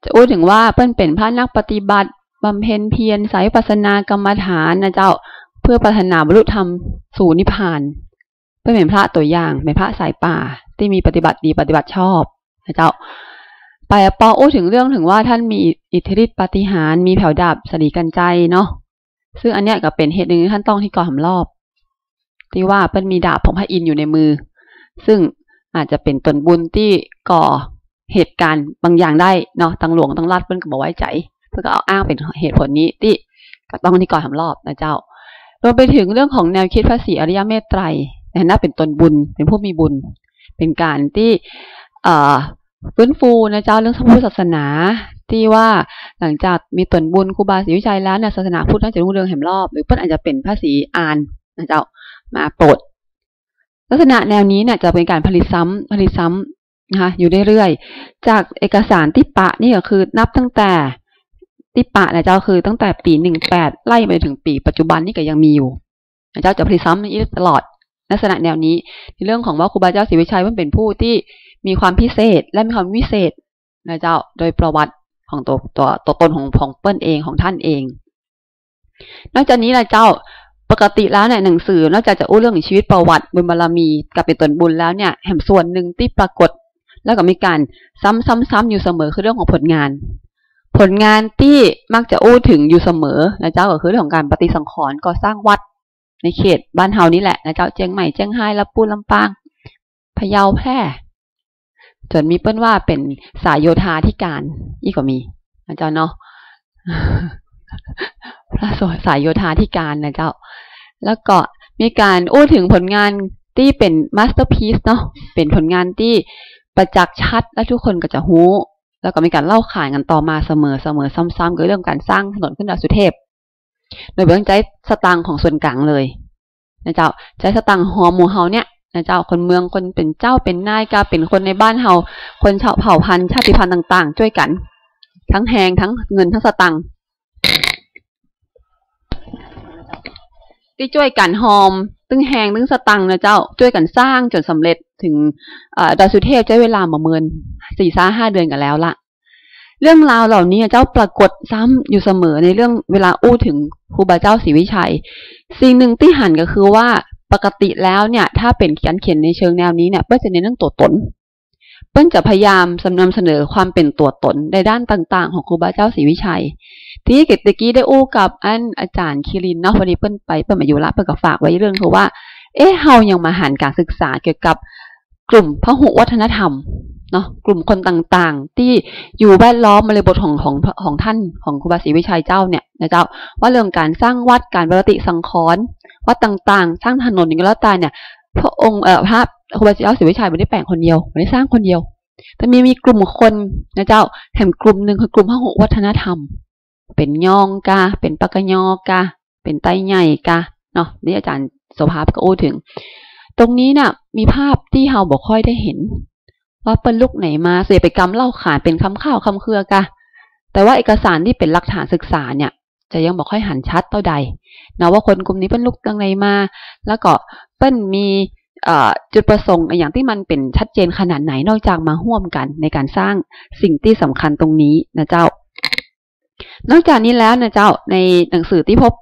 จะอู้ถึงว่าเปิ้ลเป็นพระนักปฏิบัติบำเพ็ญเพียรสายวิปัสสนากรรมฐานนะเจ้าเพื่อพัฒนาบรรลุธรรมสู่นิพพานเปิ้ลเป็นพระตัวอย่างเป็นพระสายป่าที่มีปฏิบัติดีปฏิบัติชอบนะเจ้าไปปออู้ถึงเรื่องถึงว่าท่านมีอิทธิฤทธิปาฏิหาริย์มีแผ่วดับสติกันใจเนาะซึ่งอันเนี้ยก็เป็นเหตุหนึ่งที่ท่านต้องที่ก่อหำรอบที่ว่าเปิ้ลมีดาบของพระอินทร์อยู่ในมือซึ่งอาจจะเป็นตนบุญที่ก่อเหตุการณ์บางอย่างได้เนาะทางหลวงทางรัฐเปิ้ลก็บอกไว้ใจเพื่อก็เอาอ้างเป็นเหตุผลนี้ที่ก็ต้องที่ก่อหำรอบนะเจ้า รวมไปถึงเรื่องของแนวคิดพระศรีอริยเมตไตรในฐานะเป็นตนบุญเป็นผู้มีบุญเป็นการที่ฟื้นฟูนะเจ้าเรื่องพุทธศาสนาที่ว่าหลังจากมีตนบุญครูบาศรีวิชัยแล้วเนี่ยศาสนาพุทธน่าจะรุ่งเรืองแห่งรอบหรือเพื่อนอาจจะเป็นพระศรีอานนะเจ้ามาโปรดลักษณะแนวนี้เนี่ยจะเป็นการผลิตซ้ำนะคะอยู่เรื่อยๆจากเอกสารติปะนี่ก็คือนับตั้งแต่ติปะนะเจ้าคือตั้งแต่ปี18ไล่ไปถึงปีปัจจุบันนี่ก็ยังมีอยู่นะเจ้าจะผลิตซ้ำนี้ตลอดลักษณะแนวนี้ในเรื่องของว่าครูบาเจ้าศรีวิชัยมันเป็นผู้ที่มีความพิเศษและมีความวิเศษนะเจ้าโดยประวัติของตัวตนของเปิ้ลเองของท่านเองนอกจากนี้นะเจ้าปกติแล้วเนี่ยหนังสือนอกจากจะอู้เรื่องชีวิตประวัติบุญบารมีกับเป็นตนบุญแล้วเนี่ยแห่งส่วนหนึ่งที่ปรากฏแล้วก็มีการซ้ำอยู่เสมอคือเรื่องของผลงานที่มักจะอู้ถึงอยู่เสมอนะเจ้าก็คือเรื่องของการปฏิสังขรณ์ก่อสร้างวัดในเขตบ้านเฮานี่แหละนะเจ้าเจียงใหม่เจียงไฮ้ลำพูนลำปางพะเยาแพร่จนมีเปิ้นว่าเป็นสายโยธาธิการอีกก็มีนะเจ้าเนาะ พระสายโยธาธิการนะเจ้าแล้วก็มีการอู้ถึงผลงานที่เป็นมาสเตอร์พีซเนาะเป็นผลงานที่ประจักษ์ชัดและทุกคนก็จะฮู้แล้วก็มีการเล่าขานกันต่อมาเสมอซ้ำๆกับเรื่องการสร้างถนนขึ้นดอยสุเทพโดยเบื้องใจสตางค์ของส่วนกลางเลยนะเจ้าใจสตางค์หอหมู่เฮาเนี่ยนะเจ้าคนเมืองคนเป็นเจ้าเป็นนายก็เป็นคนในบ้านเฮาคนชาวเผ่าพันธุ์ชาติพันธุ์ต่างๆช่วยกันทั้งแหงทั้งเงินทั้งสตางค์ที่ช่วยกันหอมตึงแหงตึงสตังนะเจ้าช่วยกันสร้างจนสำเร็จถึงดอยสุเทพใช้เวลาประเมิน 4-5 เดือนกันแล้วละเรื่องราวเหล่านี้เจ้าปรากฏซ้ำอยู่เสมอในเรื่องเวลาอู้ถึงครูบาเจ้าศรีวิชัยสิ่งหนึ่งที่หันก็คือว่าปกติแล้วเนี่ยถ้าเป็นการเขียนในเชิงแนวนี้เนี่ยเปิ้ลจะเน้นเรื่องตัวตนเปิ้ลจะพยายามนำเสนอความเป็นตัวตนในด้านต่างๆของครูบาเจ้าศรีวิชัยที่เกตกี้ได้อู้กับอาจารย์คิรินเนาะวันนี้เปิ้ลมาอยู่ละเปิ้ลก็ฝากไว้เรื่องคือว่าเฮายังมาหันการศึกษาเกี่ยวกับกลุ่มพหุวัฒนธรรมเนาะกลุ่มคนต่างๆที่อยู่แวดล้อมบริบทของท่านของครูบาศรีวิชัยเจ้าเนี่ยนะเจ้าว่าเรื่องการสร้างวัดการปฏิสังขรณ์วัดต่างๆสร้างถนนอย่างนี้แล้วตายเนี่ยพระองค์พระครูบาเจ้าศรีวิชัยไม่ได้แปลงคนเดียวไม่ได้สร้างคนเดียวแต่มีกลุ่มคนนะเจ้าแห่งกลุ่มหนึ่งคือกลุ่มพหุวัฒนธรรมเป็นยองกาเป็นปากยอกาเป็นไตใหญ่กาเนาะนี่อาจารย์โสภาก็อู้ถึงตรงนี้น่ะมีภาพที่เฮาบอกค่อยได้เห็นว่าเป็นลูกไหนมาเสียไปกำเล่าขานเป็นคำข้าวคำเครือกะแต่ว่าเอกสารที่เป็นหลักฐานศึกษาเนี่ยจะยังบอกค่อยหันชัดเท่าใดนะว่าคนกลุ่มนี้เป็นลูกตังไหนมาแล้วก็เป็นมีจุดประสงค์อย่างที่มันเป็นชัดเจนขนาดไหนนอกจากมาร่วมกันในการสร้างสิ่งที่สำคัญตรงนี้นะเจ้านอกจากนี้แล้วนะเจ้าในหนังสือที่พบ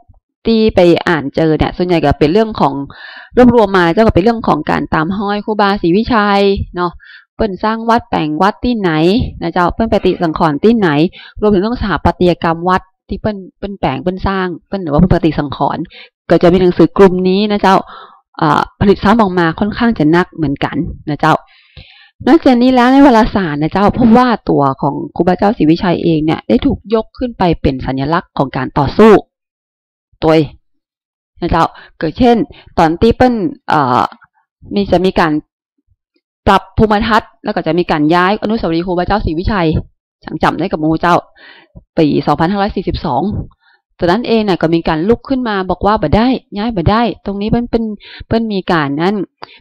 ที่ไปอ่านเจอเนี่ยส่วนใหญ่ก็เป็นเรื่องของรวมมาเจ้าก็เป็นเรื่องของการตามห้อยครูบาศรีวิชัยเนาะเปิ้นสร้างวัดแปลงวัดที่ไหนนะเจ้าเปิ้นปฏิสังขรณ์ที่ไหนรวมถึงเรื่องสถาปัตยกรรมวัดที่เปิ้นแปลงเปิ้นสร้างเปิ้นหรือว่าเปิ้นปฏิสังขรณ์ก็จะมีหนังสือกลุ่มนี้นะเจ้าผลิตซ้ำออกมาค่อนข้างจะนักเหมือนกันนะเจ้านอกจากนี้แล้วในวารสารนะเจ้าพบว่าตัวของครูบาเจ้าศรีวิชัยเองเนี่ยได้ถูกยกขึ้นไปเป็นสัญลักษณ์ของการต่อสู้ตัวนะเจ้าเกิดเช่นตอนที่เปิ้ลจะมีการปรับภูมิทัศน์แล้วก็จะมีการย้ายอนุสาวรีย์ครูบาเจ้าศรีวิชัยฉังจำได้กับหมู่เจ้าปี 2542 จากนั้นเองเนี่ยก็มีการลุกขึ้นมาบอกว่าบ่ได้ย้ายบ่ได้ตรงนี้เปิ้ลมีการนั้น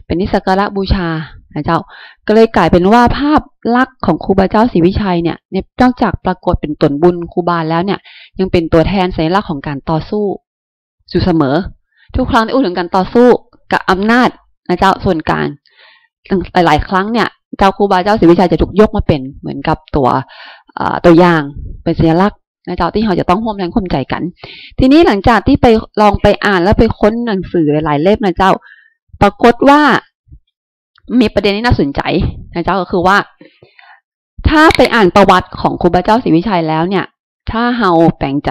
เป็นนิสักการะบูชานะเจ้าก็เลยกลายเป็นว่าภาพลักษณ์ของครูบาเจ้าศรีวิชัยเนี่ยนอกจากปรากฏเป็นตนบุญครูบาแล้วเนี่ยยังเป็นตัวแทนสัญลักษณ์ของการต่อสู้อยู่เสมอทุกครั้งที่พูดถึงการต่อสู้กับอำนาจนะเจ้าส่วนกลางหลายๆครั้งเนี่ยเจ้าครูบาเจ้าศรีวิชัยจะถูกยกมาเป็นเหมือนกับตัวอย่างเป็นสัญลักษณ์นะเจ้าที่เราจะต้องร่วมแรงร่วมใจกันทีนี้หลังจากที่ไปลองไปอ่านแล้วไปค้นหนังสือหลายๆเล่มนะเจ้าปรากฏว่ามีประเด็นที่น่าสนใจนะเจ้าก็คือว่าถ้าไปอ่านประวัติของครูบาเจ้าศรีวิชัยแล้วเนี่ยถ้าเราแปลงใจ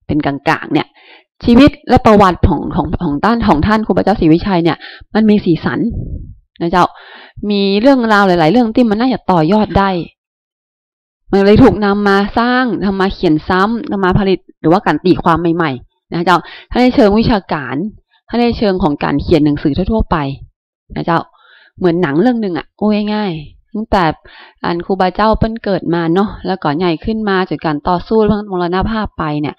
เป็นกลางๆเนี่ยชีวิตและประวัติของท่านครูบาเจ้าศรีวิชัยเนี่ยมันมีสีสันนะเจ้ามีเรื่องราวหลายๆเรื่องที่มันน่าจะต่อยอดได้มันเลยถูกนำมาสร้างทำมาเขียนซ้ำนำมาผลิตหรือว่าการตีความใหม่ นะเจ้าถ้าในเชิงวิชาการถ้าในเชิงของการเขียนหนังสือทั่วๆไปนะเจ้าเหมือนหนังเรื่องหนึ่งโอ้ยง่ายตั้งแต่ครูบาเจ้าเปิ้นเกิดมาเนาะแล้วก็ใหญ่ขึ้นมาจากการต่อสู้เรื่องมรณภาพไปเนี่ย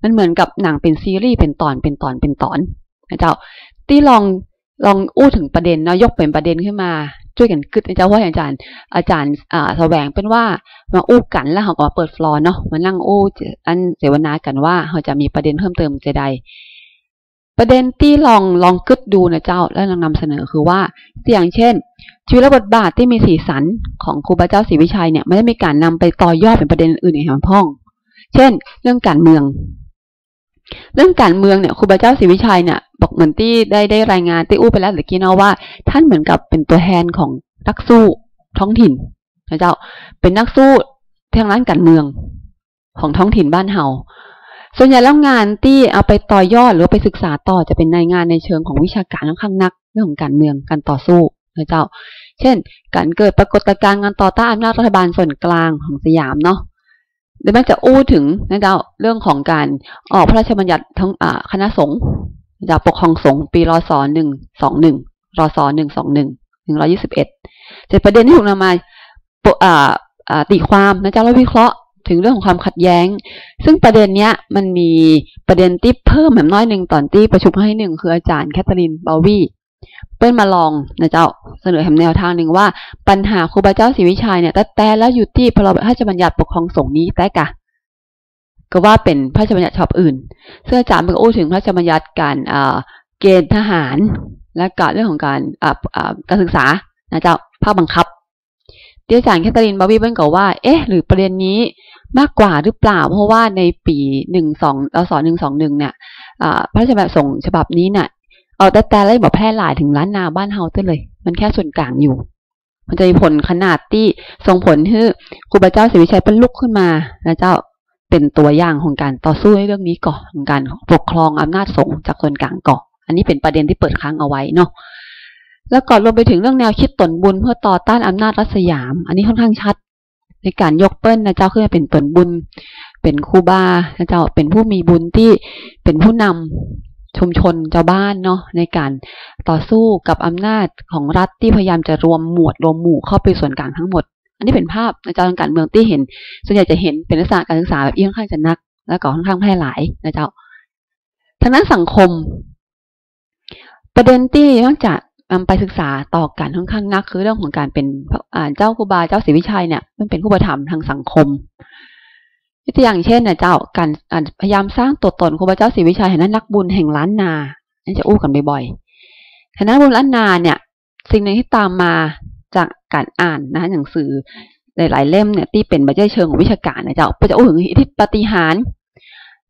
มันเหมือนกับหนังเป็นซีรีส์เป็นตอนนะเจ้าที่ลองอู้ถึงประเด็นเนาะยกเป็นประเด็นขึ้นมาช่วยกันกึศนะเจ้าว่าอาจารย์แสวงเป็นว่ามาอู้กันแล้วเขาก็มาเปิดฟลอร์เนาะมานั่งอู้เสวนากันว่าเขาจะมีประเด็นเพิ่มเติมจะใดประเด็นที่ลองกึศดูนะเจ้าแล้วนำเสนอคือว่าอย่างเช่นชีวิตและบทบาทที่มีสีสันของครูบาเจ้าศรีวิชัยเนี่ยไม่ได้มีการนำไปต่อยอดเป็นประเด็นอื่นอย่างพ้องเช่นเรื่องการเมืองเนี่ยครูบาเจ้าศรีวิชัยเนี่ยบอกเหมือนที่ได้รายงานที่อู้ไปแล้วเมื่อกี้เนาะว่าท่านเหมือนกับเป็นตัวแทนของนักสู้ท้องถิ่นนะเจ้าเป็นนักสู้ทางด้านการเมืองของท้องถิ่นบ้านเฮาส่วนใหญ่แล้วงานที่เอาไปต่อยอดหรือไปศึกษาต่อจะเป็นงานในเชิงของวิชาการค่อนข้างนักเรื่องของการเมืองการต่อสู้นะเจ้าเช่นการเกิดปรากฏการณ์งานต่อต้านอำนาจรัฐบาลส่วนกลางของสยามเนาะเดี๋ยวมันจะอู้ถึงนะเจ้าเรื่องของการออกพระราชบัญญัติทั้งคณะสงฆ์จากปกครองสงฆ์ปีรศ121รศ121จะประเด็นที่ถูกนำมาตีความนะเจ้าแล้ววิเคราะห์ถึงเรื่องของความขัดแย้งซึ่งประเด็นเนี้ยมันมีประเด็นที่เพิ่มแบบน้อยหนึ่งตอนที่ประชุมให้หนึ่งคืออาจารย์แคทเธอรีนบาวีเปิ้ลมาลองนะเจ้าเสนอแนวทางหนึ่งว่าปัญหาครูบาเจ้าศรีวิชัยเนี่ยแต่แล้วอยู่ที่พระราชบัญญัติปกครองสงฆ์นี้แต่กะก็ว่าเป็นพระราชบัญญัติฉบับอื่นซึ่งอาจารย์เพิ่งอู้ถึงพระราชบัญญัติการเกณฑ์ทหารและการเรื่องของการศึกษานะเจ้าภาคบังคับที่อาจารย์แคทเธอรีนบาวีเปิ้ลก็ว่าหรือประเด็นนี้มากกว่าหรือเปล่าเพราะว่าในปี121เนี่ยพระราชบัญญัติสงฆ์ฉบับนี้เนี่ยเอาแต่เลยบอกแพร่หลายถึงล้านนาบ้านเฮาเลยมันแค่ส่วนกลางอยู่มันจะมีผลขนาดที่ส่งผลให้ครูบาเจ้าศรีวิชัยเป็นลุกขึ้นมานะเจ้าเป็นตัวอย่างของการต่อสู้ในเรื่องนี้ก่อนของการปกครองอำนาจสงฆ์จากส่วนกลางก่อนอันนี้เป็นประเด็นที่เปิดค้างเอาไว้เนาะแล้วก่อนรวมไปถึงเรื่องแนวคิดตนบุญเพื่อต่อต้านอำนาจรัฐสยามอันนี้ค่อนข้างชัดในการยกเปิ้ลนะเจ้าขึ้นมาเป็นตนบุญเป็นครูบานะเจ้าเป็นผู้มีบุญที่เป็นผู้นำชุมชนชาวบ้านเนาะในการต่อสู้กับอำนาจของรัฐที่พยายามจะรวมหมู่เข้าไปส่วนกลางทั้งหมดอันนี้เป็นภาพในทางการเมืองที่เห็นส่วนใหญ่จะเห็นเป็นลักษณะการศึกษาแบบค่อนข้างจะนักและก็ค่อนข้างแพร่หลายนะเจ้าทางด้านสังคมประเด็นที่มักจะนำไปศึกษาต่อกันค่อนข้างนักคือเรื่องของการเป็นเจ้าครูบาเจ้าศรีวิชัยเนี่ยมันเป็นผู้ประถมภ์ทางสังคมตัวอย่างเช่นนะเจ้าการพยายามสร้างตัวตนครูบาเจ้าศรีวิชัยเห็นนั้นนักบุญแห่งล้านนานี่จะอู้กันบ่อยๆคณะบุญล้านนาเนี่ยสิ่งหนึ่งที่ตามมาจากการอ่านนะหนังสือหลายๆเล่มเนี่ยที่เป็นบัญญัติเชิงของวิชาการนะเจ้าจะอู้ถึงอิทธิปาฏิหาริย์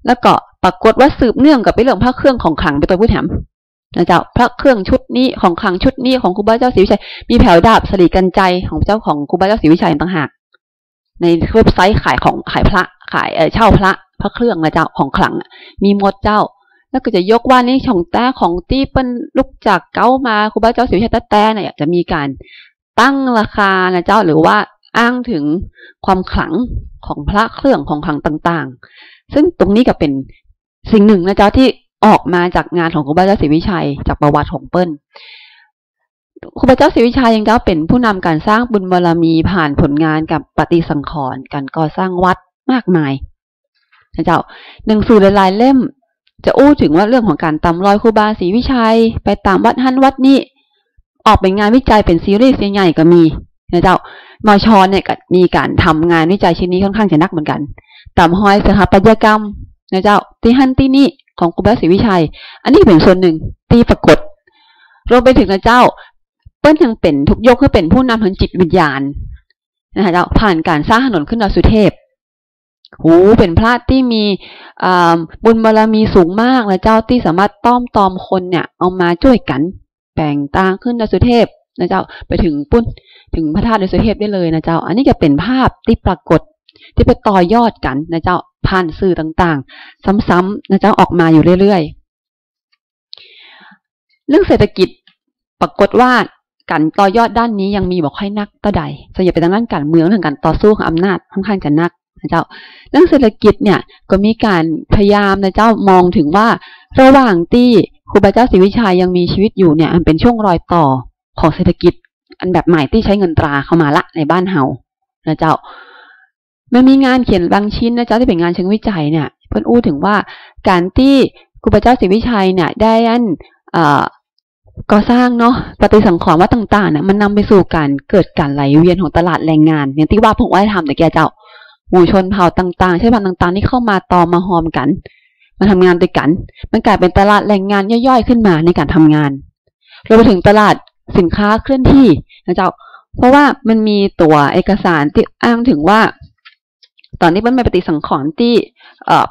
แล้วก็ปรากฏว่าสืบเนื่องกับเรื่องพระเครื่องของขลังเป็นตัวผู้แถมนะเจ้าพระเครื่องชุดนี้ของขลังชุดนี้ของครูบาเจ้าศรีวิชัยมีแผ่วดาบสลีกันใจของเจ้าของครูบาเจ้าศรีวิชัยต่างหากในเว็บไซต์ขายพระเช่าพระเครื่องนะเจ้าของขลังมีหมดเจ้าแล้วก็จะยกว่านี่ของแต่ของที่เป็นลูกจากเก้ามาครูบาเจ้าศรีวิชัยแต่เนี่ยจะมีการตั้งราคานะเจ้าหรือว่าอ้างถึงความขลังของพระเครื่องของขลังต่างๆซึ่งตรงนี้ก็เป็นสิ่งหนึ่งนะเจ้าที่ออกมาจากงานของครูบาเจ้าศรีวิชัยจากประวัติของเปิ้ลครูบาเจ้าศรีวิชัยยังเจ้าเป็นผู้นำการสร้างบุญบารมีผ่านผลงานกับปฏิสังขรณ์การก่อสร้างวัดมากมายนะเจ้าหนังสือหลายๆเล่มจะอู้ถึงว่าเรื่องของการตามรอยครูบาศรีวิชัยไปตามวัดหันวัดนี้ออกเป็นงานวิจัยเป็นซีรีส์ใหญ่ๆก็มีนะเจ้ามช.เนี่ยก็มีการทำงานวิจัยชิ้นนี้ค่อนข้างจะนักเหมือนกันตามห้อยสถาปัตยกรรมนะเจ้าที่หันที่นี่ของครูบาศรีวิชัยอันนี้เป็นส่วนหนึ่งที่ปรากฏรวมไปถึงนะเจ้าเปิ้ลยังเป็นทุกยกให้เป็นผู้นำทางจิตวิญญาณนะคะเจ้าผ่านการสร้างถนนขึ้นดอยสุเทพเป็นพระที่มีบุญบารมีสูงมากและเจ้าที่สามารถต้อมตอมคนเนี่ยเอามาช่วยกันแบ่งตางขึ้นดอยสุเทพนะเจ้าไปถึงถึงพระธาตุดอยสุเทพได้เลยนะเจ้าอันนี้จะเป็นภาพที่ปรากฏที่ไปต่อยอดกันนะเจ้าผ่านสื่อต่างๆซ้ำๆนะเจ้าออกมาอยู่เรื่อยๆเรื่องเศรษฐกิจปรากฏว่าการต่อยอดด้านนี้ยังมีบอกให้นักต่อใดส่วนใหญ่เป็นทางด้านการเมืองเรื่องการต่อสู้ของอำนาจค่อนข้างจะนัก นะเจ้าเรื่องเศรษฐกิจเนี่ยก็มีการพยายามนะเจ้ามองถึงว่าระหว่างที่ครูบาเจ้าศรีวิชัยยังมีชีวิตอยู่เนี่ยมันเป็นช่วงรอยต่อของเศรษฐกิจอันแบบใหม่ที่ใช้เงินตราเข้ามาละในบ้านเฮานะเจ้ามันมีงานเขียนบางชิ้นนะเจ้าที่เป็นงานเชิงวิจัยเนี่ยเพิ่นอู้ถึงว่าการที่ครูบาเจ้าศรีวิชัยเนี่ยได้ก่อสร้างเนาะปฏิสังขรณ์วัดต่างๆเนี่ยมันนำไปสู่การเกิดการไหลเวียนของตลาดแรงงานอย่างที่ว่าผมว่าทำแต่แกเจ้าหมู่ชนเผ่าต่างๆชาติพันธุ์ต่างๆที่เข้ามาต่อมาหอมกันมาทำงานด้วยกันมันกลายเป็นตลาดแรงงานย่อยๆขึ้นมาในการทำงานรวมไปถึงตลาดสินค้าเคลื่อนที่นะเจ้าเพราะว่ามันมีตัวเอกสารที่อ้างถึงว่าตอนนี้มันเป็นปฏิสังขรณ์ที่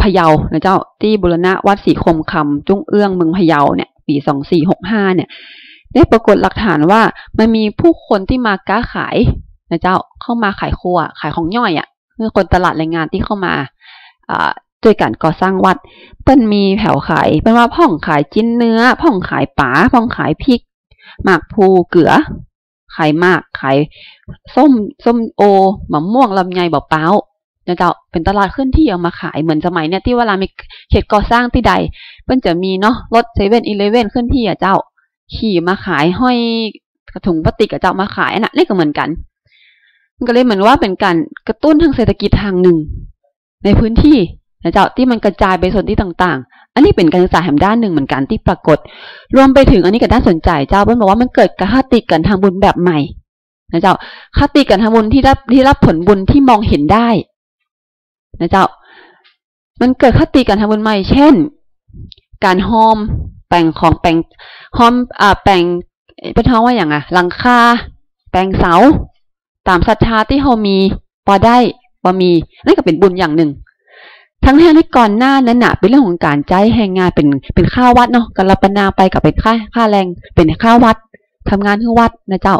พะเยานะเจ้าที่บูรณะวัดศรีคมคำจุ้งเอื้องเมืองพะเยาเนี่ยปี2465เนี่ยได้ปรากฏหลักฐานว่ามันมีผู้คนที่มาค้าขายนะเจ้าเข้ามาขายครัวขายของย่อยคือคนตลาดแรงงานที่เข้ามาด้วยการก่อสร้างวัดเปิ้นมีแถวขายเป็นว่าพ่องขายจิ้นเนื้อพ่องขายป๋าพ่องขายพริกหมากภูเกลือขายมากขายส้มโอมะม่วงลำไยบ่เป้านะเจ้าเป็นตลาดเคลื่อนที่เอามาขายเหมือนสมัยเนี่ยที่เวลามีเขตก่อสร้างที่ใดเปิ้นจะมีเนาะรถ7-11เคลื่อนที่เจ้าขี่มาขายห้อยกระถุงพลาสติกเจ้ามาขายน่ะนี่ก็เหมือนกันมันก็เลยเหมือนว่าเป็นการกระตุ้นทางเศรษฐกิจทางหนึ่งในพื้นที่นะเจ้าที่มันกระจายไปส่วนที่ต่างๆอันนี้เป็นการศึกษาแห่งด้านหนึ่งเหมือนกันที่ปรากฏรวมไปถึงอันนี้ก็น่าสนใจเจ้าเปิ้นบอกว่ามันเกิดคติการทำบุญแบบใหม่นะเจ้าคติการทำบุญที่รับผลบุญที่มองเห็นได้นะเจ้ามันเกิดคติการทำบุญใหม่เช่นการหอมแปลงของแปลงหอมแปลงเป็นท้องว่าอย่างหลังคาแปลงเสาตามศรัทธาที่เฮามีพอได้บ่มีนั่นก็เป็นบุญอย่างหนึ่งทั้งที่ก่อนหน้านั้นน่ะเป็นเรื่องของการใจแรงงานเป็นค่าวัดเนาะการรับประนาไปกับเป็นค่าแรงเป็นค่าวัดทำงานที่วัดนะเจ้า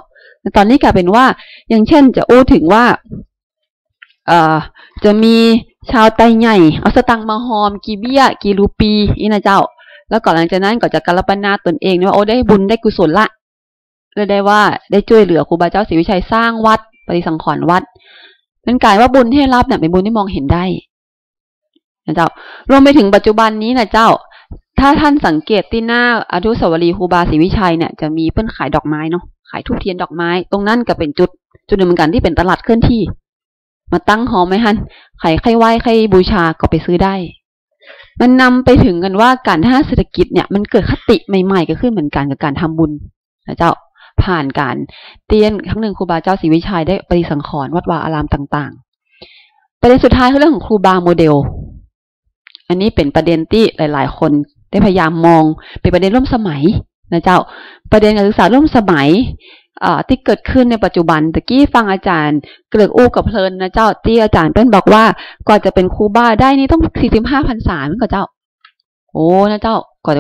ตอนนี้กลายเป็นว่าอย่างเช่นจะอู้ถึงว่าจะมีชาวไต้ใหญ่เอาสตังค์มาหอมกี่เบี้ยกี่รูปีนี่นะเจ้าแล้วก่อนหลังจากนั้นก็จะการรับประนาตนเองว่าโอ้ได้บุญได้กุศลละเลยได้ว่าได้ช่วยเหลือครูบาเจ้าศรีวิชัยสร้างวัดปฏิสังขรณ์วัดเป็นกลายว่าบุญที่รับเนี่ยเป็นบุญที่มองเห็นได้นะเจ้ารวมไปถึงปัจจุบันนี้นะเจ้าถ้าท่านสังเกตที่หน้าอนุสาวรีย์ครูบาศรีวิชัยเนี่ยจะมีเปิ้นขายดอกไม้เนาะขายธูปเทียนดอกไม้ตรงนั้นก็เป็นจุดหนึ่งเหมือนกันที่เป็นตลาดเคลื่อนที่มาตั้งหอไหมฮันใครไหว้ใครบูชาก็ไปซื้อได้มันนำไปถึงกันว่าการทางเศรษฐกิจเนี่ยมันเกิดคติใหม่ๆก็ขึ้นเหมือนกันกับการทำบุญนะเจ้าผ่านการเตียนครั้งหนึ่งครูบาเจ้าศรีวิชัยได้ปฏิสังขรณ์วัดวาอารามต่างๆประเด็นสุดท้ายคือเรื่องของครูบาโมเดลอันนี้เป็นประเด็นที่หลายๆคนได้พยายามมองเป็นประเด็นร่วมสมัยนะเจ้าประเด็นการศึกษาร่วมสมัยที่เกิดขึ้นในปัจจุบันตะกี้ฟังอาจารย์เกลือกอู้กับเพลินนะเจ้าที่อาจารย์เป็นบอกว่าก่อนจะเป็นครูบาได้นี่ต้อง45 พรรษาเหมือนกับเจ้าโอ้นะเจ้าก่อน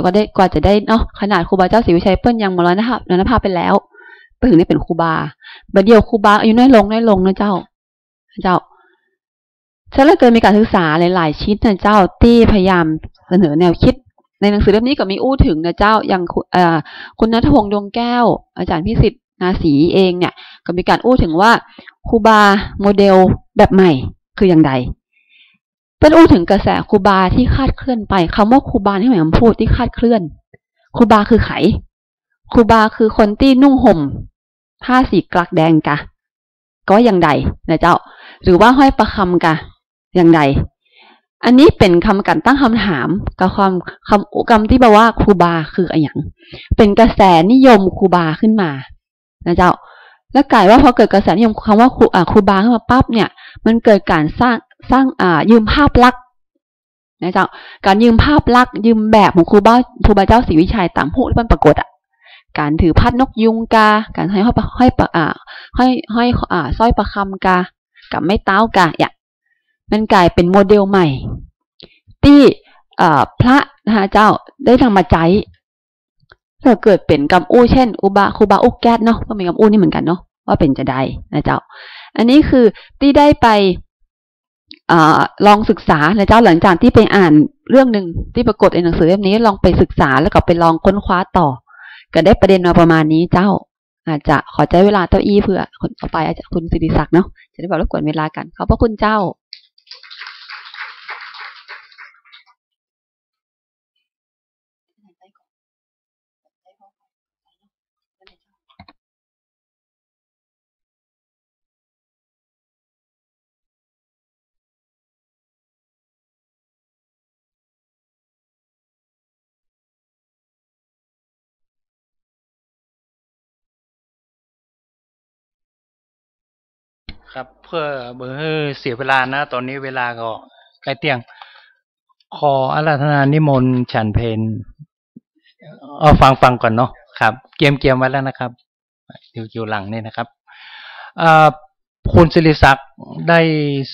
จะได้เนาะขนาดครูบาเจ้าศรีวิชัยเปิ้ลยังมรณภาพไปแล้วไปถึงได้เป็นครูบาบัดเดียวครูบาอายุน้อยลงนะเจ้าฉะนั้นเกิดมีการศึกษาหลายๆชิ้นนะเจ้าที่พยายามเสนอแนวคิดในหนังสือเล่มนี้ก็มีอู้ถึงนะเจ้าอย่างคุณณัฐพงษ์ดวงแก้วอาจารย์พิสิทธิ์นาสีเองเนี่ยก็มีการอู้ถึงว่าครูบาโมเดลแบบใหม่คืออย่างไรเป็นอู้ถึงกระแสครูบาที่คาดเคลื่อนไปคำว่าครูบาที่หมายความพูดที่คาดเคลื่อนครูบาคือไขครูบาคือคนที่นุ่งห่มผ้าสีกลักแดงกะก็อย่างใดนะเจ้าหรือว่าห้อยประคำกะอย่างใดอันนี้เป็นคำการตั้งคำถามกับคำที่แปลว่าครูบาคืออะไรอย่างเป็นกระแสนิยมครูบาขึ้นมานะเจ้าแล้วกลายว่าพอเกิดกระแสนิยมคำว่าครูบาขึ้นมาปั๊บเนี่ยมันเกิดการสร้างยืมภาพลักษณ์นะเจ้าการยืมภาพลักษณ์ยืมแบบของครูบาเจ้าศรีวิชัยตามผู้ที่มันปรากฏการถือพัดนกยุงกาการห้อยสร้อยประคำกากับไม่เต้ากามันกลายเป็นโมเดลใหม่ที่พระนะคะเจ้าได้ทำมาใจถ้าเกิดเป็นกำอู้เช่นครูบาอุกแก๊สเนาะก็มีกำอู้นี่เหมือนกันเนาะว่าเป็นจะได้นะเจ้าอันนี้คือที่ได้ไปลองศึกษานะเจ้าหลังจากที่ไปอ่านเรื่องหนึ่งที่ปรากฏในหนังสือเล่มนี้ลองไปศึกษาแล้วก็ไปลองค้นคว้าต่อก็ได้ประเด็นมาประมาณนี้เจ้าอาจจะขอใจเวลาเต้าอี้เพื่อคนต่อไปอาจจะคุณศิริศักดิ์เนาะจะได้บอกรบกวนเวลากันขอบพระคุณเจ้า ครับเพื่อเบอร์เสียเวลานะตอนนี้เวลาก็ใกล้เที่ยงขออาราธนานิมนต์ฉันเพลฟังก่อนเนาะครับเกียมไว้แล้วนะครับอยู่หลังนี่นะครับคุณศิริศักดิ์ได้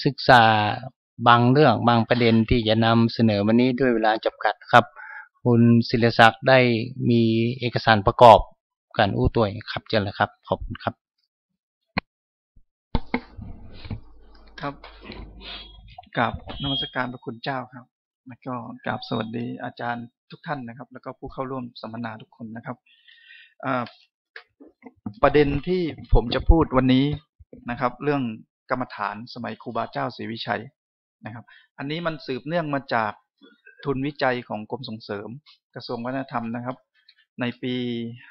ศึกษาบางเรื่องบางประเด็นที่จะนำเสนอวันนี้ด้วยเวลาจำกัดครับคุณศิริศักดิ์ได้มีเอกสารประกอบการอู้ตัวครับเจริญเลยครับขอบคุณครับครับกราบนมัสการพระคุณเจ้าครับแล้วก็กราบสวัสดีอาจารย์ทุกท่านนะครับแล้วก็ผู้เข้าร่วมสัมมนาทุกคนนะครับประเด็นที่ผมจะพูดวันนี้นะครับเรื่องกรรมฐานสมัยครูบาเจ้าศรีวิชัยนะครับอันนี้มันสืบเนื่องมาจากทุนวิจัยของกรมส่งเสริมกระทรวงวัฒนธรรมนะครับในปี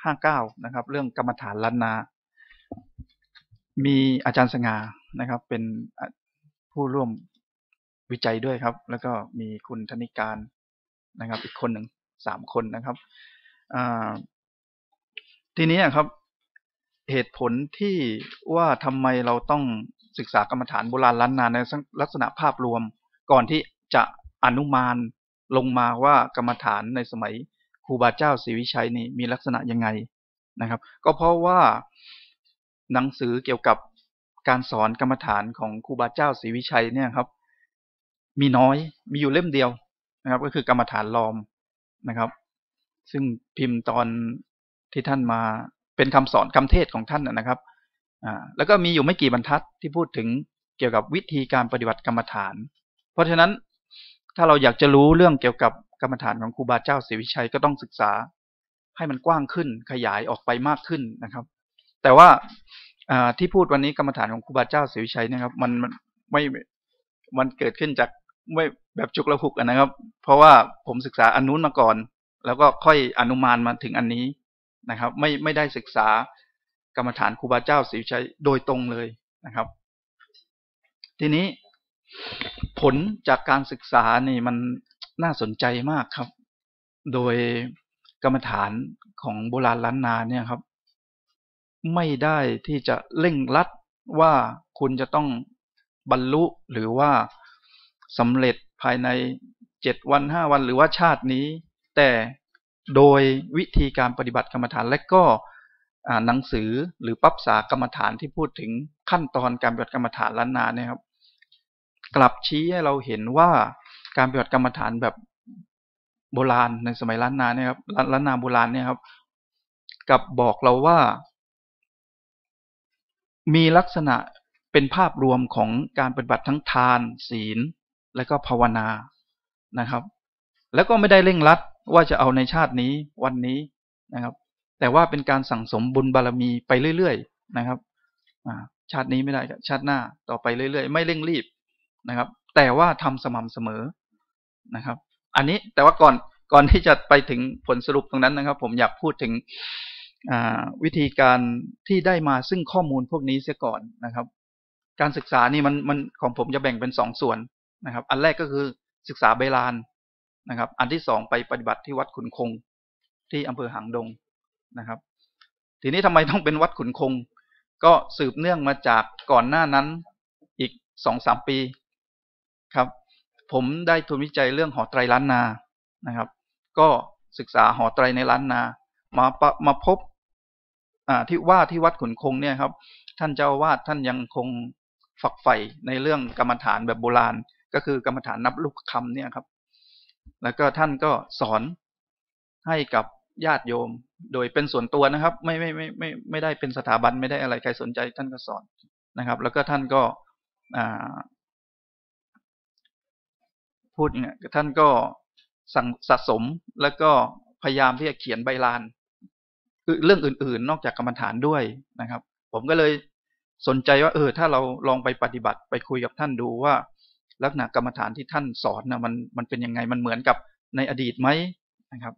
59นะครับเรื่องกรรมฐานล้านนามีอาจารย์สง่านะครับเป็นผู้ร่วมวิจัยด้วยครับแล้วก็มีคุณธนิการนะครับอีกคนหนึ่ง3 คนนะครับทีนี้ครับเหตุผลที่ว่าทำไมเราต้องศึกษากรรมฐานโบราณล้านนาในลักษณะภาพรวมก่อนที่จะอนุมานลงมาว่ากรรมฐานในสมัยครูบาเจ้าศรีวิชัยนี่มีลักษณะยังไงนะครับก็เพราะว่าหนังสือเกี่ยวกับการสอนกรรมฐานของครูบาเจ้าศรีวิชัยเนี่ยครับมีน้อยมีอยู่เล่มเดียวนะครับก็คือกรรมฐานลอมนะครับซึ่งพิมพ์ตอนที่ท่านมาเป็นคำสอนคำเทศของท่านนะครับแล้วก็มีอยู่ไม่กี่บรรทัดที่พูดถึงเกี่ยวกับวิธีการปฏิบัติกรรมฐานเพราะฉะนั้นถ้าเราอยากจะรู้เรื่องเกี่ยวกับกรรมฐานของครูบาเจ้าศรีวิชัยก็ต้องศึกษาให้มันกว้างขึ้นขยายออกไปมากขึ้นนะครับแต่ว่าที่พูดวันนี้กรรมฐานของครูบาเจ้าศรีวิชัยนะครับมันเกิดขึ้นจากไม่แบบจุกละหุกนะครับเพราะว่าผมศึกษาอันนู้นมาก่อนแล้วก็ค่อยอนุมานมาถึงอันนี้นะครับไม่ได้ศึกษากรรมฐานครูบาเจ้าศรีวิชัยโดยตรงเลยนะครับทีนี้ผลจากการศึกษานี่มันน่าสนใจมากครับโดยกรรมฐานของโบราณล้านนาเนี่ยครับไม่ได้ที่จะเร่งรัดว่าคุณจะต้องบรรลุหรือว่าสำเร็จภายใน7 วัน5 วันหรือว่าชาตินี้แต่โดยวิธีการปฏิบัติกรรมฐานและก็หนังสือหรือปัปสากรรมฐานที่พูดถึงขั้นตอนการปฏิบัติกรรมฐานล้านนาเนี่ยครับกลับชี้ให้เราเห็นว่าการปฏิบัติกรรมฐานแบบโบราณในสมัยล้านนาเนี่ยครับล้านนาโบราณเนี่ยครับกับบอกเราว่ามีลักษณะเป็นภาพรวมของการปฏิบัติทั้งทานศีลและก็ภาวนานะครับแล้วก็ไม่ได้เร่งรัดว่าจะเอาในชาตินี้วันนี้นะครับแต่ว่าเป็นการสั่งสมบุญบารมีไปเรื่อยๆนะครับชาตินี้ไม่ได้ชาติหน้าต่อไปเรื่อยๆไม่เร่งรีบนะครับแต่ว่าทำสม่ำเสมอนะครับอันนี้แต่ว่าก่อนที่จะไปถึงผลสรุปตรงนั้นนะครับผมอยากพูดถึงวิธีการที่ได้มาซึ่งข้อมูลพวกนี้เสียก่อนนะครับการศึกษานี่มันของผมจะแบ่งเป็น2 ส่วนนะครับอันแรกก็คือศึกษาใบลานนะครับอันที่2ไปปฏิบัติที่วัดขุนคงที่อำเภอหางดงนะครับทีนี้ทำไมต้องเป็นวัดขุนคงก็สืบเนื่องมาจากก่อนหน้านั้นอีก 2-3 ปีครับผมได้ทุนวิจัยเรื่องหอไตรล้านนานะครับก็ศึกษาหอไตรในล้านนามาพบที่วัดขุนคงเนี่ยครับท่านเจ้าอาวาสท่านยังคงฝักใฝ่ในเรื่องกรรมฐานแบบโบราณก็คือกรรมฐานนับลูกคำเนี่ยครับแล้วก็ท่านก็สอนให้กับญาติโยมโดยเป็นส่วนตัวนะครับไม่ได้เป็นสถาบันไม่ได้อะไรใครสนใจท่านก็สอนนะครับแล้วก็ท่านก็พูดอย่างนี้ท่านก็สะสมแล้วก็พยายามที่จะเขียนใบลานเรื่องอื่นๆนอกจากกรรมฐานด้วยนะครับผมก็เลยสนใจว่าถ้าเราลองไปปฏิบัติไปคุยกับท่านดูว่าลักษณะกรรมฐานที่ท่านสอนนะมันเป็นยังไงมันเหมือนกับในอดีตไหมนะครับ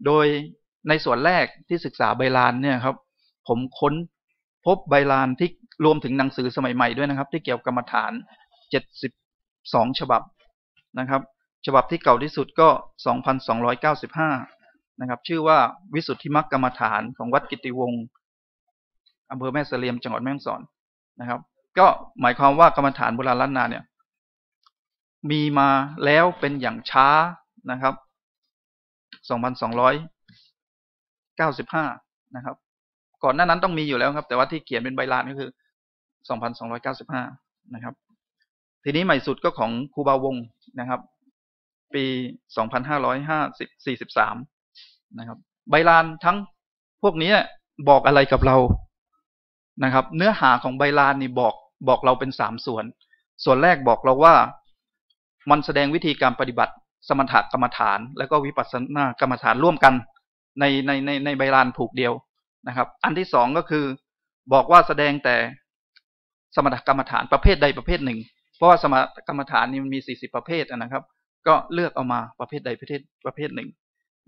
โดยในส่วนแรกที่ศึกษาใบลานเนี่ยครับผมค้นพบใบลานที่รวมถึงหนังสือสมัยใหม่ด้วยนะครับที่เกี่ยวกับกรรมฐาน72 ฉบับนะครับฉบับที่เก่าที่สุดก็ 2,295 นะครับชื่อว่าวิสุทธิมรรคกรรมฐานของวัดกิติวงศ์อำเภอแม่เสลียมจังหวัดแม่ฮ่องสอน นะครับ ก็หมายความว่ากรรมฐานโบราณล้านนาเนี่ยมีมาแล้วเป็นอย่างช้านะครับ 2,295 นะครับก่อนหน้านั้นต้องมีอยู่แล้วครับแต่ว่าที่เขียนเป็นใบลานก็คือ 2,295 นะครับทีนี้ใหม่สุดก็ของครูบาวงศ์นะครับปี 2,543 นะครับใบลานทั้งพวกนี้บอกอะไรกับเรานะครับเนื้อหาของใบลานนี่บอกเราเป็น3ส่วนส่วนแรกบอกเราว่ามันแสดงวิธีการปฏิบัติสมถกรรมฐานแล้วก็วิปัสสนากรรมฐานร่วมกันในใบลานผูกเดียวนะครับอันที่สองก็คือบอกว่าแสดงแต่สมถกรรมฐานประเภทใดประเภทหนึ่งเพราะว่าสมถกรรมฐานนี่มันมี40ประเภทนะครับก็เลือกเอามาประเภทใดประเภทหนึ่ง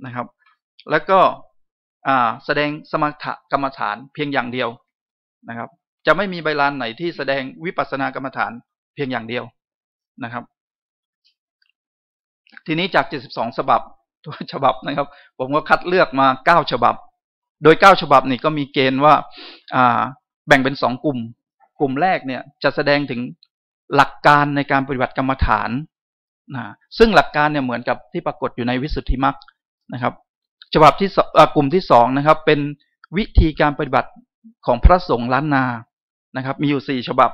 นะครับแล้วก็แสดงสมถกรรมฐานเพียงอย่างเดียวนะครับจะไม่มีใบลานไหนที่แสดงวิปัสสนากรรมฐานเพียงอย่างเดียวนะครับทีนี้จาก72ฉบับนะครับผมก็คัดเลือกมา9ฉบับโดย9ฉบับนี่ก็มีเกณฑ์ว่าแบ่งเป็น2กลุ่มแรกเนี่ยจะแสดงถึงหลักการในการปฏิบัติกรรมฐานซึ่งหลักการเนี่ยเหมือนกับที่ปรากฏอยู่ในวิสุทธิมรรคนะครับฉบับที่กลุ่มที่2นะครับเป็นวิธีการปฏิบัติของพระสงฆ์ล้านนานะครับมีอยู่4ฉบับ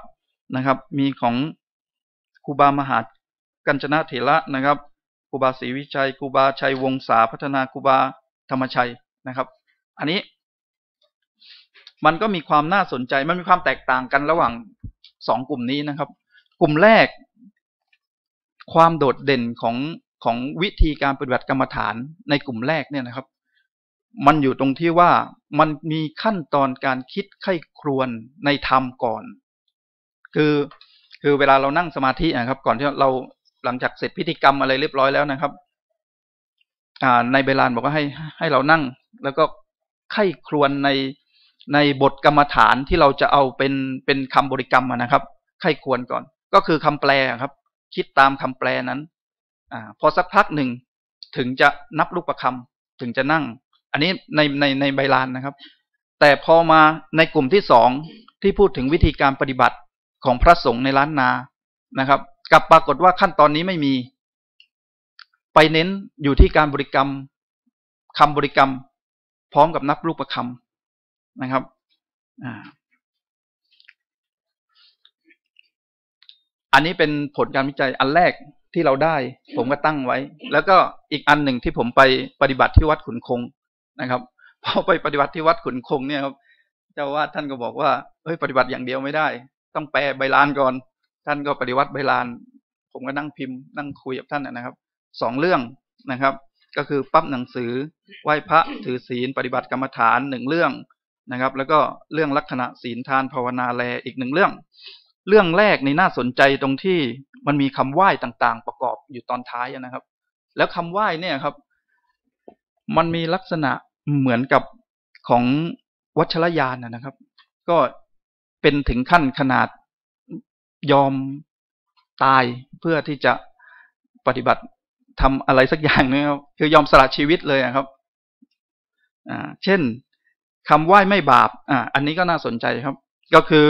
นะครับมีของครูบามหากัญจนาเถระนะครับครูบาศรีวิชัยครูบาชัยวงศาพัฒนาครูบาธรรมชัยนะครับอันนี้มันก็มีความน่าสนใจมันมีความแตกต่างกันระหว่าง2กลุ่มนี้นะครับกลุ่มแรกความโดดเด่นของวิธีการปฏิบัติกรรมฐานในกลุ่มแรกเนี่ยนะครับมันอยู่ตรงที่ว่ามันมีขั้นตอนการคิดไข้ครวญในธรรมก่อนคือเวลาเรานั่งสมาธินะครับก่อนที่เราหลังจากเสร็จพิธีกรรมอะไรเรียบร้อยแล้วนะครับในเบลานบอกว่าให้เรานั่งแล้วก็ไข้ครวญในบทกรรมฐานที่เราจะเอาเป็นคำบริกรรมนะครับไข้ครวญก่อนก็คือคำแปลครับคิดตามคำแปลนั้นพอสักพักหนึ่งถึงจะนับลูกประคำถึงจะนั่งอันนี้ในใบลานนะครับแต่พอมาในกลุ่มที่2ที่พูดถึงวิธีการปฏิบัติของพระสงฆ์ในล้านนานะครับกลับปรากฏว่าขั้นตอนนี้ไม่มีไปเน้นอยู่ที่การบริกรรมคำบริกรรมพร้อมกับนับลูกประคำนะครับอันนี้เป็นผลการวิจัยอันแรกที่เราได้ผมก็ตั้งไว้แล้วก็อีกอันหนึ่งที่ผมไปปฏิบัติที่วัดขุนคงนะครับพอไปปฏิบัติที่วัดขุนคงเนี่ยครับเจ้าอาวาสท่านก็บอกว่าปฏิบัติอย่างเดียวไม่ได้ต้องแปลใบลานก่อนท่านก็ปฏิวัติใบลานผมก็นั่งพิมพ์นั่งคุยกับท่านนะครับ2เรื่องนะครับก็คือปั๊บหนังสือไหว้พระถือศีลปฏิบัติกรรมฐาน1เรื่องนะครับแล้วก็เรื่องลักษณะศีลทานภาวนาแลอีก1เรื่องแรกนี่น่าสนใจตรงที่มันมีคำไหว้ต่างๆประกอบอยู่ตอนท้ายนะครับแล้วคำไหว้เนี่ยครับมันมีลักษณะเหมือนกับของวัชรยานนะครับก็เป็นถึงขั้นขนาดยอมตายเพื่อที่จะปฏิบัติทำอะไรสักอย่างนึงครับคือยอมสละชีวิตเลยครับเช่นคำไหว้ไม่บาปอันนี้ก็น่าสนใจครับก็คือ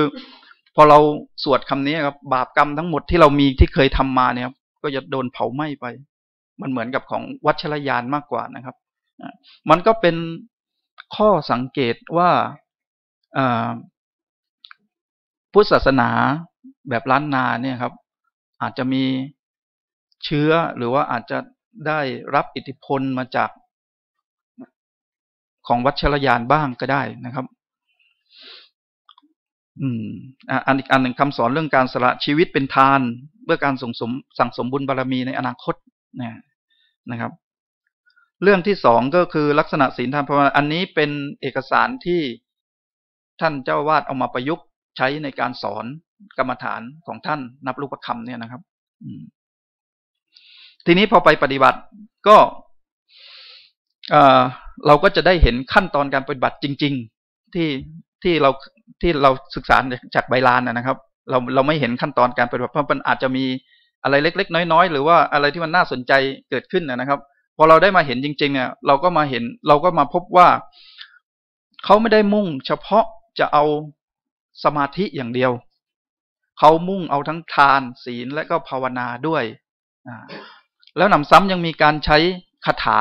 พอเราสวดคำนี้ครับบาปกรรมทั้งหมดที่เรามีที่เคยทำมาเนี่ยก็จะโดนเผาไหม้ไปมันเหมือนกับของวัชรยานมากกว่านะครับมันก็เป็นข้อสังเกตว่าพุทธศาสนาแบบล้านนาเนี่ยครับอาจจะมีเชื้อหรือว่าอาจจะได้รับอิทธิพลมาจากของวัชรยานบ้างก็ได้นะครับอีกอันหนึ่งคำสอนเรื่องการสละชีวิตเป็นทานเพื่อการสั่งสมบุญบารมีในอนาคตนะครับเรื่องที่2ก็คือลักษณะศีลทานภาวนาอันนี้เป็นเอกสารที่ท่านเจ้าวาดเอามาประยุกต์ใช้ในการสอนกรรมฐานของท่านนับลูกประคำเนี่ยนะครับทีนี้พอไปปฏิบัติก็เราก็จะได้เห็นขั้นตอนการปฏิบัติจริงๆที่เราศึกษาจากใบลานนะครับเราไม่เห็นขั้นตอนการปฏิบัติเพราะมันอาจจะมีอะไรเล็กๆน้อยๆหรือว่าอะไรที่มันน่าสนใจเกิดขึ้นนะครับพอเราได้มาเห็นจริงๆเนี่ยเราก็มาพบว่าเขาไม่ได้มุ่งเฉพาะจะเอาสมาธิอย่างเดียว เขามุ่งเอาทั้งทานศีลและก็ภาวนาด้วยแล้วหนำซ้ำยังมีการใช้คาถา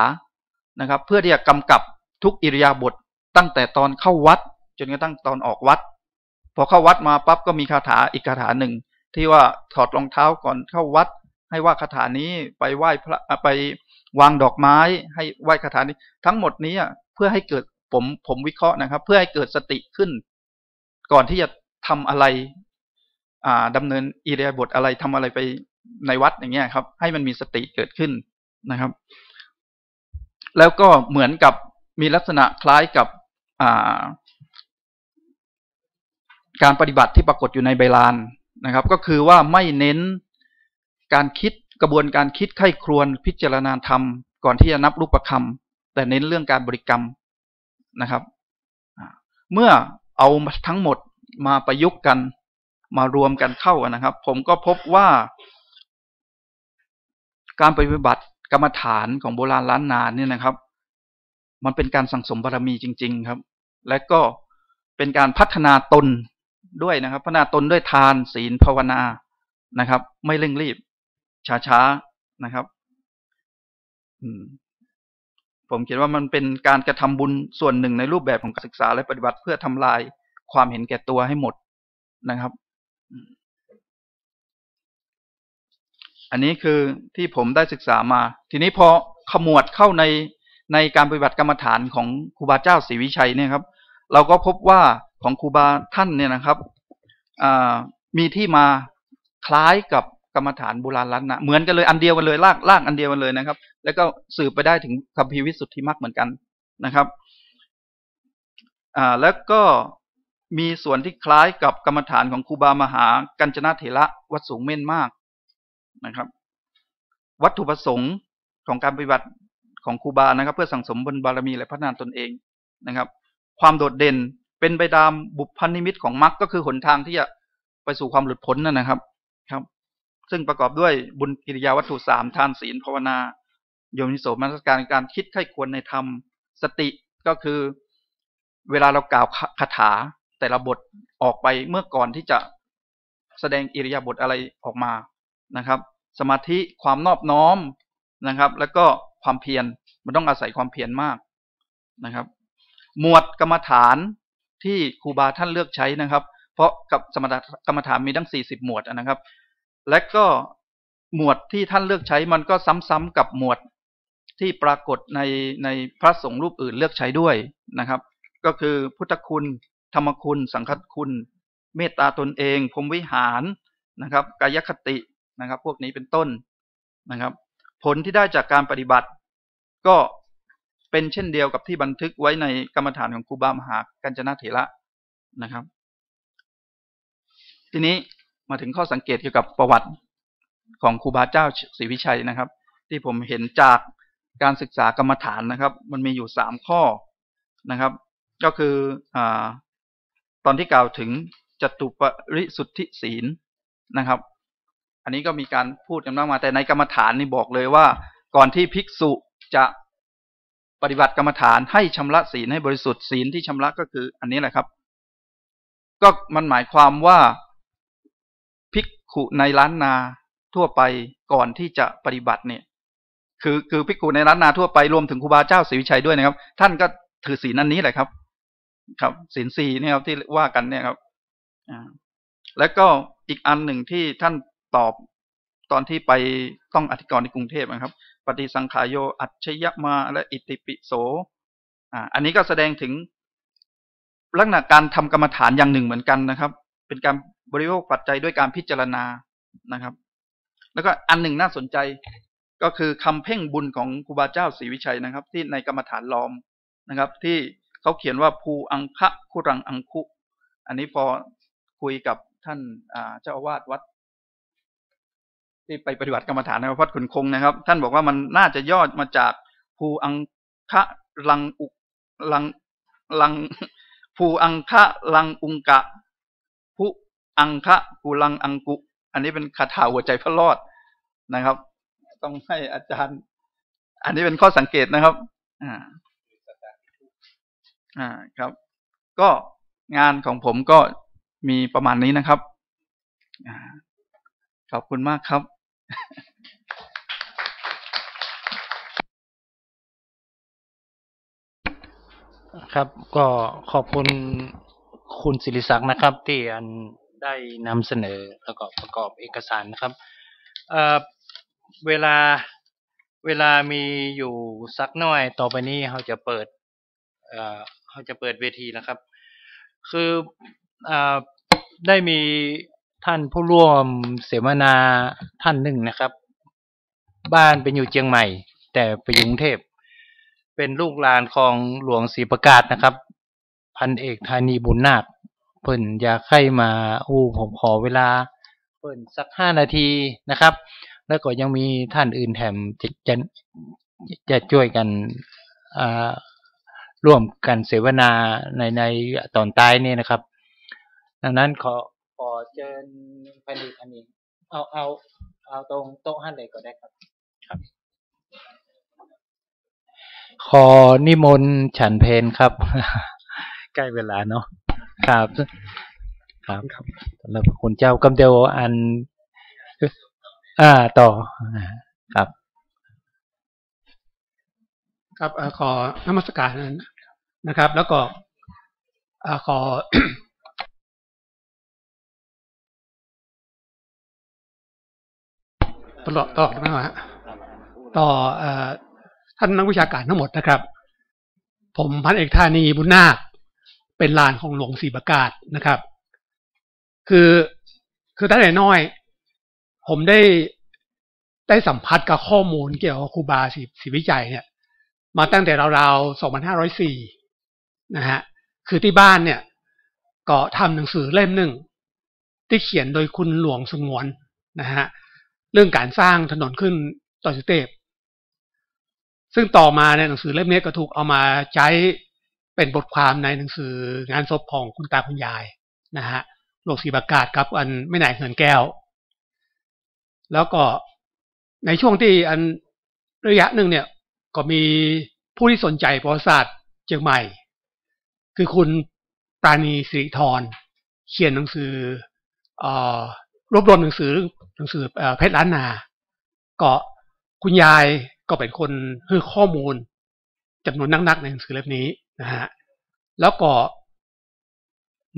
นะครับเพื่อที่จะกำกับทุกอิริยาบถตั้งแต่ตอนเข้าวัดจนกระทั่งตอนออกวัดพอเข้าวัดมาปั๊บก็มีคาถาอีกคาถาหนึ่งที่ว่าถอดรองเท้าก่อนเข้าวัดให้ว่าคาถานี้ไปไหว้พระไปวางดอกไม้ให้ไหว้คาถานี้ทั้งหมดนี้เพื่อให้เกิดผมวิเคราะห์นะครับเพื่อให้เกิดสติขึ้นก่อนที่จะทำอะไรดำเนินอิริยาบถอะไรทำอะไรไปในวัดอย่างเงี้ยครับให้มันมีสติเกิดขึ้นนะครับแล้วก็เหมือนกับมีลักษณะคล้ายกับการปฏิบัติที่ปรากฏอยู่ในไบลานนะครับก็คือว่าไม่เน้นการคิดกระบวนการคิดไข้ครวญพิจารณาธรรมก่อนที่จะนับรูปคำแต่เน้นเรื่องการบริกรรมนะครับเมื่อเอาทั้งหมดมาประยุกต์กันมารวมกันเข้านะครับผมก็พบว่าการปฏิบัติกรรมฐานของโบราณล้านนาเนี่ยนะครับมันเป็นการสั่งสมบารมีจริงๆครับและก็เป็นการพัฒนาตนด้วยนะครับพัฒนาตนด้วยทานศีลภาวนานะครับไม่เร่งรีบช้าๆนะครับผมคิดว่ามันเป็นการกระทำบุญส่วนหนึ่งในรูปแบบของการศึกษาและปฏิบัติเพื่อทำลายความเห็นแก่ตัวให้หมดนะครับอันนี้คือที่ผมได้ศึกษามาทีนี้พอขมวดเข้าในการปฏิบัติกรรมฐานของครูบาเจ้าศรีวิชัยเนี่ยครับเราก็พบว่าของครูบาท่านเนี่ยนะครับมีที่มาคล้ายกับกรรมฐานโบราณล้านนาเหมือนกันเลยอันเดียวกันเลยลากอันเดียวกันเลยนะครับแล้วก็สืบไปได้ถึงคัมภีร์วิสุทธิมรรคเหมือนกันนะครับแล้วก็มีส่วนที่คล้ายกับกรรมฐานของครูบามหากัญจนาเถระวัดสูงเม่นมากนะครับวัตถุประสงค์ของการปฏิบัติของครูบานะครับเพื่อสั่งสมบุญบารมีและพัฒนาตนเองนะครับความโดดเด่นเป็นไปตามบุพนิมิตของมรรคก็คือหนทางที่จะไปสู่ความหลุดพ้นนั่นนะครับซึ่งประกอบด้วยบุญกิริยาวัตถุ3ทานศีลภาวนาโยนิโสมนสิการการคิดไข้ควรในธรรมสติก็คือเวลาเรากล่าวคาถาแต่ละบทออกไปเมื่อก่อนที่จะแสดงอิริยาบถอะไรออกมานะครับสมาธิความนอบน้อมนะครับแล้วก็ความเพียรมันต้องอาศัยความเพียรมากนะครับหมวดกรรมฐานที่ครูบาท่านเลือกใช้นะครับเพราะกับสมถกรรมฐานมีทั้ง40หมวดนะครับและก็หมวดที่ท่านเลือกใช้มันก็ซ้ำๆกับหมวดที่ปรากฏในพระสงฆ์รูปอื่นเลือกใช้ด้วยนะครับก็คือพุทธคุณธรรมคุณสังฆคุณเมตตาตนเองพรหมวิหารนะครับกายคตินะครับพวกนี้เป็นต้นนะครับผลที่ได้จากการปฏิบัติก็เป็นเช่นเดียวกับที่บันทึกไว้ในกรรมฐานของครูบามหากัญจนาเถระนะครับทีนี้มาถึงข้อสังเกตเกี่ยวกับประวัติของครูบาเจ้าศรีวิชัยนะครับที่ผมเห็นจากการศึกษากรรมฐานนะครับมันมีอยู่3ข้อนะครับก็คือตอนที่กล่าวถึงจตุปริสุทธิศีลนะครับอันนี้ก็มีการพูดกันมากมาแต่ในกรรมฐานนี่บอกเลยว่าก่อนที่ภิกษุจะปฏิบัติกรรมฐานให้ชำระศีลให้บริสุทธิ์ศีลที่ชำระก็คืออันนี้แหละครับก็มันหมายความว่าภิกขุในล้านนาทั่วไปก่อนที่จะปฏิบัติเนี่ยคือภิกขุในล้านนาทั่วไปรวมถึงครูบาเจ้าศรีวิชัยด้วยนะครับท่านก็ถือศีลอันนี้แหละครับศีล4เนี่ยครับที่ว่ากันเนี่ยครับแล้วก็อีกอันหนึ่งที่ท่านตอบตอนที่ไปต้องอธิกรณ์ในกรุงเทพนะครับปฏิสังขายโยอัจฉยมาและอิติปิโสอันนี้ก็แสดงถึงลักษณะการทำกรรมฐานอย่างหนึ่งเหมือนกันนะครับเป็นการบริโภคปัจจัยด้วยการพิจารณานะครับแล้วก็อันหนึ่งน่าสนใจก็คือคำเพ่งบุญของครูบาเจ้าศรีวิชัยนะครับที่ในกรรมฐานล้อมนะครับที่เขาเขียนว่าภูอังคะคุรังอังคุอันนี้พอคุยกับท่านเจ้าอาวาสวัดที่ไปปฏิบัติกรรมฐานในวัดขุนคงนะครับท่านบอกว่ามันน่าจะย่อมาจากภูอังคะลังอุลังภูอังคะลังอุงกะภูอังคะกุลังอังกุอันนี้เป็นคาถาหัวใจพระรอดนะครับต้องให้อาจารย์อันนี้เป็นข้อสังเกตนะครับครับก็งานของผมก็มีประมาณนี้นะครับ ขอบคุณมากครับครับก็ขอบคุณคุณศิริศักดิ์นะครับที่อันได้นำเสนอแล้วก็ประกอบเอกสารนะครับเวลามีอยู่สักหน่อยต่อไปนี้เขาจะเปิดเวทีนะครับ คือได้มีท่านผู้ร่วมเสวนาท่านหนึ่งนะครับบ้านเป็นอยู่เชียงใหม่แต่ไปอยู่กรุงเทพเป็นลูกหลานของหลวงศรีประกาศนะครับพันเอกธานีบุญนาคเพิ่นอยากให้มาผมขอเวลาเพิ่นสัก5 นาทีนะครับแล้วก็ยังมีท่านอื่นแถมจะช่วยกันร่วมกันเสวนาในตอนท้ายนี่นะครับดังนั้นขอเชิญพันเอกธานีเอาตรงโต๊ะท่านเลยก็ได้ครับขอนิมนต์ฉันเพลครับ ใกล้เวลาเนาะครับสำหรับคุณเจ้ากำเดียวอันต่อครับครับขอนมัสการนะครับ แล้วก็ขอ ต่อนะฮะต่อท่านนักวิชาการทั้งหมดนะครับผมพันเอกธานีบุญนาคเป็นหลานของหลวงศรีประกาศนะครับคือตั้งแต่น้อยผมได้สัมผัสกับข้อมูลเกี่ยวกับครูบาศรีวิจัยเนี่ยมาตั้งแต่ราวๆ2504นะฮะคือที่บ้านเนี่ยก็ทำหนังสือเล่มหนึ่งที่เขียนโดยคุณหลวงสงวนนะฮะเรื่องการสร้างถนนขึ้นดอยสุเทพซึ่งต่อมาในหนังสือเล่มนี้ก็ถูกเอามาใช้เป็นบทความในหนังสืองานศพของคุณตาคุณยายนะฮะหลวงศรีประกาศครับอันไม่ไหนเหินแก้วแล้วก็ในช่วงที่อันระยะหนึ่งเนี่ยก็มีผู้ที่สนใจประวัติศาสตร์เชียงใหม่คือคุณปราณีสิริธรเขียนหนังสือรวบรวมหนังสือเพชรล้านนาก็คุณยายก็เป็นคนให้ข้อมูลจำนวนนักๆในหนังสือเล่มนี้นะฮะแล้วก็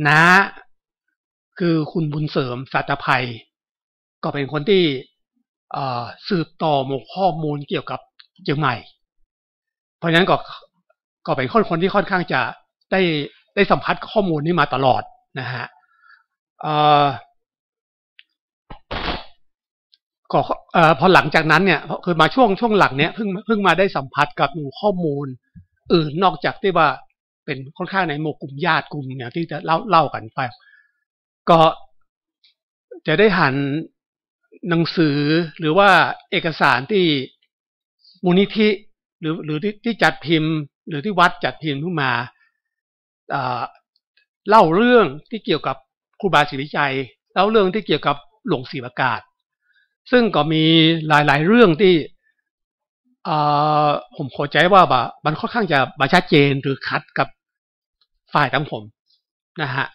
น้าคือคุณบุญเสริมสัตภัยก็เป็นคนที่สืบต่อหมกข้อมูลเกี่ยวกับเชียงใหม่เพราะฉะนั้นก็เป็นคนที่ค่อนข้างจะได้สัมผัสข้อมูลนี้มาตลอดนะฮะก็พอหลังจากนั้นเนี่ยคือมาช่วงหลังเนี้ยเพิ่งมาได้สัมผัสกับข้อมูลอื่นนอกจากที่ว่าเป็นค่อนข้างในหมู่กลุ่มญาติกลุ่มเนี่ยที่จะเล่ากันไปก็จะได้หันหนังสือหรือว่าเอกสารที่มูลนิธิหรือที่จัดพิมพ์หรือที่วัดจัดพิมพ์ขึ้นมาเล่าเรื่องที่เกี่ยวกับครูบาศรีวิจัยเล่าเรื่องที่เกี่ยวกับหลวงศรีประกาศซึ่งก็มีหลายๆเรื่องที่ผมเข้าใจว่ามันค่อนข้างจะไม่ชัดเจนหรือขัดกับฝ่ายทั้งผมนะฮะ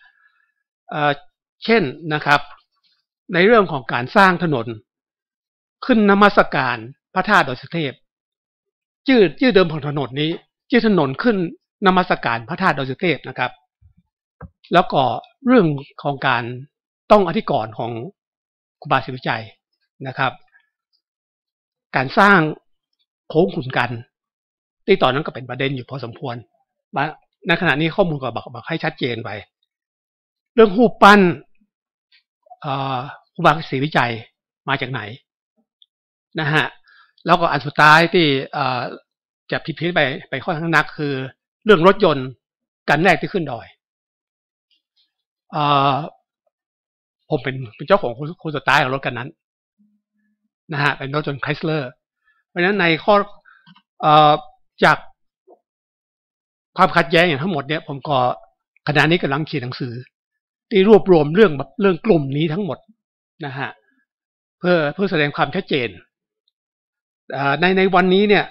เช่นนะครับในเรื่องของการสร้างถนนขึ้นนมัสการพระธาตุดอยสุเทพชื่อเดิมของถนนนี้ชื่อถนนขึ้นนมัสการพระธาตุดอยสุเทพนะครับแล้วก็เรื่องของการต้องอธิกรณ์ของครูบาศรีวิจัยนะครับการสร้างโค้งขุนกันที่ตอนนั้นก็เป็นประเด็นอยู่พอสมควรในขณะนี้ข้อมูลก็บอกให้ชัดเจนไปเรื่องรูปปั้นครูบาศรีวิจัยมาจากไหนนะฮะแล้วก็อันสุดท้ายที่จะผิดไปค่อนข้างนักคือเรื่องรถยนต์กันแรกที่ขึ้นดอยผมเป็นเจ้าของคนสุดท้ายของรถกันนั้นนะฮะเป็นรถยนต์ไครสเลอร์เพราะฉะนั้นในข้อจากความขัดแย้งอย่างทั้งหมดเนี่ยผมก็ขณะนี้กำลังเขียนหนังสือที่รวบรวมเรื่องกลุ่มนี้ทั้งหมดนะฮะเพื่อแสดงความชัดเจนในวันนี้เนี่ย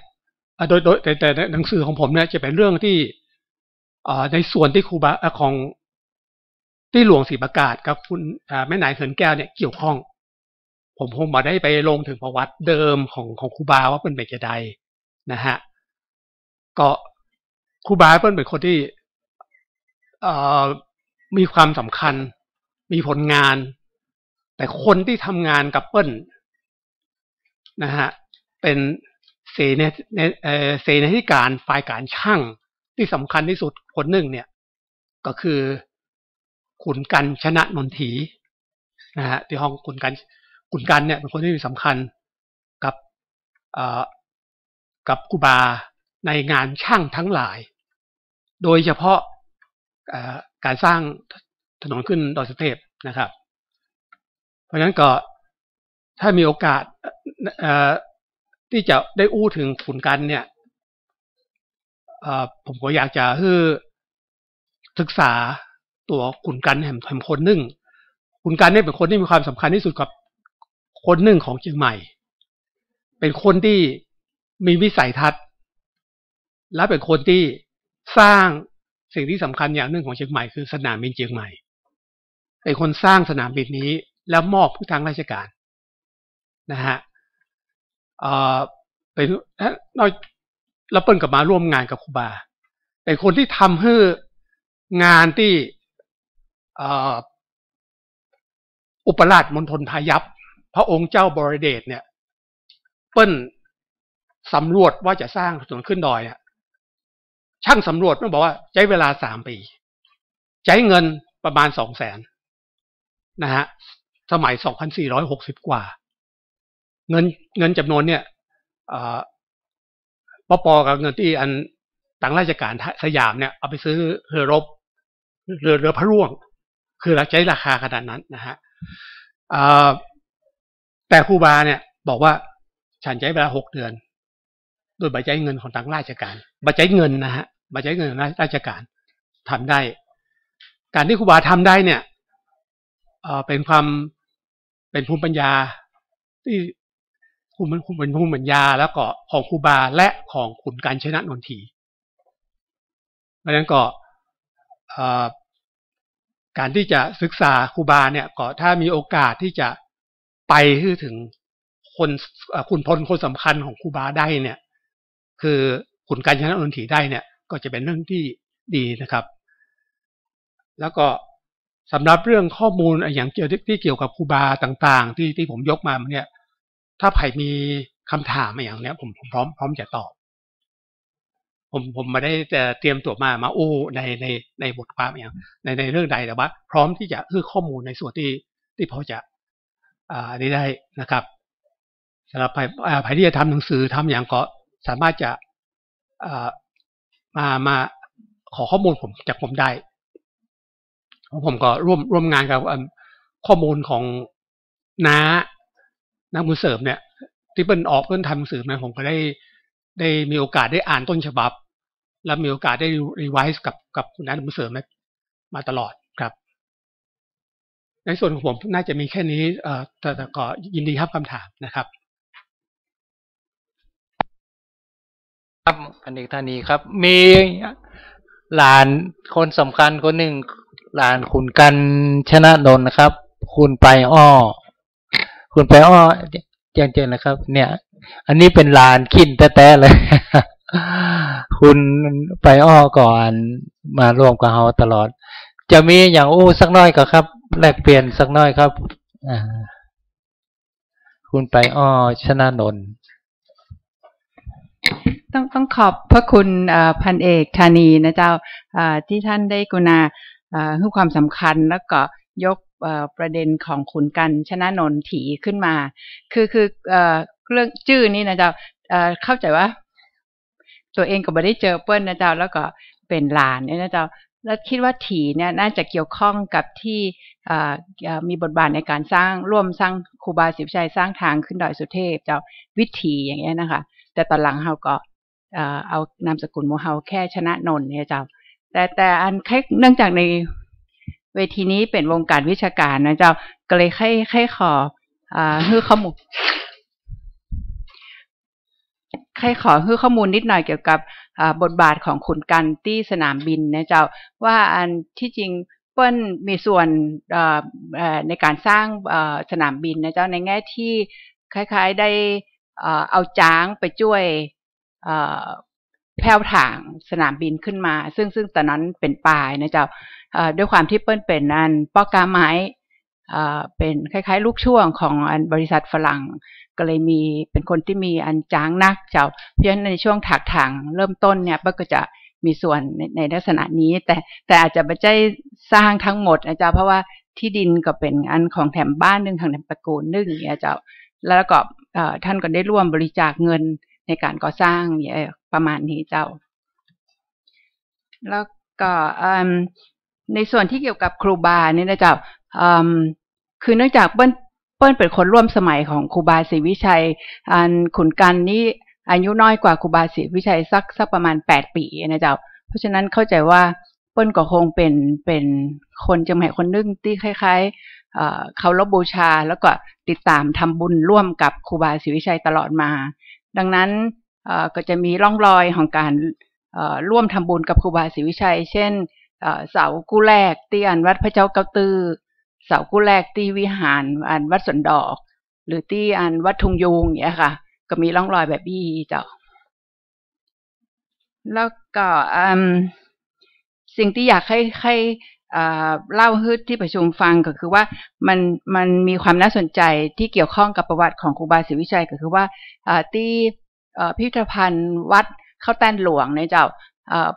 โดยแต่หนังสือของผมเนี่ยจะเป็นเรื่องที่ในส่วนที่ครูบาของ ที่หลวงศรีประกาศกับคุณแม่นายเขินแก้วเนี่ยเกี่ยวข้องผมคงมาได้ไปลงถึงประวัติเดิมของครูบาว่าเป็นจะใดนะฮะก็ครูบาเป็นคนที่มีความสำคัญมีผลงานแต่คนที่ทำงานกับเปิ้ลนะฮะเป็นเสนาธิการฝ่ายการช่างที่สำคัญที่สุดคนหนึ่งเนี่ยก็คือขุนกันชนะนนทีนะฮะที่ห้องขุนกันเนี่ยเป็นคนที่มีสำคัญกับครูบาในงานช่างทั้งหลายโดยเฉพาะการสร้างถนนขึ้นดอยสุเทพนะครับเพราะฉะนั้นก็ถ้ามีโอกาสที่จะได้อู้ถึงขุนกันเนี่ยผมก็อยากจะให้ศึกษาตัวขุนกันแห่งคนหนึ่งขุนกันเนี่ยเป็นคนที่มีความสำคัญที่สุดกับคนหนึ่งของเชียงใหม่เป็นคนที่มีวิสัยทัศน์และเป็นคนที่สร้างสิ่งที่สำคัญอย่างหนึ่งของเชียงใหม่คือสนามบินเชียงใหม่เป็นคนสร้างสนามบินนี้แล้วมอบให้ทางราชการนะฮะเป็นแล้วเปิ้ลกับมาร่วมงานกับครูบาเป็นคนที่ทำให้งานที่อุปราชมณฑลพายัพพระองค์เจ้าบรเดชเนี่ยเปิ้ลสำรวจว่าจะสร้างถนนขึ้นดอยเนี่ยช่างสำรวจต้องบอกว่าใช้เวลา3 ปีใช้เงินประมาณ200,000นะฮะสมัย2460กว่าเงินจำนวนเนี่ยปอกับเงินที่อันต่างราชการสยามเนี่ยเอาไปซื้อเรือรบเรือพระร่วงคือใช้ราคาขนาดนั้นนะฮะแต่ครูบาเนี่ยบอกว่าฉันใช้เวลา6 เดือนโดยใบใช้เงินของทางราชการใบใช้เงินนะฮะใบใช้เงินราชการทำได้การที่ครูบาทำได้เนี่ยเป็นภูมิปัญญาที่เป็นภูมิปัญญาแล้วก็ของครูบาและของขุนกันชนะนนทีเพราะฉะนั้นก็การที่จะศึกษาครูบาเนี่ยก็ถ้ามีโอกาสที่จะไปถึงขุนพลคนสำคัญของครูบาได้เนี่ยคือขุนกันชนะนนทีได้เนี่ยก็จะเป็นเรื่องที่ดีนะครับแล้วก็สำหรับเรื่องข้อมูลอย่างที่เกี่ยวกับครูบาต่างๆที่ผมยกมาเนี่ยถ้าใครมีคำถามอย่างเนี้ยผมพร้อมจะตอบผมไม่ได้แต่เตรียมตัวมาอู้ในบทความอย่างในเรื่องใดแต่ว่าพร้อมที่จะให้ข้อมูลในส่วนที่พอจะนี้ได้นะครับสำหรับใครที่จะทำหนังสือทำอย่างก็สามารถจะมาขอข้อมูลจากผมได้ผมก็ร่วมงานกับข้อมูลของนักบุญเสริมเนี่ยที่เป็นออกเพื่อนทำหนังสือมาผมก็ได้มีโอกาสได้อ่านต้นฉบับและมีโอกาสได้รีไวซ์กับคุณนักบุญเสริมมาตลอดครับในส่วนของผมน่าจะมีแค่นี้แต่ก็ยินดีรับคำถามนะครับครับพันเอกธานีครับมีหลานคนสำคัญคนหนึ่งหลานขุนกันชนะนนท์นะครับคุณไปอ้อเจนนะครับเนี่ยอันนี้เป็นหลานขิ้นแต้ๆเลย คุณไปอ้อก่อนมาร่วมกับเราตลอดจะมีอย่างสักน้อยก็ครับแลกเปลี่ยนสักน้อยครับคุณไปอ้อชนะนนท์ต้องขอบพระคุณพันเอกธานีนะเจ้าที่ท่านได้กรุณาให้ความสำคัญแล้วก็ยกประเด็นของขุนกันชนะนนทีขึ้นมาคือเรื่องชื่อนี้นะเจ้าเข้าใจว่าตัวเองก็ไม่ได้เจอเปิ้ลนะเจ้าแล้วก็เป็นหลานเนี่ยนะเจ้าแล้วคิดว่าถีเนี่ยน่าจะเกี่ยวข้องกับที่มีบทบาทในการร่วมสร้างครูบาศรีวิชัยสร้างทางขึ้นดอยสุเทพเจ้าวิถีอย่างเงี้ยนะคะแต่ตอนหลังเราก็เอานามสกุลโมเฮาแค่ชนะนนท์เนี่ยเจ้าแต่อันเนื่องจากในเวทีนี้เป็นวงการวิชาการนะเจ้าก็เลยให้ขอให้ข้อมูลนิดหน่อยเกี่ยวกับบทบาทของขุนกันที่สนามบินนะเจ้าว่าอันที่จริง เปิ้ลมีส่วนในการสร้างสนามบินนะเจ้าในแง่ที่คล้ายๆได้เอาจ้างไปช่วยแผ่วถางสนามบินขึ้นมาซึ่งตอนนั้นเป็นป่ายนะเจ้าด้วยความที่เปิ้ลเป็นอันป้อกาไม้เป็นคล้ายๆลูกช่วงของอันบริษัทฝรั่งก็เลยมีเป็นคนที่มีอันจ้างนักเจ้าเพราะฉะนั้นในช่วงถักถางเริ่มต้นเนี่ยเปิ้ลก็จะมีส่วนในลักษณะนี้แต่อาจจะไม่ใช่สร้างทั้งหมดนะเจ้าเพราะว่าที่ดินก็เป็นอันของแถมบ้านนึงของแถมตระกูลนึงอย่างเงี้ยเจ้าแล้วก็ท่านก็ได้ร่วมบริจาคเงินในการก่อสร้างอย่างประมาณนี้เจ้าแล้วก็ในส่วนที่เกี่ยวกับครูบาเนี่ยนะเจ้าคือเนื่องจากเปิ้ลเป็นคนร่วมสมัยของครูบาศรีวิชัยอันขุนกันนี่อายุน้อยกว่าครูบาศรีวิชัยสักประมาณ8 ปีนะเจ้าเพราะฉะนั้นเข้าใจว่าเปิ้ลก็คงเป็นคนจังหวัดคนนึงที่คล้ายๆเคารพบูชาแล้วก็ติดตามทำบุญร่วมกับครูบาศรีวิชัยตลอดมาดังนั้นก็จะมีร่องรอยของการร่วมทำบุญกับครูบาศรีวิชัยเช่นเสากู้แรกที่อันวัดพระเจ้าเกาตือเสากู้แรกที่วิหารอันวัดสวนดอกหรือที่อันวัดทุงยูงอย่างเงี้ยค่ะก็มีร่องรอยแบบนี้เจ้าแล้วก็สิ่งที่อยากให้เล่าให้ที่ประชุมฟังก็คือว่ามันมีความน่าสนใจที่เกี่ยวข้องกับประวัติของครูบาศรีวิชัยก็คือว่าที่พิพิธภัณฑ์วัดข้าวแต้นหลวงเนี่ยเจ้า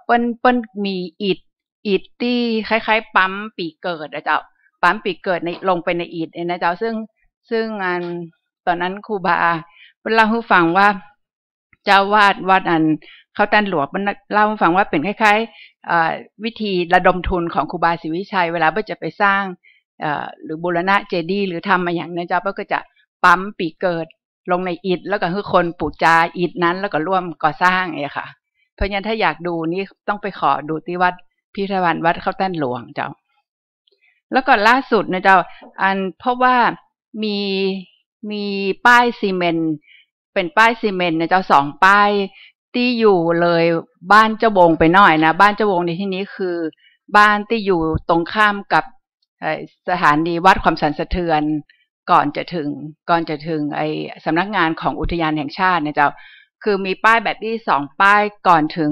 เปิ้ลมีอิฐที่คล้ายๆปั๊มปีเกิดนะเจ้าปั๊มปีเกิดในลงไปในอิฐนะเจ้าซึ่งอันตอนนั้นครูบาเล่าให้ฟังว่าเจ้าวาดวัดอันข้าวแต้นหลวงเล่าให้ฟังว่าเป็นคล้ายๆวิธีระดมทุนของครูบาศรีวิชัยเวลาเปิ้ลจะไปสร้างหรือบูรณะเจดีย์หรือทำมาอย่างนั้นเจ้าเปิ้ลก็จะปั๊มปีเกิดลงในอิฐแล้วก็ให้คนปูจาอิฐนั้นแล้วก็ร่วมก่อสร้างไงค่ะเพราะงั้นถ้าอยากดูนี่ต้องไปขอดูที่วัดพิพิธภัณฑ์วัดข้าวแต้นหลวงเจ้าแล้วก็ล่าสุดนะเจ้าเพราะว่ามีป้ายซีเมนต์เป็นป้ายซีเมนต์นะเจ้า2 ป้ายที่อยู่เลยบ้านเจ้าวงไปหน่อยนะบ้านเจ้าวงในที่นี้คือบ้านที่อยู่ตรงข้ามกับสถานีวัดความสั่นสะเทือนก่อนจะถึงไอสำนักงานของอุทยานแห่งชาตินะเจ้าคือมีป้ายแบบที่2 ป้ายก่อนถึง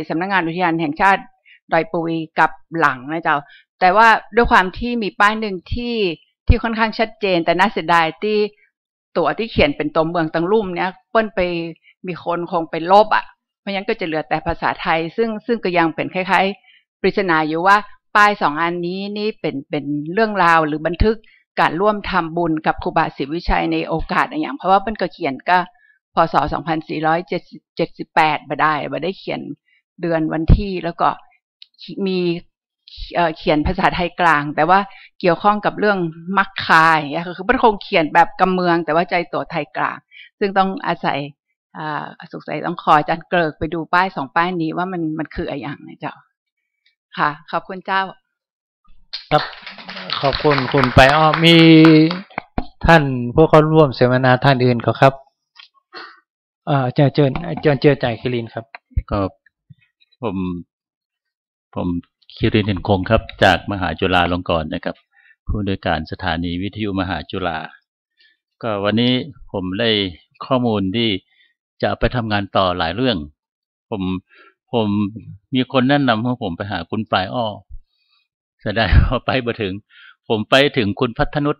สำนักงานอุทยานแห่งชาติดอยปุยกับหลังนะเจ้าแต่ว่าด้วยความที่มีป้ายหนึ่งที่ค่อนข้างชัดเจนแต่น่าเสียดายที่ตัวที่เขียนเป็นตัวเมืองตังลุ่มเนี่ยเปิ้ลไปมีคนคงไปลบอ่ะเพราะงั้นก็จะเหลือแต่ภาษาไทยซึ่งก็ยังเป็นคล้ายๆปริศนาอยู่ว่าป้าย2 อันนี้นี่เป็นเรื่องราวหรือบันทึกการร่วมทำบุญกับครูบาศรีวิชัยในโอกาสอะไรอย่างเพราะว่าเปิ้ลก็เขียนก็พศ2478บ่ได้เขียนเดือนวันที่แล้วก็มีเขียนภาษาไทยกลางแต่ว่าเกี่ยวข้องกับเรื่องมักคายคือมันคงเขียนแบบกำเมืองแต่ว่าใจตัวไทยกลางซึ่งต้องอาศัยสงสัยต้องขออาจารย์เกริกไปดูป้าย2 ป้ายนี้ว่ามันคืออะไรอย่างนะเจ้าค่ะขอบคุณเจ้าครับขอบคุณคุณไปอ้อมีท่านพวกเขาร่วมเสวนาท่านอื่นก็ครับเจอใจคิรินครับก็ผมคิรินเห็นคงครับจากมหาจุฬาลงกรณ์นะครับผู้อำนวยการสถานีวิทยุมหาจุฬาก็วันนี้ผมได้ข้อมูลที่จะไปทำงานต่อหลายเรื่องผมมีคนแนะนำให้ผมไปหาคุณปลายอ้อแสดงว่าไปบ่ถึงผมไปถึงคุณพัฒนุช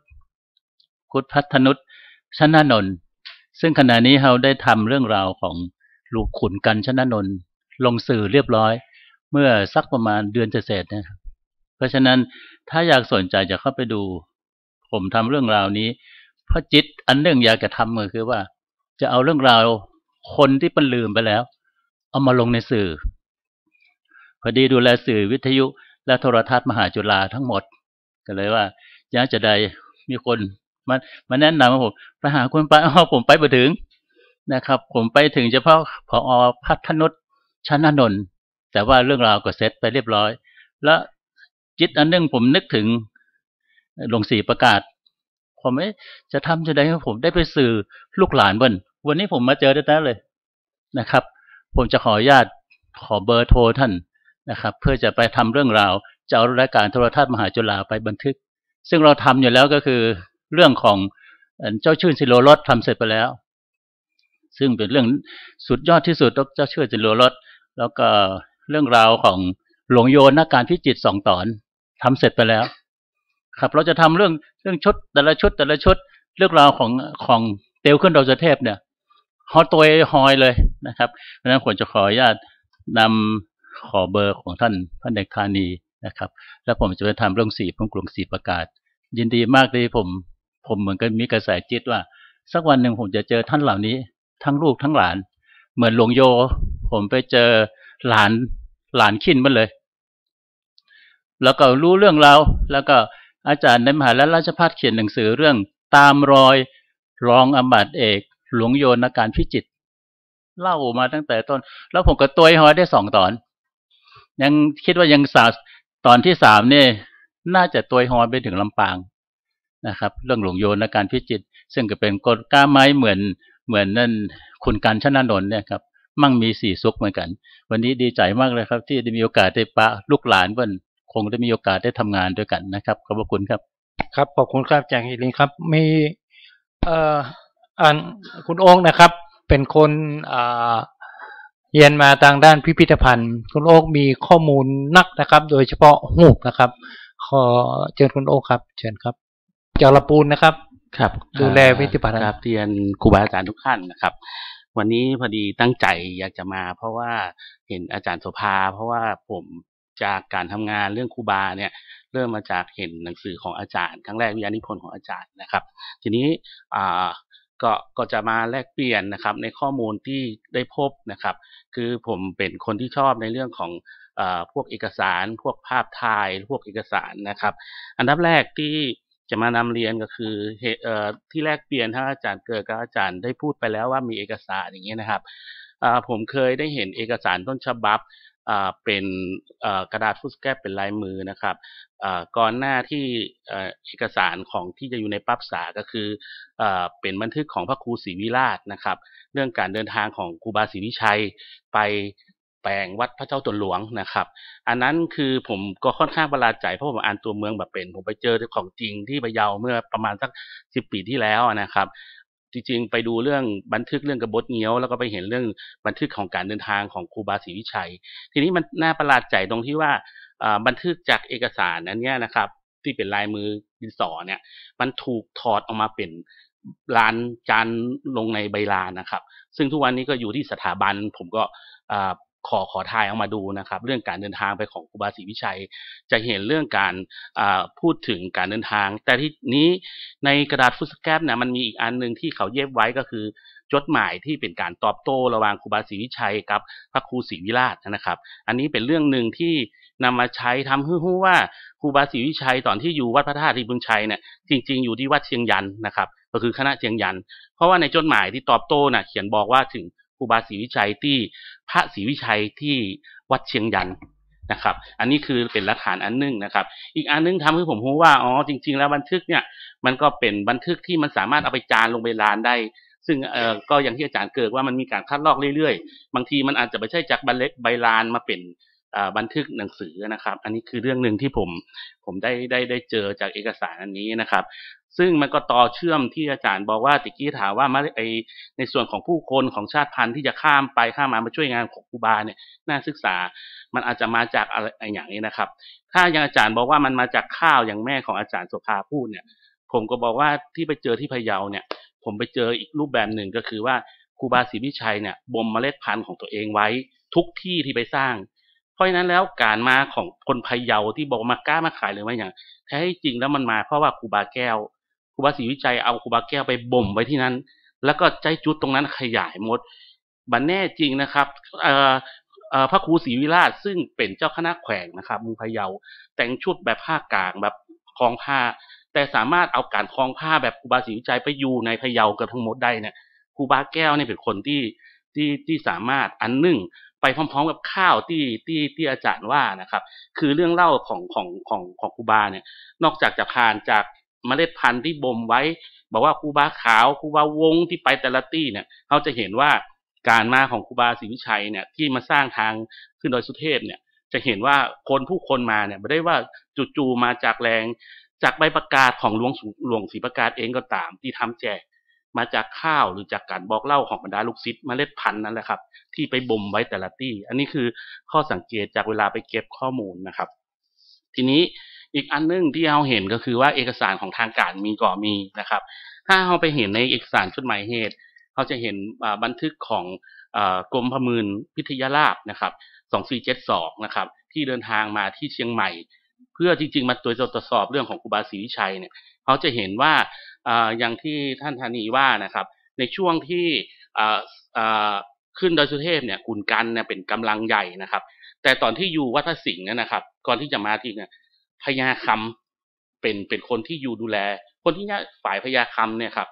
ชนนนท์ซึ่งขณะนี้เราได้ทำเรื่องราวของลูกขุนกันชนนนท์ลงสื่อเรียบร้อยเมื่อสักประมาณเดือนเศษๆนะครับเพราะฉะนั้นถ้าอยากสนใจจะเข้าไปดูผมทำเรื่องราวนี้เพราะจิตอันหนึ่งอยากจะทำก็คือว่าจะเอาเรื่องราวคนที่มันลืมไปแล้วเอามาลงในสื่อพอดีดูแลสื่อวิทยุและโทรทัศน์มหาจุฬาทั้งหมดก็เลยว่าอยากจะได้มีคนมาแนะนำว่าผมไปหาคนไปผมไปบ่ถึงนะครับผมไปถึงเฉพาะผอ.พัฒนุชชนนนท์แต่ว่าเรื่องราวก็เสร็จไปเรียบร้อยแล้วจิตอันนึงผมนึกถึงหลวงศรีประกาศผมจะทำจะได้ให้ผมได้ไปสื่อลูกหลานเบิ้ลวันนี้ผมมาเจอได้เลยนะครับผมจะขออนุญาตขอเบอร์โทรท่านนะครับเพื่อจะไปทำเรื่องราว จะเอารายการโทรทัศน์มหาจุฬาไปบันทึกซึ่งเราทำอยู่แล้วก็คือเรื่องของเจ้าชื่นสิโรรสทำเสร็จไปแล้วซึ่งเป็นเรื่องสุดยอดที่สุดเจ้าชื่นสิโรรสแล้วก็เรื่องราวของหลวงโยนนักการพิจิตร2 ตอนทำเสร็จไปแล้วครับเราจะทำเรื่องชุดแต่ละชุดเรื่องราวของเตลขึ้นดอยสุเทพเนี่ยฮอตตัวฮอยเลยนะครับเพราะฉะนั้นผมจะขออนุญาตนำขอเบอร์ของท่านพระเดชคานีนะครับแล้วผมจะไปทำเรื่อง4กลุ่ม4ประกาศยินดีมากที่ผมเหมือนกันมีกระแสจิตว่าสักวันหนึ่งผมจะเจอท่านเหล่านี้ทั้งลูกทั้งหลานเหมือนหลวงโยผมไปเจอหลานขิ้นมันเลยแล้วก็รู้เรื่องราวแล้วก็อาจารย์ในมหาวิทยาลัยราชภัฏเขียนหนังสือเรื่องตามรอยรองอำมาตย์เอกหลวงโยนนักการพิจิตรเล่ามาตั้งแต่ต้นแล้วผมก็ตัวหอยได้2 ตอนยังคิดว่ายังตอนที่3เนี่ยน่าจะตัวหอยไปถึงลำปางนะครับเรื่องหลวงโยนนักการพิจิตรซึ่งก็เป็นกฎก้าไม้เหมือนนั่นคุณกันชนนนท์เนี่ยครับมั่งมี4 สุขเหมือนกันวันนี้ดีใจมากเลยครับที่ได้มีโอกาสได้ปะลูกหลานเพิ่นคงได้มีโอกาสได้ทำงานด้วยกันนะครับขอบคุณครับครับขอบคุณครับอาจารย์ฮิรินครับมีคุณโอ๊คนะครับเป็นคนเรียนมาทางด้านพิพิธภัณฑ์คุณโอ๊คมีข้อมูลนักนะครับโดยเฉพาะหูกนะครับขอเชิญคุณโอ๊คครับเชิญครับจากละปูนนะครับครับดูแลพิพิธภัณฑ์ครับเรียนครูบาอาจารย์ทุกท่านนะครับวันนี้พอดีตั้งใจอยากจะมาเพราะว่าเห็นอาจารย์โสภาเพราะว่าผมจากการทำงานเรื่องครูบาเนี่ยเริ่มมาจากเห็นหนังสือของอาจารย์ครั้งแรกวิทยานิพนธ์ของอาจารย์นะครับทีนี้ก็จะมาแลกเปลี่ยนนะครับในข้อมูลที่ได้พบนะครับคือผมเป็นคนที่ชอบในเรื่องของพวกเอกสารพวกภาพถ่ายพวกเอกสารนะครับอันดับแรกที่จะมานำเรียนก็คือที่แลกเปลี่ยนถ้าอาจารย์เกิดกับอาจารย์ได้พูดไปแล้วว่ามีเอกสารอย่างนี้นะครับผมเคยได้เห็นเอกสารต้นฉบับเป็นกระดาษฟุตสแคปเป็นลายมือนะครับก่อนหน้าที่เอกสารของที่จะอยู่ในปั๊บสาก็คือเป็นบันทึกของพระครูศรีวิราชนะครับเรื่องการเดินทางของครูบาศรีวิชัยไปแปลงวัดพระเจ้าตนหลวงนะครับอันนั้นคือผมก็ค่อนข้างประหลาดใจเพราะผมอ่านตัวเมืองแบบเป็นผมไปเจอของจริงที่พะเยาเมื่อประมาณสัก10 ปีที่แล้วนะครับจริงๆไปดูเรื่องบันทึกเรื่องกบฏเงี้ยวแล้วก็ไปเห็นเรื่องบันทึกของการเดินทางของครูบาศรีวิชัยทีนี้มันน่าประหลาดใจตรงที่ว่าบันทึกจากเอกสารนั้นเนี่ยนะครับที่เป็นลายมือดินสอเนี่ยมันถูกถอดออกมาเป็นลานจานลงในใบลานนะครับซึ่งทุกวันนี้ก็อยู่ที่สถาบันผมก็ขอถ่ายออกมาดูนะครับเรื่องการเดินทางไปของครูบาศรีวิชัยจะเห็นเรื่องการพูดถึงการเดินทางแต่ที่นี้ในกระดาษฟุตสแคปเนี่ยมันมีอีกอันนึงที่เขาเย็บไว้ก็คือจดหมายที่เป็นการตอบโต้ระหว่างครูบาศรีวิชัยกับพระครูศรีวิราชนะครับอันนี้เป็นเรื่องหนึ่งที่นำมาใช้ทำให้รู้ว่าครูบาศรีวิชัยตอนที่อยู่วัดพระธาตุที่บึงชัยเนี่ยจริงๆอยู่ที่วัดเชียงยันนะครับก็คือคณะเชียงยันเพราะว่าในจดหมายที่ตอบโต้น่ะเขียนบอกว่าถึงครูบาศรีวิชัยที่พระศรีวิชัยที่วัดเชียงยันนะครับอันนี้คือเป็นหลักฐานอันนึงนะครับอีกอันนึงทำให้ผมรู้ว่าอ๋อจริงๆแล้วบันทึกเนี่ยมันก็เป็นบันทึกที่มันสามารถเอาไปจานลงไปลานได้ซึ่งก็อย่างที่อาจารย์เกิดว่ามันมีการคัดลอกเรื่อยๆบางทีมันอาจจะไม่ใช่จากใบลานมาเป็นบันทึกหนังสือนะครับอันนี้คือเรื่องหนึ่งที่ผมได้เจอจากเอกสารอันนี้นะครับซึ่งมันก็ต่อเชื่อมที่อาจารย์บอกว่าตะกี้ถามว่าในส่วนของผู้คนของชาติพันธุ์ที่จะข้ามไปข้ามมาช่วยงานของครูบาเนี่ยน่าศึกษามันอาจจะมาจากอะไรอย่างนี้นะครับถ้าอย่างอาจารย์บอกว่ามันมาจากข้าวอย่างแม่ของอาจารย์โสภาพูดเนี่ยผมก็บอกว่าที่ไปเจอที่พะเยาเนี่ยผมไปเจออีกรูปแบบหนึ่งก็คือว่าครูบาศรีวิชัยเนี่ยบ่มเมล็ดพันธุ์ของตัวเองไว้ทุกที่ที่ไปสร้างเพราะฉะนั้นแล้วการมาของคนพะเยาที่บอกมากล้ามาขายหรือไม่อย่างแท้จริงแล้วมันมาเพราะว่าครูบาแก้วครูบาศรีวิชัยเอาครูบาแก้วไปบ่มไว้ที่นั้นแล้วก็ใจจุดตรงนั้นขยายหมดบันแน่จริงนะครับพระครูศรีวิราชซึ่งเป็นเจ้าคณะแขวงนะครับเมืองพะเยาแต่งชุดแบบผ้ากลางแบบคล้องผ้าแต่สามารถเอาการคล้องผ้าแบบครูบาศรีวิชัยไปอยู่ในพะเยากันทั้งหมดได้เนี่ยครูบาแก้วเนี่ยเป็นคนที่สามารถอันหนึ่งไปพร้อมๆกับข้าวที่อาจารย์ว่านะครับคือเรื่องเล่าของครูบาเนี่ยนอกจากจะผ่านจากเมล็ดพันธุ์ที่บ่มไว้บอกว่าครูบาขาวครูบาวงที่ไปแต่ละที่เนี่ยเขาจะเห็นว่าการมาของครูบาศรีวิชัยเนี่ยที่มาสร้างทางขึ้นดอยสุเทพเนี่ย จะเห็นว่าผู้คนมาเนี่ยไม่ได้ว่าจู่ๆมาจากแรงจากใบประกาศของหลวงศรีประกาศเองก็ตามที่ทำแจกมาจากข้าวหรือจากการบอกเล่าของบรรดาลูกศิษย์เมล็ดพันธุ์นั่นแหละครับที่ไปบ่มไว้แต่ละที่อันนี้คือข้อสังเกตจากเวลาไปเก็บข้อมูลนะครับทีนี้อีกอันนึงที่เราเห็นก็คือว่าเอกสารของทางการมีนะครับถ้าเราไปเห็นในเอกสารจดหมายเหตุเราจะเห็นบันทึกของกรมพมืลพิทยาลาภนะครับ2472นะครับที่เดินทางมาที่เชียงใหม่เพื่อจริงๆมาตรวจสอบเรื่องของครูบาศรีวิชัยเนี่ยเขาจะเห็นว่าอย่างที่ท่านธานีว่านะครับในช่วงที่ขึ้นดอยสุเทพเนี่ยขุนกันเนี่ยเป็นกำลังใหญ่นะครับแต่ตอนที่อยู่วัดพระสิงห์นะครับก่อนที่จะมาที่เนี่ยพญาคำเป็นคนที่อยู่ดูแลคนที่ฝ่ายพญาคำเนี่ยครับ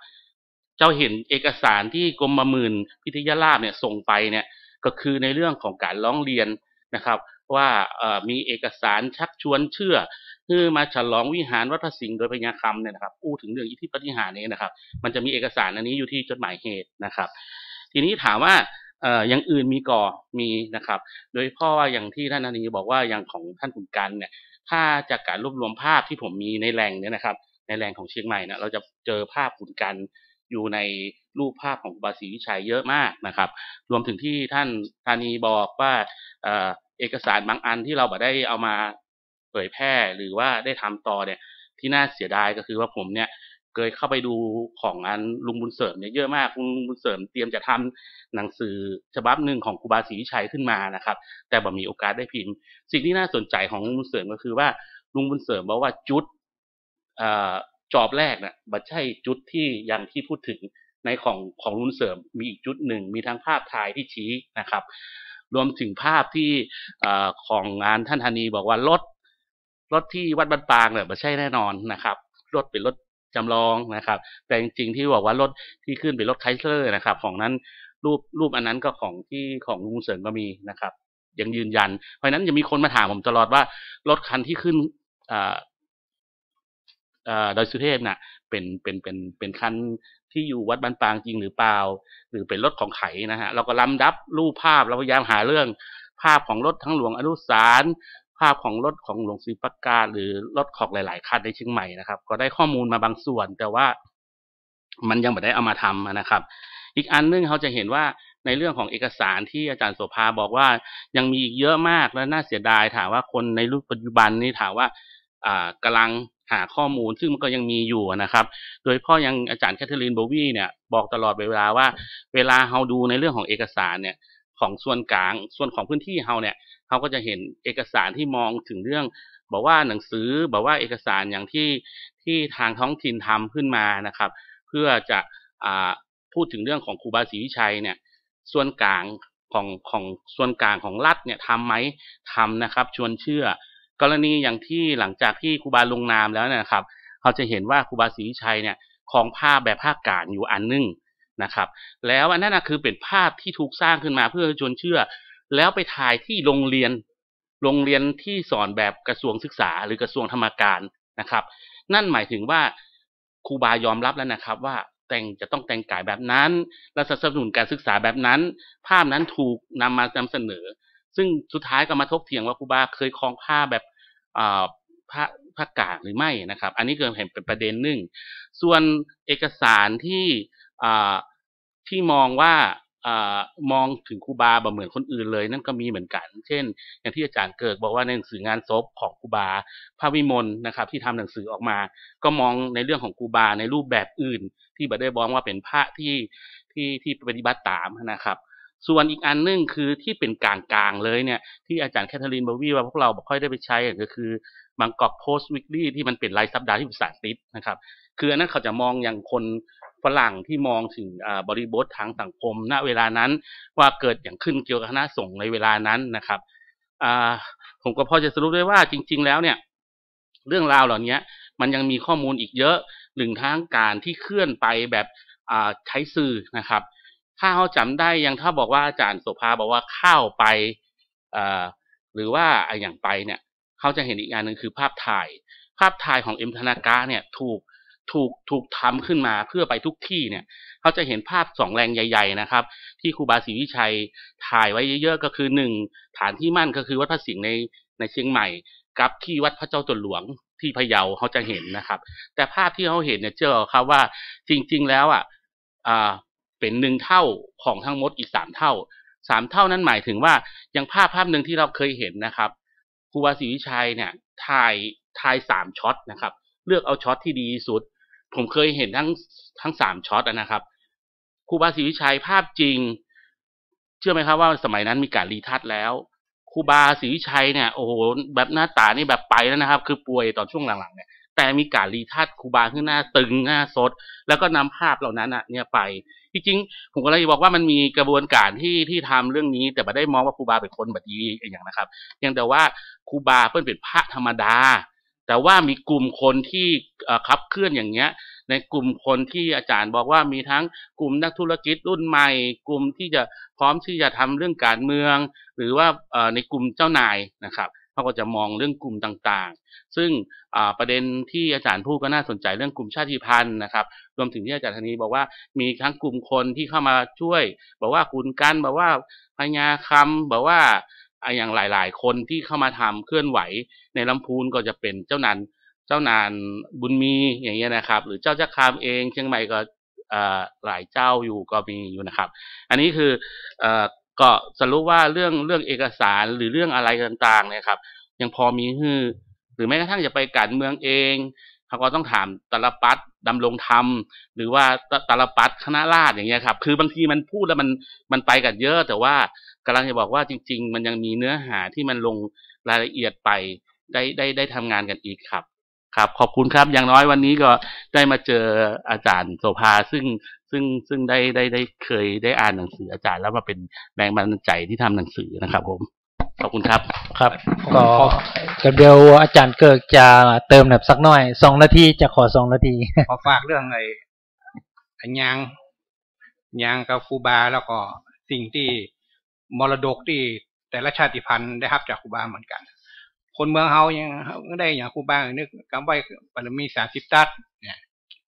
เจ้าเห็นเอกสารที่กรมพมืลพิทยาลาภเนี่ยส่งไปเนี่ยก็คือในเรื่องของการร้องเรียนนะครับว่ามีเอกสารชักชวนเชื่อคือมาฉลองวิหารวัดพระสิงห์โดยพญาคำเนี่ยนะครับพูดถึงเรื่องอิทธิปาฏิหาริย์เนี่ยนะครับมันจะมีเอกสารอันนี้อยู่ที่จดหมายเหตุนะครับทีนี้ถามว่าอย่างอื่นมีนะครับโดยเฉพาะว่าอย่างที่ท่านธานีบอกว่าอย่างของท่านขุนกันเนี่ยถ้าจากการรวบรวมภาพที่ผมมีในแหล่งเนี่ยนะครับในแหล่งของเชียงใหม่นะเราจะเจอภาพขุนกันอยู่ในรูปภาพของครูบาศรีวิชัยเยอะมากนะครับรวมถึงที่ท่านธานีบอกว่าเอกสารบางอันที่เราไม่ได้เอามาเผยแพร่หรือว่าได้ทำต่อเนี่ยที่น่าเสียดายก็คือว่าผมเนี่ยเคยเข้าไปดูของอันลุงบุญเสริมเนี่ยเยอะมากลุงบุญเสริมเตรียมจะทำหนังสือฉบับหนึ่งของครูบาศรีวิชัยขึ้นมานะครับแต่บ่มีโอกาสได้พิมพ์สิ่งที่น่าสนใจของลุงบุญเสริมก็คือว่าลุงบุญเสริมบอกว่าจุดจอบแรกเนี่ยไม่ใช่จุดที่อย่างที่พูดถึงในของลุงเสริมมีอีกจุดหนึ่งมีทั้งภาพถ่ายที่ชี้นะครับรวมถึงภาพที่ของงานท่านธานีบอกว่ารถที่วัดบ้านปางเนี่ยไม่ใช่แน่นอนนะครับรถเป็นรถจำลองนะครับแต่จริงๆที่บอกว่ารถที่ขึ้นเป็นรถไคเซอร์นะครับของนั้นรูปอันนั้นก็ของลุงเสริมก็มีนะครับยังยืนยันเพราะนั้นจะมีคนมาถามผมตลอดว่ารถคันที่ขึ้นดอยสุเทพน่ะเป็นคันที่อยู่วัดบ้านปางจริงหรือเปล่าหรือเป็นรถของไขนะฮะเราก็ลำดับรูปภาพเราพยายามหาเรื่องภาพของรถทั้งหลวงอนุสารภาพของรถของหลวงศรีประกาศหรือรถของหลายๆคันในเชียงใหม่นะครับก็ได้ข้อมูลมาบางส่วนแต่ว่ามันยังไม่ได้เอามาทำนะครับอีกอันนึงเขาจะเห็นว่าในเรื่องของเอกสารที่อาจารย์โสภาบอกว่ายังมีอีกเยอะมากและน่าเสียดายถามว่าคนในยุคปัจจุบันนี้ถามว่ากำลังหาข้อมูลซึ่งมันก็ยังมีอยู่นะครับโดยเฉพาะยังอาจารย์แคทเธอรีนโบวีเนี่ยบอกตลอดเวลาว่าเวลาเราดูในเรื่องของเอกสารเนี่ยของส่วนกลางส่วนของพื้นที่เราเนี่ยเขาก็จะเห็นเอกสารที่มองถึงเรื่องบอกว่าหนังสือบอกว่าเอกสารอย่างที่ทางท้องถิ่นทำขึ้นมานะครับเพื่อจะพูดถึงเรื่องของครูบาศรีวิชัยเนี่ยส่วนกลางของส่วนกลางของรัฐเนี่ยทำไหมทำนะครับชวนเชื่อกรณีอย่างที่หลังจากที่ครูบาลงนามแล้วนะครับเราจะเห็นว่าครูบาศรีวิชัยเนี่ยของภาพแบบภาคกลางอยู่อันนึงนะครับแล้วอันนั้นคือเป็นภาพที่ถูกสร้างขึ้นมาเพื่อชวนเชื่อแล้วไปถ่ายที่โรงเรียนที่สอนแบบกระทรวงศึกษาหรือกระทรวงธรรมการนะครับนั่นหมายถึงว่าครูบายอมรับแล้วนะครับว่าจะต้องแต่งกายแบบนั้นและสนับสนุนการศึกษาแบบนั้นภาพนั้นถูกนำมานำเสนอซึ่งสุดท้ายก็มาทบเถียงว่าครูบาเคยครองผ้าแบบผ้ากาดหรือไม่นะครับอันนี้เกิดเห็นเป็นประเด็นหนึ่งส่วนเอกสารที่มองว่ามองถึงครูบาเหมือนคนอื่นเลยนั่นก็มีเหมือนกันเช่นอย่างที่อาจารย์เกิดบอกว่าในหนังสืองานศพของครูบาพระวิมลนะครับที่ทำหนังสือออกมาก็มองในเรื่องของครูบาในรูปแบบอื่นที่ไม่ได้บอกว่าเป็นพระที่ปฏิบัติตามนะครับส่วนอีกอันนึงคือที่เป็นกลางๆเลยเนี่ยที่อาจารย์แคทเธอรีนโบวีว่าพวกเราไม่ค่อยได้ไปใช้ก็คือบางกอกโพสต์วิกลี่ที่มันเป็นรายสัปดาห์ที่ภาษาอังกฤษนะครับคืออันนั้นเขาจะมองอย่างคนฝรั่งที่มองถึงบริบททางสังคมณเวลานั้นว่าเกิดอย่างขึ้นเกี่ยวกับคณะสงฆ์ในเวลานั้นนะครับผมก็พอจะสรุปได้ว่าจริงๆแล้วเนี่ยเรื่องราวเหล่านี้มันยังมีข้อมูลอีกเยอะหนึ่งทางการที่เคลื่อนไปแบบใช้สื่อนะครับถ้าเขาจำได้ยังถ้าบอกว่าอาจารย์โสภาบอกว่าเข้าไปหรือว่าอย่างไปเนี่ยเขาจะเห็นอีกอันหนึ่งคือภาพถ่ายของเอ็มธนากะเนี่ย ถูกทำขึ้นมาเพื่อไปทุกที่เนี่ยเขาจะเห็นภาพ2แรงใหญ่ๆนะครับที่ครูบาศรีวิชัยถ่ายไว้เยอะๆก็คือ1ฐานที่มั่นก็คือวัดพระสิงห์ในเชียงใหม่กับที่วัดพระเจ้าตนหลวงที่พะเยาเขาจะเห็นนะครับแต่ภาพที่เขาเห็นเนี่ยเชื่อครับว่าจริงๆแล้วเป็น1เท่าของทั้งหมดอีก3เท่า3เท่านั้นหมายถึงว่าอย่างภาพหนึ่งที่เราเคยเห็นนะครับครูบาศรีวิชัยเนี่ยถ่าย3ช็อตนะครับเลือกเอาช็อตที่ดีที่สุดผมเคยเห็นทั้ง3ช็อตนะครับครูบาศรีวิชัยภาพจริงเชื่อไหมครับว่าสมัยนั้นมีการรีทัชแล้วครูบาศรีวิชัยเนี่ยโอ้โหแบบหน้าตานี่แบบไปแล้วนะครับคือป่วยตอนช่วงหลังๆเนี่ยแต่มีการรีทัชครูบาขึ้นหน้าตึงหน้าสดแล้วก็นำภาพเหล่านั้นเนี่ยไปจริงๆผมก็เลยบอกว่ามันมีกระบวนการที่ทำเรื่องนี้แต่ไม่ได้มองว่าครูบาเป็นคนแบบนี้อย่างนะครับยังแต่ว่าครูบาเพิ่นเป็นพระธรรมดาแต่ว่ามีกลุ่มคนที่ขับเคลื่อนอย่างเงี้ยในกลุ่มคนที่อาจารย์บอกว่ามีทั้งกลุ่มนักธุรกิจรุ่นใหม่กลุ่มที่จะพร้อมที่จะทำเรื่องการเมืองหรือว่าในกลุ่มเจ้านายนะครับเขาก็จะมองเรื่องกลุ่มต่างๆซึ่งประเด็นที่อาจารย์พูดก็น่าสนใจเรื่องกลุ่มชาติพันธุ์นะครับรวมถึงที่อาจารย์ธนีบอกว่ามีทั้งกลุ่มคนที่เข้ามาช่วยบอกว่าคุณกันบอกว่าพญาคำบอกว่าอย่างหลายๆคนที่เข้ามาทำเคลื่อนไหวในลำพูนก็จะเป็นเจ้านานบุญมีอย่างเงี้ยนะครับหรือเจ้าจักรคามเองเชียงใหม่ก็หลายเจ้าอยู่ก็มีอยู่นะครับอันนี้คือก็สรุปว่าเรื่องเอกสารหรือเรื่องอะไรต่างๆเนี่ยครับยังพอมีหรือแม้กระทั่งจะไปการเมืองเองเขาก็ต้องถามตลปัดดำรงธรรมหรือว่าตลปัดคณะราษฎรอย่างเงี้ยครับคือบางทีมันพูดแล้วมันไปกันเยอะแต่ว่ากำลังจะบอกว่าจริงๆมันยังมีเนื้อหาที่มันลงรายละเอียดไปได้ทำงานกันอีกครับขอบคุณครับอย่างน้อยวันนี้ก็ได้มาเจออาจารย์โสภาซึ่งได้เคยได้อ่านหนังสืออาจารย์แล้วมาเป็นแรงบันดาลใจที่ทำหนังสือนะครับผมขอบคุณครับครับก็เดี๋ยวอาจารย์เกิดจะเติมแบบสักหน่อย2 นาทีจะขอ2 นาทีขอฝากเรื่องไอ้ยางกับครูบาแล้วก็สิ่งที่มรดกที่แต่ละชาติพันธุ์ได้รับจากครูบาเหมือนกันคนเมืองเฮายังได้อย่างครูบานึกกำไว้ปรมี30ตัดเนี่ย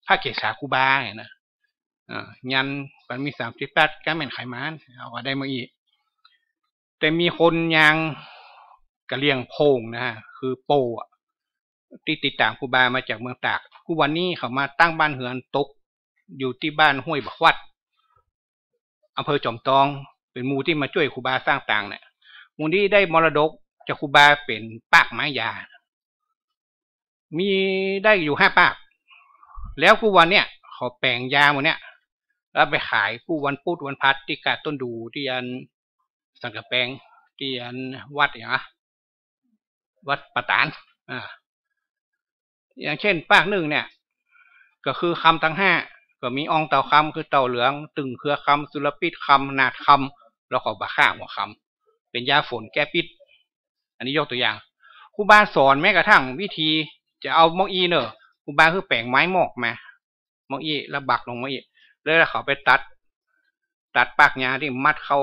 พระเกศาครูบาเนี่ยนะยันปรมี30ตัดก็เป็นไขมันเอาก็ได้มาอีกแต่มีคนยังกระเลียงโพงนะฮะคือโปที่ติดตามครูบามาจากเมืองตากครูวันนี้เขามาตั้งบ้านเฮือนตกอยู่ที่บ้านห้วยบักวัดอำเภอจอมทองเป็นหมู่ที่มาช่วยครูบาสร้างต่างเนี่ยหมู่นี้ได้มรดกจากครูบาเป็นปากไม้ยามีได้อยู่5 ปากแล้วครูวันเนี่ยเขาแปลงยาหมดเนี่ยแล้วไปขายผู้วันพุธวันพัดที่กาดต้นดูที่อันสังกะแปงที่อันวัดอย่างวัดปะตานอย่างเช่นปาก1เนี่ยก็คือคำทั้ง5ก็มีองเต่าคำคือเต่าเหลืองตึงเครือคำสุรปิดคำนาดคำแล้วก็บะข้าหัวคำเป็นยาฝนแก้พิษอันนี้ยกตัวอย่างครูบาสอนแม้กระทั่งวิธีจะเอามอกอีเนอะครูบาคือแปลงไม้หมอกมามอกอีแล้วบักลงมอกอีแล้วเขาไปตัดปากยาที่มัดเข้า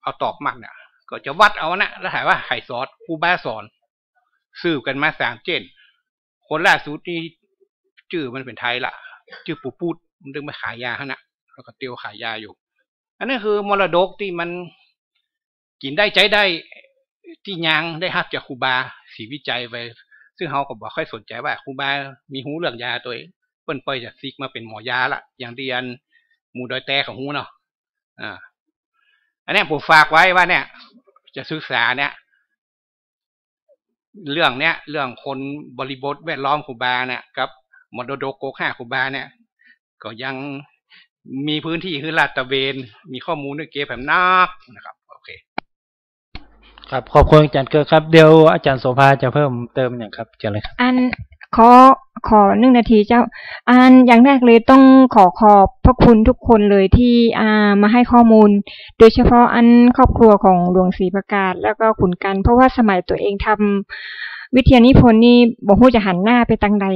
เอาตอกมัดเนี่ยก็จะวัดเอานะแล้วถามว่าไข่ซอสครูบาสอนสืบกันมา3 เจนคนล่าสุดนี่ชื่อมันเป็นไทยละชื่อปู่พูดมันดึงมาขายยาฮะนะแล้วก็เตียวขายยาอยู่อันนี้คือมรดกที่มันกินได้ใจได้ที่ยังได้รับจากครูบาศรีวิจัยไปซึ่งเขาก็บอกค่อยสนใจว่าครูบามีหูเรื่องยาตัวเองเปิ้นปล่อยจากซิกมาเป็นหมอยาละอย่างเดียนหมู่ดอยแต่ของหูเนาะอันนี้ผมฝากไว้ว่าเนี่ยจะศึกษาเนี่ยเรื่องคนบริบทแวดล้อมครูบาเนี่ยกับมรดกโกค่าครูบาเนี่ยก็ยังมีพื้นที่คือลาดตระเวนมีข้อมูลด้วยเก็บแบบนักนะครับโอเคครับขอบคุณอาจารย์เกิดครับเดี๋ยวอาจารย์โสภาจะเพิ่มเติมอย่างครับเชิญเลยครับขอ1 นาทีเจ้าอย่างแรกเลยต้องขอบพระคุณทุกคนเลยที่มาให้ข้อมูลโดยเฉพาะครอบครัวของหลวงศรีประกาศแล้วก็ขุนกันเพราะว่าสมัยตัวเองทำวิทยานิพนธ์นี่บ่ฮู้จะหันหน้าไปทางใด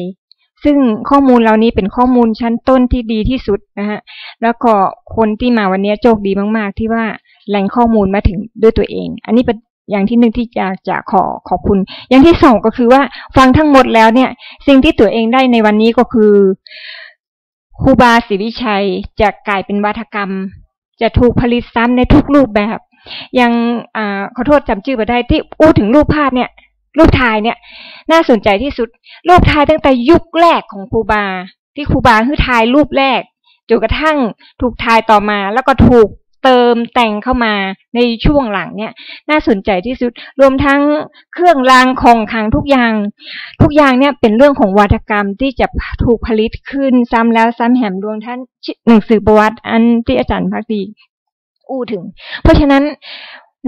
ซึ่งข้อมูลเหล่านี้เป็นข้อมูลชั้นต้นที่ดีที่สุดนะฮะแล้วก็คนที่มาวันนี้โชคดีมากๆที่ว่าแหล่งข้อมูลมาถึงด้วยตัวเองอันนี้ อย่างที่หนึ่งที่จะขอบคุณอย่างที่สองก็คือว่าฟังทั้งหมดแล้วเนี่ยสิ่งที่ตัวเองได้ในวันนี้ก็คือครูบาศรีวิชัยจะกลายเป็นวาทกรรมจะถูกผลิตซ้ำในทุกรูปแบบอย่างขอโทษจำชื่อไปได้ที่อู้ถึงรูปภาพเนี่ยรูปถ่ายเนี่ยน่าสนใจที่สุดรูปถ่ายตั้งแต่ยุคแรกของครูบาที่ครูบาคือถ่ายรูปแรกจนกระทั่งถูกถ่ายต่อมาแล้วก็ถูกเติมแต่งเข้ามาในช่วงหลังเนี่ยน่าสนใจที่สุดรวมทั้งเครื่องรางของขลังทุกอย่างเนี่ยเป็นเรื่องของวาทกรรมที่จะถูกผลิตขึ้นซ้ำแล้วซ้ำแหมรวมทั้งหนังสือประวัติอันที่อาจารย์ภักดีอู้ถึงเพราะฉะนั้น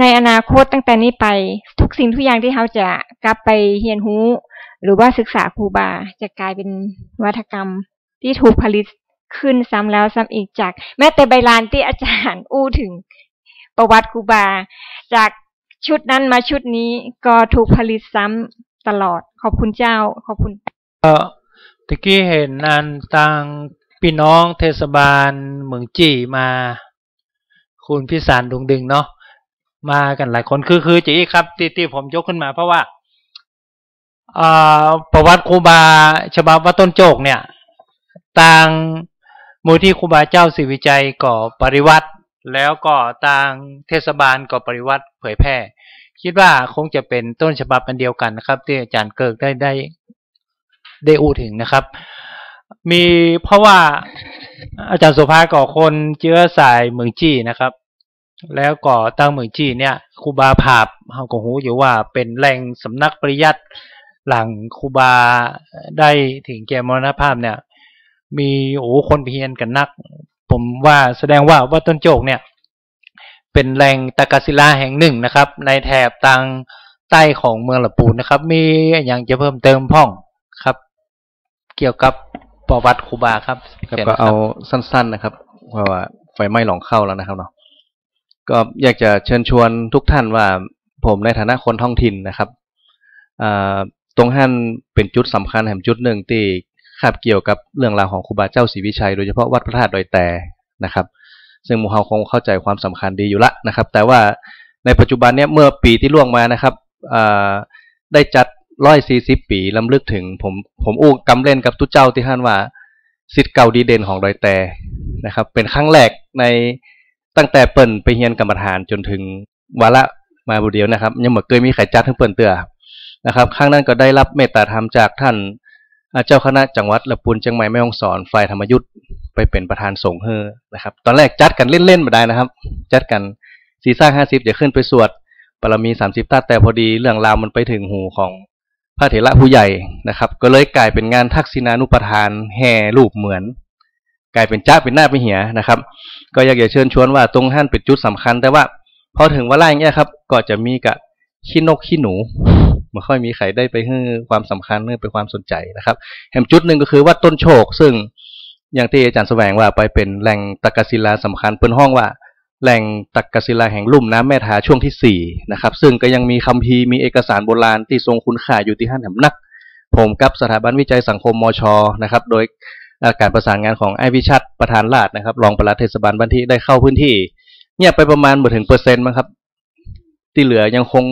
ในอนาคตตั้งแต่นี้ไปทุกสิ่งทุกอย่างที่เขาจะกลับไปเรียนรู้หรือว่าศึกษาครูบาจะกลายเป็นวาทกรรมที่ถูกผลิตขึ้นซ้ำแล้วซ้ำอีกจากแม้แต่ใบลานที่อาจารย์อู้ถึงประวัติครูบาจากชุดนั้นมาชุดนี้ก็ถูกผลิตซ้ำตลอดขอบคุณเจ้าขอบคุณตะกี้เห็นอันต่างพี่น้องเทศบาลเมืองจีมาคุณพิสารดวงดึงเนาะมากันหลายคนคือจีครับที่ผมยกขึ้นมาเพราะว่าประวัติครูบาฉบับวัดต้นโจกเนี่ยต่างมูลที่ครูบาเจ้าศรีวิจัยก่อปริวัติแล้วก็ต่างเทศบาลก่อปริวัติเผยแพร่คิดว่าคงจะเป็นต้นฉบับอันเดียวกันนะครับที่อาจารย์เกิกได้อู้ถึงนะครับมีเพราะว่าอาจารย์โสภาก่อคนเชื้อสายเมืองจี้นะครับแล้วก่อตั้งเมืองจี้เนี่ยครูบาภาพเฮาก็ฮู้อยู่ว่าเป็นแหล่งสำนักปริยัติหลังครูบาได้ถึงแก่มรณภาพเนี่ยมีคนเพียรกันนักผมว่าแสดงว่าวัดต้นโจกเนี่ยเป็นแหล่งตะกศิลาแห่งหนึ่งนะครับในแถบทางใต้ของเมืองลำพูนนะครับมีอย่างจะเพิ่มเติมพ่องครับเกี่ยวกับประวัติครูบาครับก็เอาสั้นๆนะครับเพราะว่าไฟไหม้หลงเข้าแล้วนะครับเนาะก็อยากจะเชิญชวนทุกท่านว่าผมในฐานะคนท้องถิ่นนะครับตรงท่านเป็นจุดสำคัญแห่งจุดหนึ่งที่คาบเกี่ยวกับเรื่องราวของครูบาเจ้าศรีวิชัยโดยเฉพาะวัดพระธาตุดอยแต่นะครับซึ่งหมู่เฮาคงเข้าใจความสำคัญดีอยู่ละนะครับแต่ว่าในปัจจุบันเนี้ยเมื่อปีที่ล่วงมานะครับได้จัด140 ปีล้ำลึกถึงผมอู้กำเล่นกับทุกเจ้าที่ท่านว่าศิษย์เก่าดีเด่นของดอยแต่นะครับเป็นครั้งแรกในตั้งแต่เปิ่นไปเฮียนกรรมฐานจนถึงวาระมาบุเดียวนะครับยังไม่เคยมีใครจัดทั้งเปิ่นเตือนะครับครั้งนั้นก็ได้รับเมตตาธรรมจากท่านเจ้าคณะจังหวัดลำพูนเชียงใหม่แม่ฮ่องสอนฝ่ายธรรมยุทธไปเป็นประธานสงฆ์นะครับตอนแรกจัดกันเล่นๆมาได้นะครับจัดกัน450จะขึ้นไปสวดปรมี30 แต่พอดีเรื่องราวมันไปถึงหูของพระเถระผู้ใหญ่นะครับก็เลยกลายเป็นงานทักษิณานุปทานแห่รูปเหมือนกลายเป็นจ้าเป็นหน้าเป็นเหียนะครับก็อยากจะเชิญชวนว่าตรงท่านเป็นจุดสำคัญแต่ว่าพอถึงเวลาอย่างเงี้ยครับก็จะมีกะขี้นกขี้หนูไม่ค่อยมีใครได้ไปให้ความสำคัญให้ไปความสนใจนะครับแห่งจุดหนึ่งก็คือวัดต้นโชกซึ่งอย่างที่อาจารย์แสวงว่าไปเป็นแหล่งตะกศิลาสำคัญเป็นห้องว่าแหล่งตะกศิลาแห่งลุ่มน้ำแม่ทาช่วงที่4นะครับซึ่งก็ยังมีคัมภีร์มีเอกสารโบราณที่ทรงคุณค่าอยู่ที่ท่านแห่งนักผมกับสถาบันวิจัยสังคมมช.นะครับโดยการประสานงานของไอวิชัดประธานราชนะครับรองปลัดเทศบาลบ้านที่ได้เข้าพื้นที่เนี่ยไปประมาณบ่ถึง%มั้งครับที่เหลือยังคง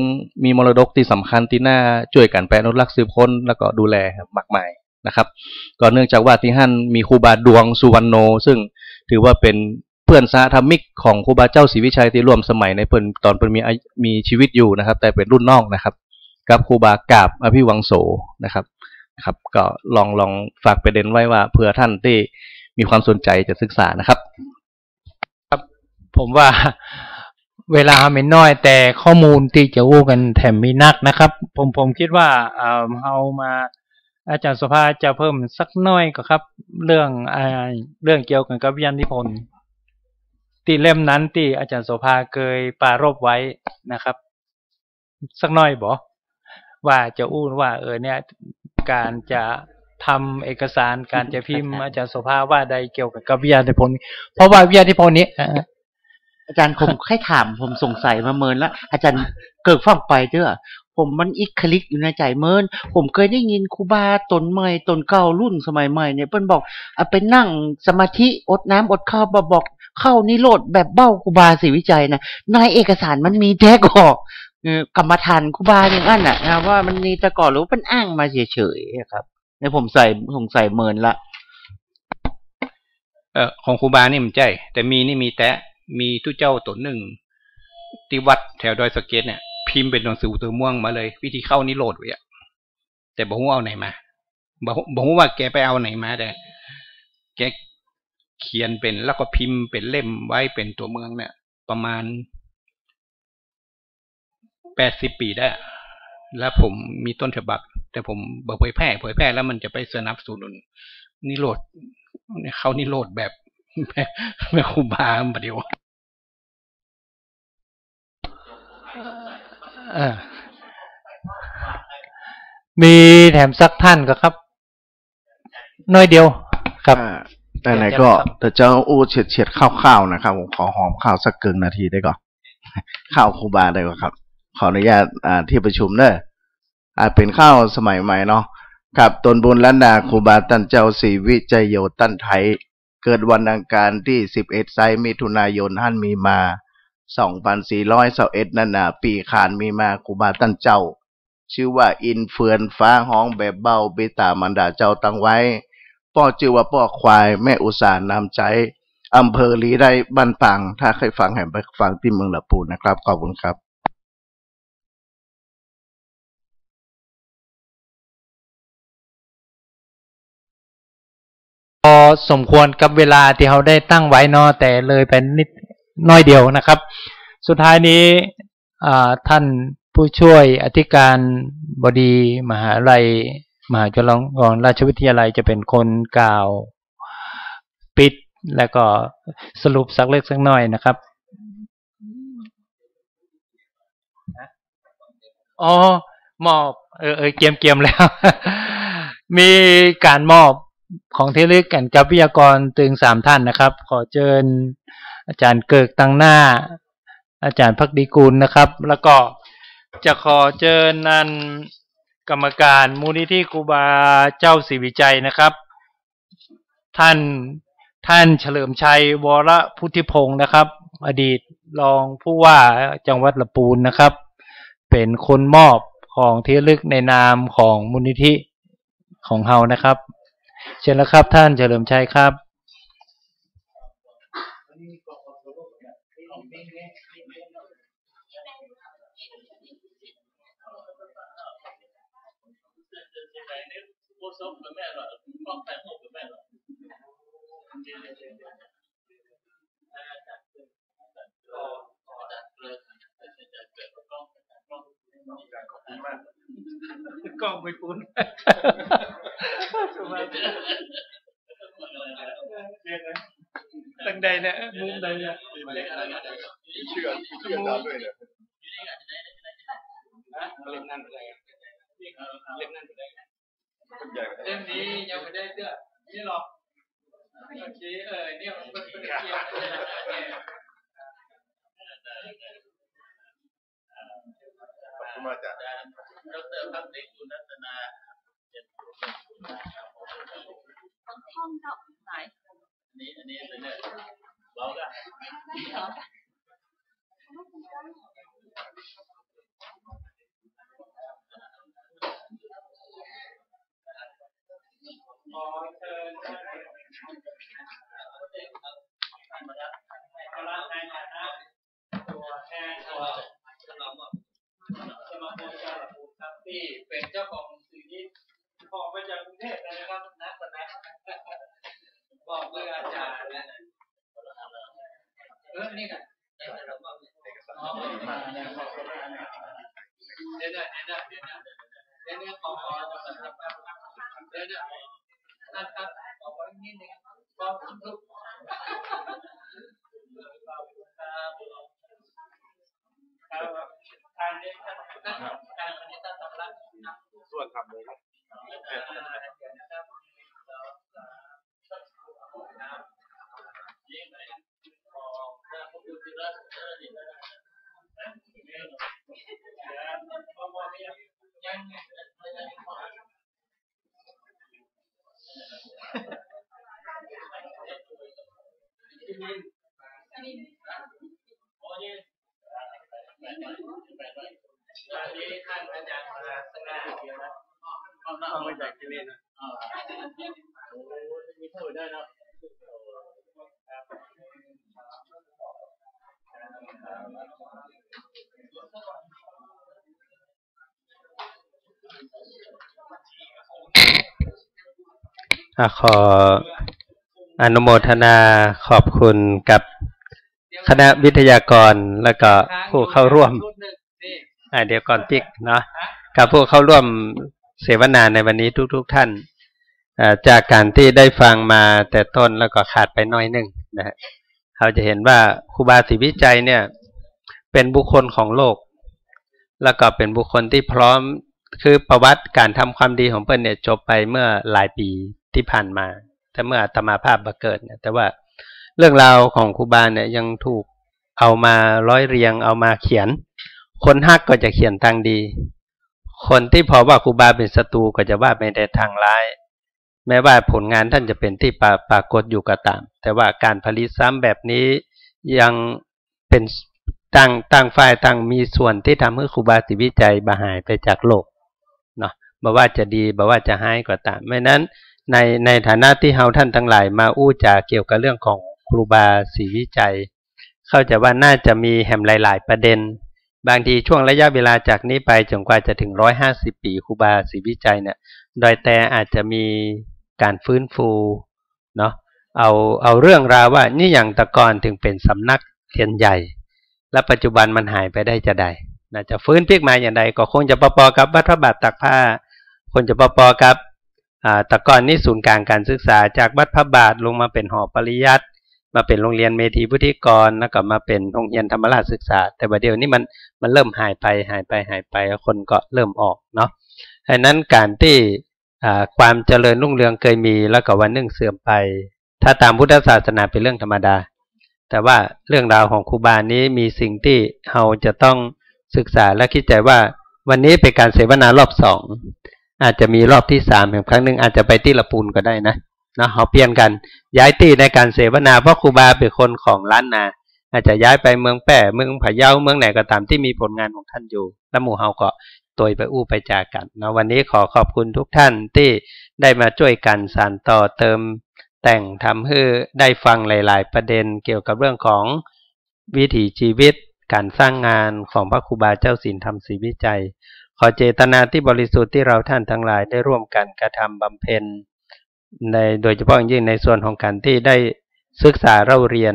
มีมรดกที่สำคัญที่น่าช่วยกันแปรอนุรักษ์สืบค้นแล้วก็ดูแลมากมายนะครับก็เนื่องจากว่าที่ท่านมีครูบาดวงสุวรรณโนซึ่งถือว่าเป็นเพื่อนสหธรรมิกของครูบาเจ้าศรีวิชัยที่ร่วมสมัยในตอนมีชีวิตอยู่นะครับแต่เป็นรุ่นน้องนะครับกับครูบากาบอภิวังโสนะครับก็ลองฝากประเด็นไว้ว่าเผื่อท่านที่มีความสนใจจะศึกษานะครับครับผมว่าเวลาไม่น้อยแต่ข้อมูลที่จะอู้กันแถมมีนักนะครับผมคิดว่าเอามาอาจารย์สุภาจะเพิ่มสักน้อยก็ครับเรื่องเกี่ยวกับวิญญาณนิพนธ์ที่เล่มนั้นที่อาจารย์โสภาเคยปรารภไว้นะครับสักน้อยบอกว่าจะอู้ว่าเนี่ยการจะทำเอกสารการจะพิมพ์อาจารย์โสภาว่าใดเกี่ยวกับวิญญาณนิพนธ์เพราะว่าวิญญาณนิพนธ์นี้อาจารย์ผมแค่ถามผมสงสัยมาเมินแล้วอาจารย์เกิดฟังไปเด้อผมมันอีกคลิกอยู่ในใจเมินผมเคยได้ยินครูบาตนใหม่ตนเก่ารุ่นสมัยใหม่เนี่ยเพิ่นบอกไปนั่งสมาธิอดน้ำอดข้าวบอกเข้านิโรธแบบเบ้าครูบาศรีวิจัยนะในเอกสารมันมีแท้ก็ กรรมฐานครูบาอย่างนั้นน่ะนะว่ามันมีแต่ก่อนหรือว่าเป็นอ้างมาเฉยๆครับในผมใส่เมินละของครูบานี่มันใจแต่มีแต่มีทุเจ้าตนหนึ่งที่วัดแถวดอยสะเก็ดเนี่ยพิมพ์เป็นหนังสือตัวม่วงมาเลยวิธีเข้านิโรธไว้แต่บอกว่าเอาไหนมาบอกว่าแกไปเอาไหนมาแต่แกเขียนเป็นแล้วก็พิมพ์เป็นเล่มไว้เป็นตัวเมืองเนี่ยประมาณ80 ปีได้แล้วผมมีต้นฉบับแต่ผมเผยแพร่แล้วมันจะไปสนับสนุนนิโรธเขานิโรธแบบครูบาเดียวมีแถมสักท่านก็ครับน้อยเดียวครับแต่ไหนก็แต่เจ้าอู้เฉียดข้าวๆนะครับผมขอหอมข้าวสักเกินนาทีได้ก่อนข้าวครูบาได้ก่อนครับขออนุญาตที่ประชุมเนอะเป็นข้าวสมัยใหม่เนาะครับตนบุญล้านนาครูบาตันเจ้าศรีวิจัยโยตันไทยเกิดวันอังคารที่11 ไซมิถุนายนท่านมีมา2421นั่นน่ะปีขานมีมาครูบาตันเจ้าชื่อว่าอินเฟือนฟ้าห้องแบบเบาเบตามันดาเจ้าตั้งไว้ป้อชื่อว่าป้อควายแม่อุสานำใจอำเภอลีได้บ้านปังถ้าเคยฟังแห่งไปฟังที่เมืองละปูนนะครับขอบคุณครับพอสมควรกับเวลาที่เขาได้ตั้งไว้เนาะแต่เลยไปนิดน้อยเดียวนะครับสุดท้ายนี้ท่านผู้ช่วยอธิการบดีมหาจุฬาลงกรณราชวิทยาลัยจะเป็นคนกล่าวปิดแล้วก็สรุปสักเล็กสักน้อยนะครับมอบเกียมแล้ว มีการมอบของที่ระลึกกันกับวิทยากรถึง3 ท่านนะครับขอเชิญอาจารย์เกิกตั้งหน้าอาจารย์ภักดีกุลนะครับแล้วก็จะขอเชิญนันกรรมการมูลนิธิครูบาเจ้าศรีวิจัยนะครับท่านเฉลิมชัยวรพุทธิพงศ์นะครับอดีตรองผู้ว่าจังหวัดลำพูนนะครับเป็นคนมอบของที่ระลึกในนามของมูลนิธิของเฮานะครับเชิญแล้วครับท่านเฉลิมชัยครับกล้องไม่คุ้นตั้งใดเนี่ยมุมใดเนี่ยเชื่อตามด้วยเนี่ยเล่มนั่นอะไรเล่มนั่นอะไรเล่มนี้ยังไม่ได้เสื้อนี่หรอกโอเคเนี่ยมันเป็นเกี่ยวขอบคุณมากจ้ะดร.ภักดีกุลรัตนาห้องเท่าไหนอันนี้เป็นเนี่ยเราก็ขอเชิญในฐานะตัวแทนสมาคมชาวลำพูนครับที่เป็นเจ้าของสื่อนี้ออกมาจากกรุงเทพนะครับนักปนัดบอกเพื่ออาจารย์และนี่กันเดี๋ยวขอนั่นครับขอนิดนึงขอบคุณทุกการนี้การปฏิบัติธรรมรักส่วนทำเลย ขออนุโมทนาขอบคุณกับคณะวิทยากรแล้วก็ผู้เข้าร่วมเดี๋ยวก่อนติ๊กเนาะกับผู้เข้าร่วมเสวนาในวันนี้ทุกท่านจากการที่ได้ฟังมาแต่ต้นแล้วก็ขาดไปน้อยหนึ่งนะเราจะเห็นว่าครูบาศรีวิจัยเนี่ยเป็นบุคคลของโลกแล้วก็เป็นบุคคลที่พร้อมคือประวัติการทำความดีของเพิ่นเนี่ยจบไปเมื่อหลายปีที่ผ่านมาแต่เมื่ออาตมาภาพมาเกิดเนี่ยแต่ว่าเรื่องราวของครูบาเนี่ยยังถูกเอามาร้อยเรียงเอามาเขียนคนฮักก็จะเขียนทางดีคนที่พอว่าครูบาเป็นศัตรูก็จะว่าไปในทางร้ายแม้ว่าผลงานท่านจะเป็นที่ปรากฏอยู่ก็ตามแต่ว่าการผลิตซ้ำแบบนี้ยังเป็นตั้งฝ่ายตั้งมีส่วนที่ทำให้ครูบาศรีวิจัยบาหายไปจากโลกเนาะบ่ว่าจะดีบ่ว่าจะหายก็ตามไม่นั้นในฐานะที่เฮาท่านทั้งหลายมาอู้จาเกี่ยวกับเรื่องของครูบาศรีวิจัยเข้าใจว่าน่าจะมีแหมหลายๆประเด็นบางทีช่วงระยะเวลาจากนี้ไปจนกว่าจะถึง150ปีครูบาศรีวิจัยเนี่ยโดยแต่อาจจะมีการฟื้นฟูเนาะเอาเรื่องราวว่านี่อย่างตะกอนถึงเป็นสำนักเทียนใหญ่และปัจจุบันมันหายไปได้จะได้น่าจะฟื้นพลิกมาอย่างไรก็คงจะปอๆกับวัดพระบาทตักผ้าคงจะปอๆกับตะกอนนี่ศูนย์กลางการศึกษาจากวัดพระบาทลงมาเป็นหอปริยัติมาเป็นโรงเรียนเมธีพุทธิกรแล้วก็มาเป็นโรงเรียนธรรมราชศึกษาแต่ว่าเดี๋ยวนี้มันเริ่มหายไปคนก็เริ่มออกเนาะดังนั้นการที่ความเจริญรุ่งเรืองเคยมีแล้วก็วันหนึ่งเสื่อมไปถ้าตามพุทธศาสนาเป็นเรื่องธรรมดาแต่ว่าเรื่องราวของครูบานี้มีสิ่งที่เราจะต้องศึกษาและคิดใจว่าวันนี้เป็นการเสวนารอบ2อาจจะมีรอบที่3อีกครั้งนึงอาจจะไปที่ละปูนก็ได้นะเราเปลี่ยนกันย้ายที่ในการเสวนาเพราะครูบาเป็นคนของล้านนาอาจจะย้ายไปเมืองแป้เมืองพะเยาเมืองไหนก็ตามที่มีผลงานของท่านอยู่แล้วหมู่เฮาก็ตัวไปอู้ไปจากันนะวันนี้ขอขอบคุณทุกท่านที่ได้มาช่วยกันสานต่อเติมแต่งทำให้ได้ฟังหลายๆประเด็นเกี่ยวกับเรื่องของวิถีชีวิตการสร้างงานของพระครูบาเจ้าศีลธรรมศรีวิจัยขอเจตนาที่บริสุทธิ์ที่เราท่านทั้งหลายได้ร่วมกันกระทำบำเพ็ญโดยเฉพาะยิ่งในส่วนของการที่ได้ศึกษาเล่าเรียน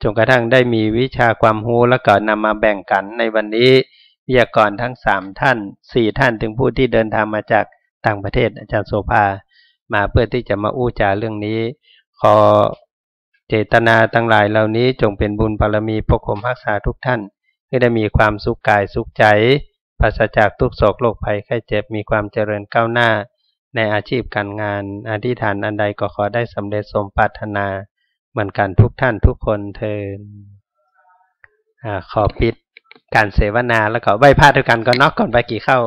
จนกระทั่งได้มีวิชาความรู้แล้วก็นำมาแบ่งกันในวันนี้วิทยากรทั้ง3ท่าน4ท่านถึงผู้ที่เดินทางมาจากต่างประเทศอาจารย์โสภามาเพื่อที่จะมาอู้จาเรื่องนี้ขอเจตนาทั้งหลายเหล่านี้จงเป็นบุญบารมีปกคลุมรักษาทุกท่านให้ได้มีความสุขกายสุขใจปราศจากทุกโศกโรคภัยไข้เจ็บมีความเจริญก้าวหน้าในอาชีพการงานอธิษฐานอันใดก็ขอได้สำเร็จสมปรารถนาเหมือนกันทุกท่านทุกคนเทินขอปิดการเสวนาแล้วก็ไหว้พระด้วยกันก่อนเนาะก่อนไปกี่เข้า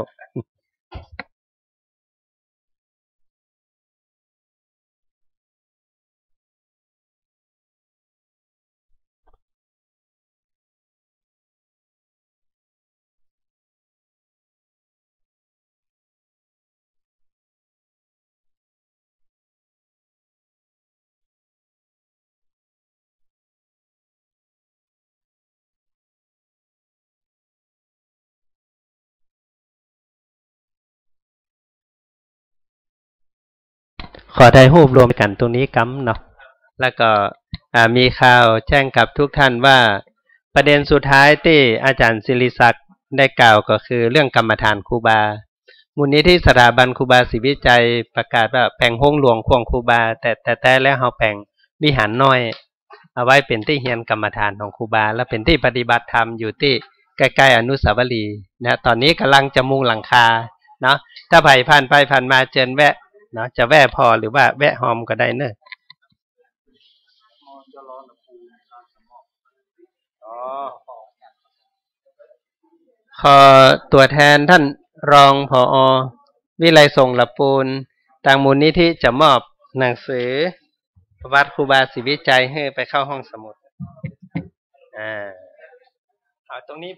ขอได้รูปรวมกันตรงนี้กั๊มเนาะแล้วก็มีข่าวแจ้งกับทุกท่านว่าประเด็นสุดท้ายที่อาจารย์ศิริศักดิ์ได้กล่าวก็คือเรื่องกรรมฐานครูบามูลนิธิสถาบันครูบาศรีวิจัยประกาศว่าแผงห้องหลวงควงครูบาแต่แล้วเฮาแผงวิหารน้อยเอาไว้เป็นที่เฮียนกรรมฐานของครูบาและเป็นที่ปฏิบัติธรรมอยู่ที่ใกล้ๆอนุสาวรีย์นะตอนนี้กำลังจะมุงหลังคาเนาะถ้าผ่านไปผ่านมาเจิญแวะเนาะจะแวะพอหรือว่าแวะหอมก็ได้เนอะขอตัวแทนท่านรองผอ.วิไลส่งละปูนทางมูลนิธิจะมอบหนังสือประวัติครูบาศรีวิจัยให้ไปเข้าห้องสมุดเอาตรงนี้บอก